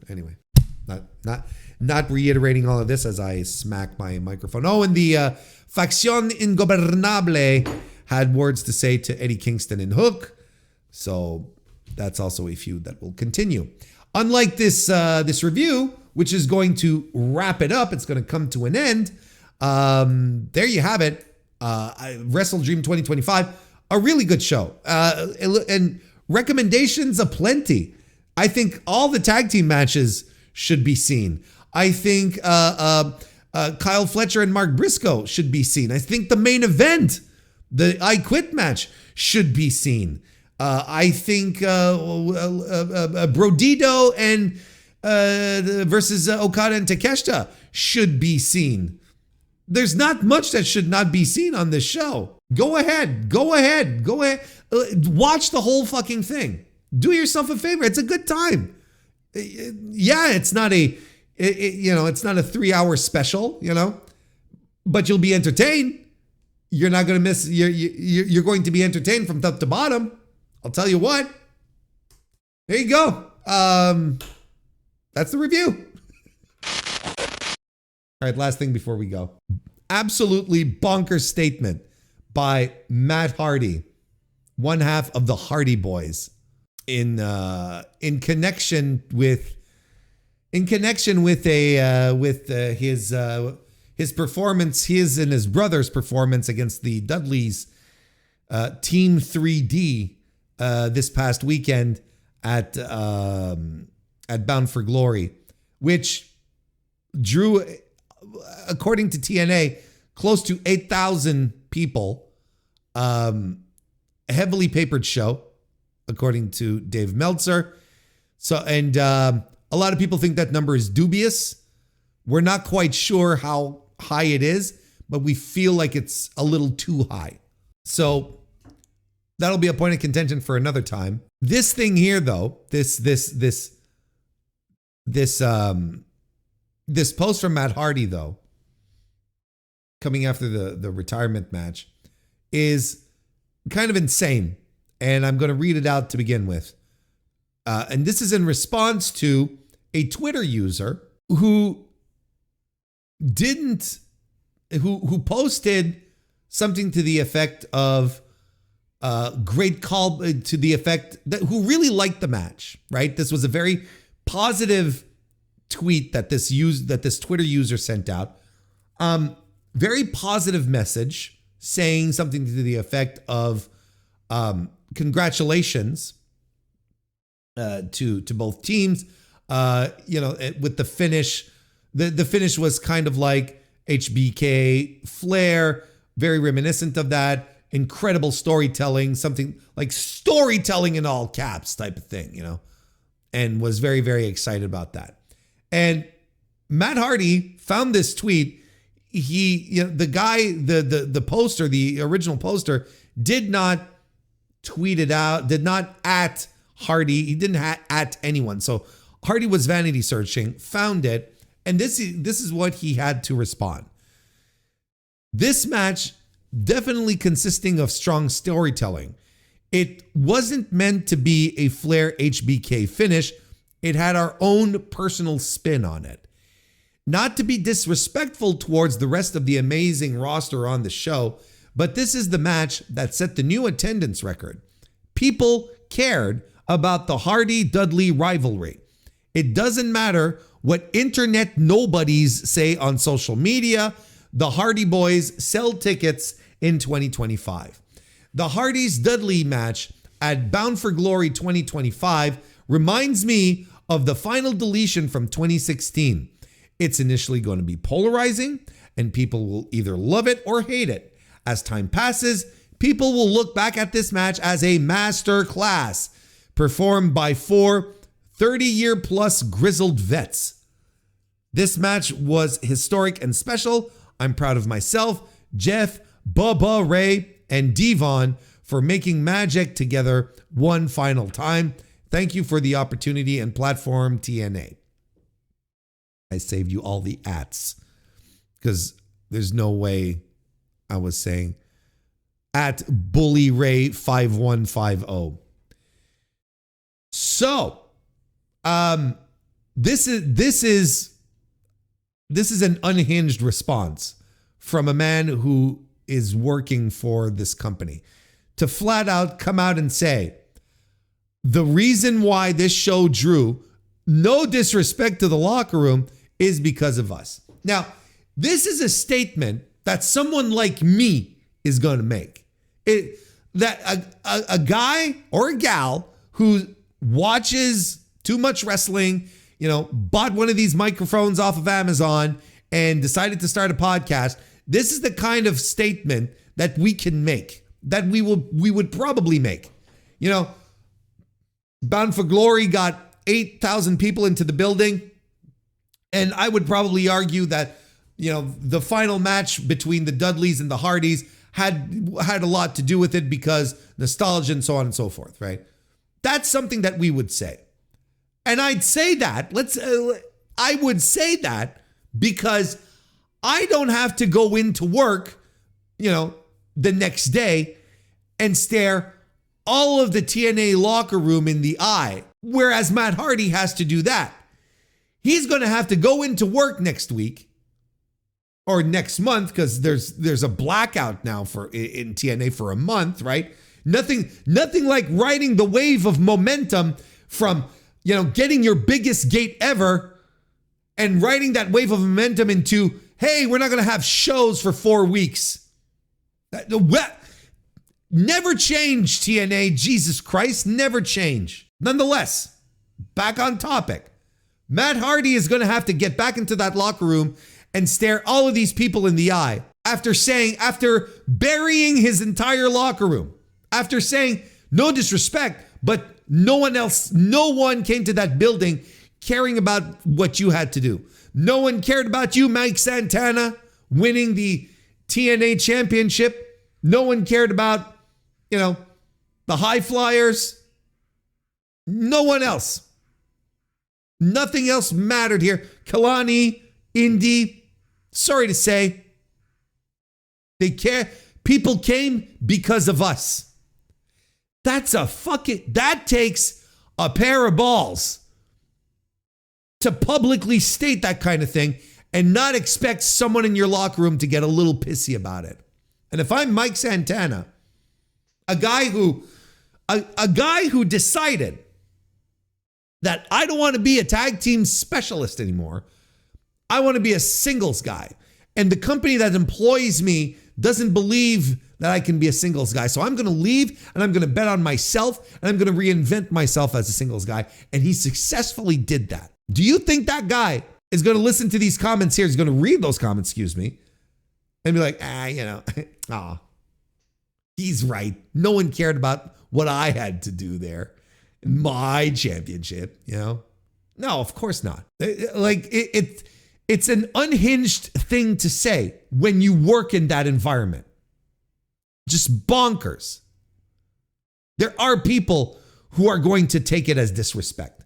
anyway. Not reiterating all of this as I smack my microphone. Oh, and the Facción Ingobernable had words to say to Eddie Kingston and Hook. So that's also a feud that will continue. Unlike this review, which is going to wrap it up, it's going to come to an end. There you have it. WrestleDream 2025, a really good show. And recommendations aplenty. I think all the tag team matches should be seen. I think Kyle Fletcher and Mark Briscoe should be seen. I think the main event, the I Quit match, should be seen. I think Brodito and versus Okada and Takeshita should be seen. There's not much that should not be seen on this show. Go ahead. Watch the whole fucking thing. Do yourself a favor. It's a good time. Yeah, it's not a 3-hour special, but you'll be entertained. You're not going to miss. You're going to be entertained from top to bottom. I'll tell you what. There you go. That's the review. All right, last thing before we go. Absolutely bonkers statement by Matt Hardy, one half of the Hardy Boys. in connection with his performance, his and his brother's performance against the Dudleys, Team 3D, this past weekend at Bound for Glory, which drew, according to TNA, close to 8,000 people. A heavily papered show, according to Dave Meltzer. So, and a lot of people think that number is dubious. We're not quite sure how high it is, but we feel like it's a little too high. So that'll be a point of contention for another time. This thing here, though, this post from Matt Hardy, though, coming after the retirement match, is kind of insane. And I'm going to read it out to begin with. And this is in response to a Twitter user who posted something to the effect of great call, to the effect that who really liked the match, right? This was a very positive tweet that this Twitter user sent out. Very positive message saying something to the effect of congratulations to both teams. With the finish, the finish was kind of like HBK Flair, very reminiscent of that. Incredible storytelling, something like storytelling in all caps type of thing, and was very, very excited about that. And Matt Hardy found this tweet. The guy, the poster, the original poster, did not tweet it out, did not at Hardy. He didn't at anyone. So Hardy was vanity searching, found it, and this is what he had to respond. This match definitely consisting of strong storytelling. It wasn't meant to be a Flair HBK finish. It had our own personal spin on it. Not to be disrespectful towards the rest of the amazing roster on the show, but this is the match that set the new attendance record. People cared about the Hardy-Dudley rivalry. It doesn't matter what internet nobodies say on social media, the Hardy Boys sell tickets in 2025. The Hardys-Dudley match at Bound for Glory 2025 reminds me of the final deletion from 2016. It's initially going to be polarizing, and people will either love it or hate it. As time passes, people will look back at this match as a master class performed by 4 30-year-plus grizzled vets. This match was historic and special. I'm proud of myself, Jeff, Bubba, Ray, and Devon for making magic together one final time. Thank you for the opportunity and platform, TNA. I saved you all the ats because there's no way I was saying at Bully Ray 5150. So, this is an unhinged response from a man who is working for this company to flat out come out and say, the reason why this show drew no disrespect to the locker room is because of us. Now, this is a statement that someone like me is going to make. That a guy or a gal who watches too much wrestling, bought one of these microphones off of Amazon and decided to start a podcast. This is the kind of statement that we can make, that we would probably make. Bound for Glory got 8,000 people into the building. And I would probably argue that, the final match between the Dudleys and the Hardys had a lot to do with it because nostalgia and so on and so forth, right? That's something that we would say. And I'd say that, I would say that because I don't have to go into work, the next day and stare all of the TNA locker room in the eye, whereas Matt Hardy has to do that. He's going to have to go into work next week or next month because there's a blackout now in TNA for a month, right? Nothing like riding the wave of momentum from, getting your biggest gate ever and riding that wave of momentum into, hey, we're not going to have shows for 4 weeks. Never change, TNA. Jesus Christ, never change. Nonetheless, back on topic. Matt Hardy is going to have to get back into that locker room and stare all of these people in the eye after burying his entire locker room, after saying, no disrespect, but no one came to that building caring about what you had to do. No one cared about you, Mike Santana, winning the TNA championship. No one cared about, the high flyers. No one else. Nothing else mattered here. Kalani, Indy, sorry to say, they care. People came because of us. That takes a pair of balls to publicly state that kind of thing and not expect someone in your locker room to get a little pissy about it. And if I'm Mike Santana, a guy who decided that I don't want to be a tag team specialist anymore, I want to be a singles guy. And the company that employs me doesn't believe that I can be a singles guy. So I'm going to leave and I'm going to bet on myself and I'm going to reinvent myself as a singles guy. And he successfully did that. Do you think that guy is going to listen to these comments here? He's going to read those comments, and be like, he's right. No one cared about what I had to do there in my championship, No, of course not. It's an unhinged thing to say when you work in that environment. Just bonkers. There are people who are going to take it as disrespect.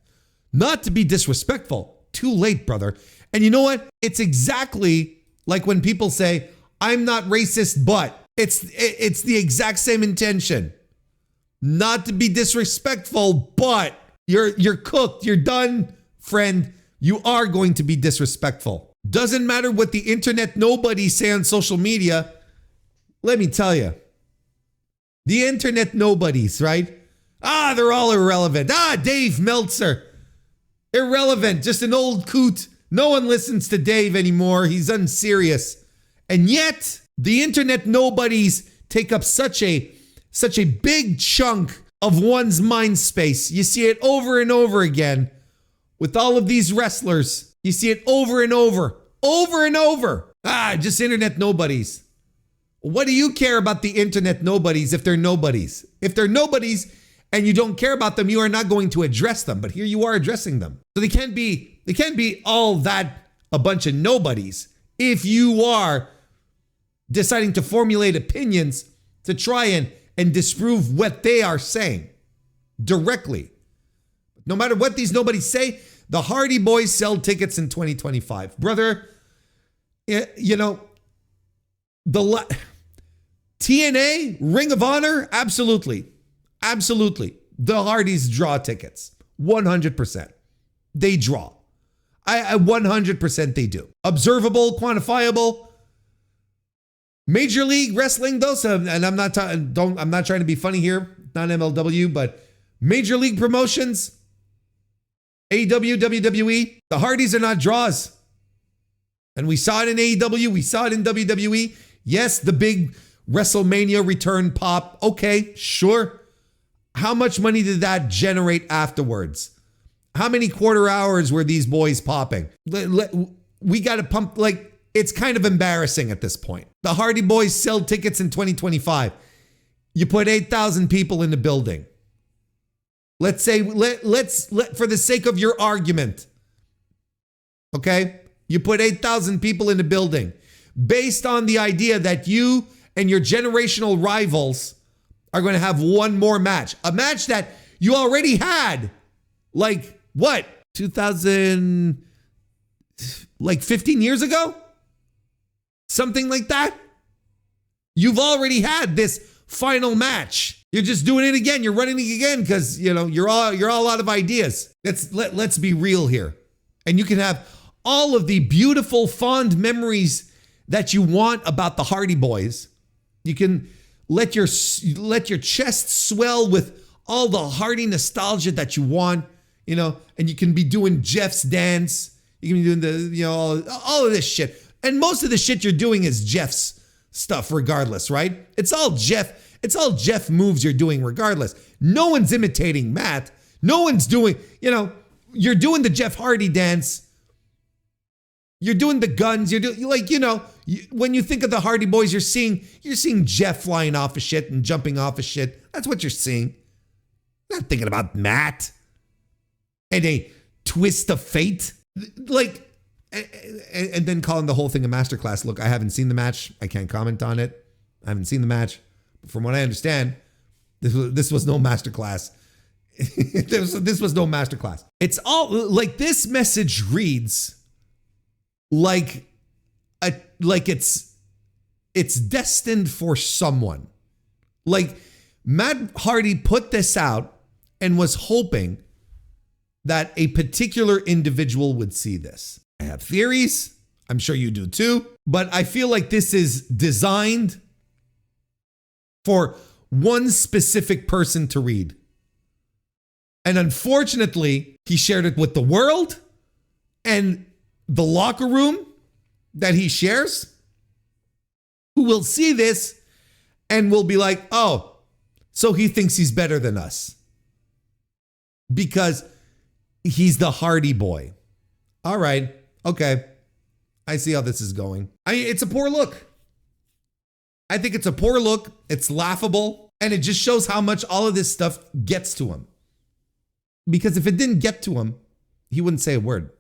Not to be disrespectful. Too late, brother. And you know what? It's exactly like when people say, I'm not racist, but it's the exact same intention. Not to be disrespectful, but you're cooked. You're done, friend. You are going to be disrespectful. Doesn't matter what the internet nobodies say on social media. Let me tell you. The internet nobodies, right? They're all irrelevant. Dave Meltzer. Irrelevant. Just an old coot. No one listens to Dave anymore. He's unserious. And yet, the internet nobodies take up such a big chunk of one's mind space. You see it over and over again with all of these wrestlers. You see it over and over and over. Just internet nobodies. What do you care about the internet nobodies if they're nobodies? If they're nobodies and you don't care about them, you are not going to address them. But here you are addressing them. So they can't be all that a bunch of nobodies if you are deciding to formulate opinions to try and disprove what they are saying directly. No matter what these nobodies say, the Hardy Boys sell tickets in 2025. Brother, TNA, Ring of Honor, absolutely. Absolutely. The Hardys draw tickets. 100%. They draw. I 100% they do. Observable, quantifiable. Major League Wrestling, though, and I'm not trying to be funny here, not MLW, but Major League Promotions, AEW, WWE, the Hardys are not draws. And we saw it in AEW, we saw it in WWE. Yes, the big WrestleMania return pop. Okay, sure. How much money did that generate afterwards? How many quarter hours were these boys popping? We got to pump, it's kind of embarrassing at this point. The Hardy Boys sell tickets in 2025. You put 8,000 people in the building. Let's say, let's for the sake of your argument, okay? You put 8,000 people in the building based on the idea that you and your generational rivals are going to have one more match. A match that you already had, 15 years ago? Something like that? You've already had this final match. You're just doing it again. You're running it again because, you're all out of ideas. Let's be real here. And you can have all of the beautiful, fond memories that you want about the Hardy Boys. You can let your chest swell with all the Hardy nostalgia that you want, you know, and you can be doing Jeff's dance. You can be doing the, you know, all of this shit. And most of the shit you're doing is Jeff's stuff regardless, right? It's all Jeff moves you're doing regardless. No one's imitating Matt. No one's doing, you know, you're doing the Jeff Hardy dance. You're doing the guns. You're doing, like, you know, when you think of the Hardy Boys, you're seeing Jeff flying off of shit and jumping off of shit. That's what you're seeing. You're not thinking about Matt and a twist of fate. Like, and then calling the whole thing a masterclass. Look, I haven't seen the match. I can't comment on it. I haven't seen the match. But from what I understand, this was no masterclass. This was no masterclass. It's all like this message reads like it's destined for someone. Like Matt Hardy put this out and was hoping that a particular individual would see this. I have theories. I'm sure you do too. But I feel like this is designed for one specific person to read. And unfortunately, he shared it with the world and the locker room that he shares, who will see this and will be like, oh, so he thinks he's better than us because he's the Hardy Boy. All right. Okay. I see how this is going. It's a poor look. I think it's a poor look. It's laughable. And it just shows how much all of this stuff gets to him. Because if it didn't get to him, he wouldn't say a word.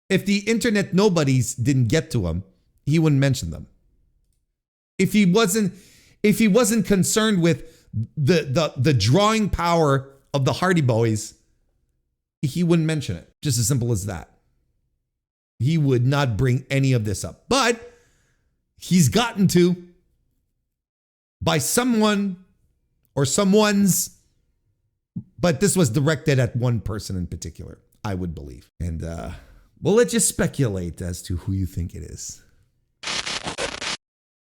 If the internet nobodies didn't get to him, he wouldn't mention them. If he wasn't concerned with the drawing power of the Hardy Boys, he wouldn't mention it. Just as simple as that. He would not bring any of this up. But he's gotten to by someone or someone's. But this was directed at one person in particular, I would believe. And we'll let you speculate as to who you think it is.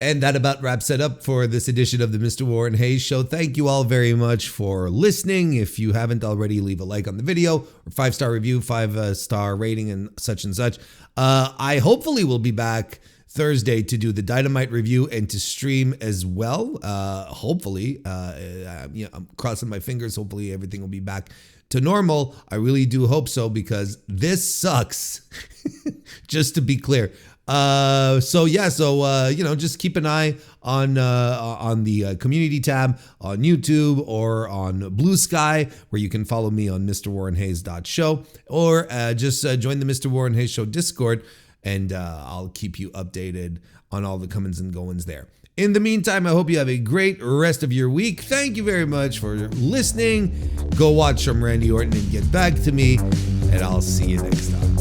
And that about wraps it up for this edition of the Mr. Warren Hayes Show. Thank you all very much for listening. If you haven't already, leave a like on the video or 5-star review, 5-star rating and such and such. I hopefully will be back Thursday to do the Dynamite review and to stream as well. Hopefully, I'm crossing my fingers. Hopefully everything will be back to normal. I really do hope so because this sucks, just to be clear. Just keep an eye on the community tab on YouTube or on Blue Sky, where you can follow me on MrWarrenHayes.show, or just join the Mr. Warren Hayes Show Discord, and I'll keep you updated on all the comings and goings there. In the meantime, I hope you have a great rest of your week. Thank you very much for listening. Go watch some Randy Orton and get back to me, and I'll see you next time.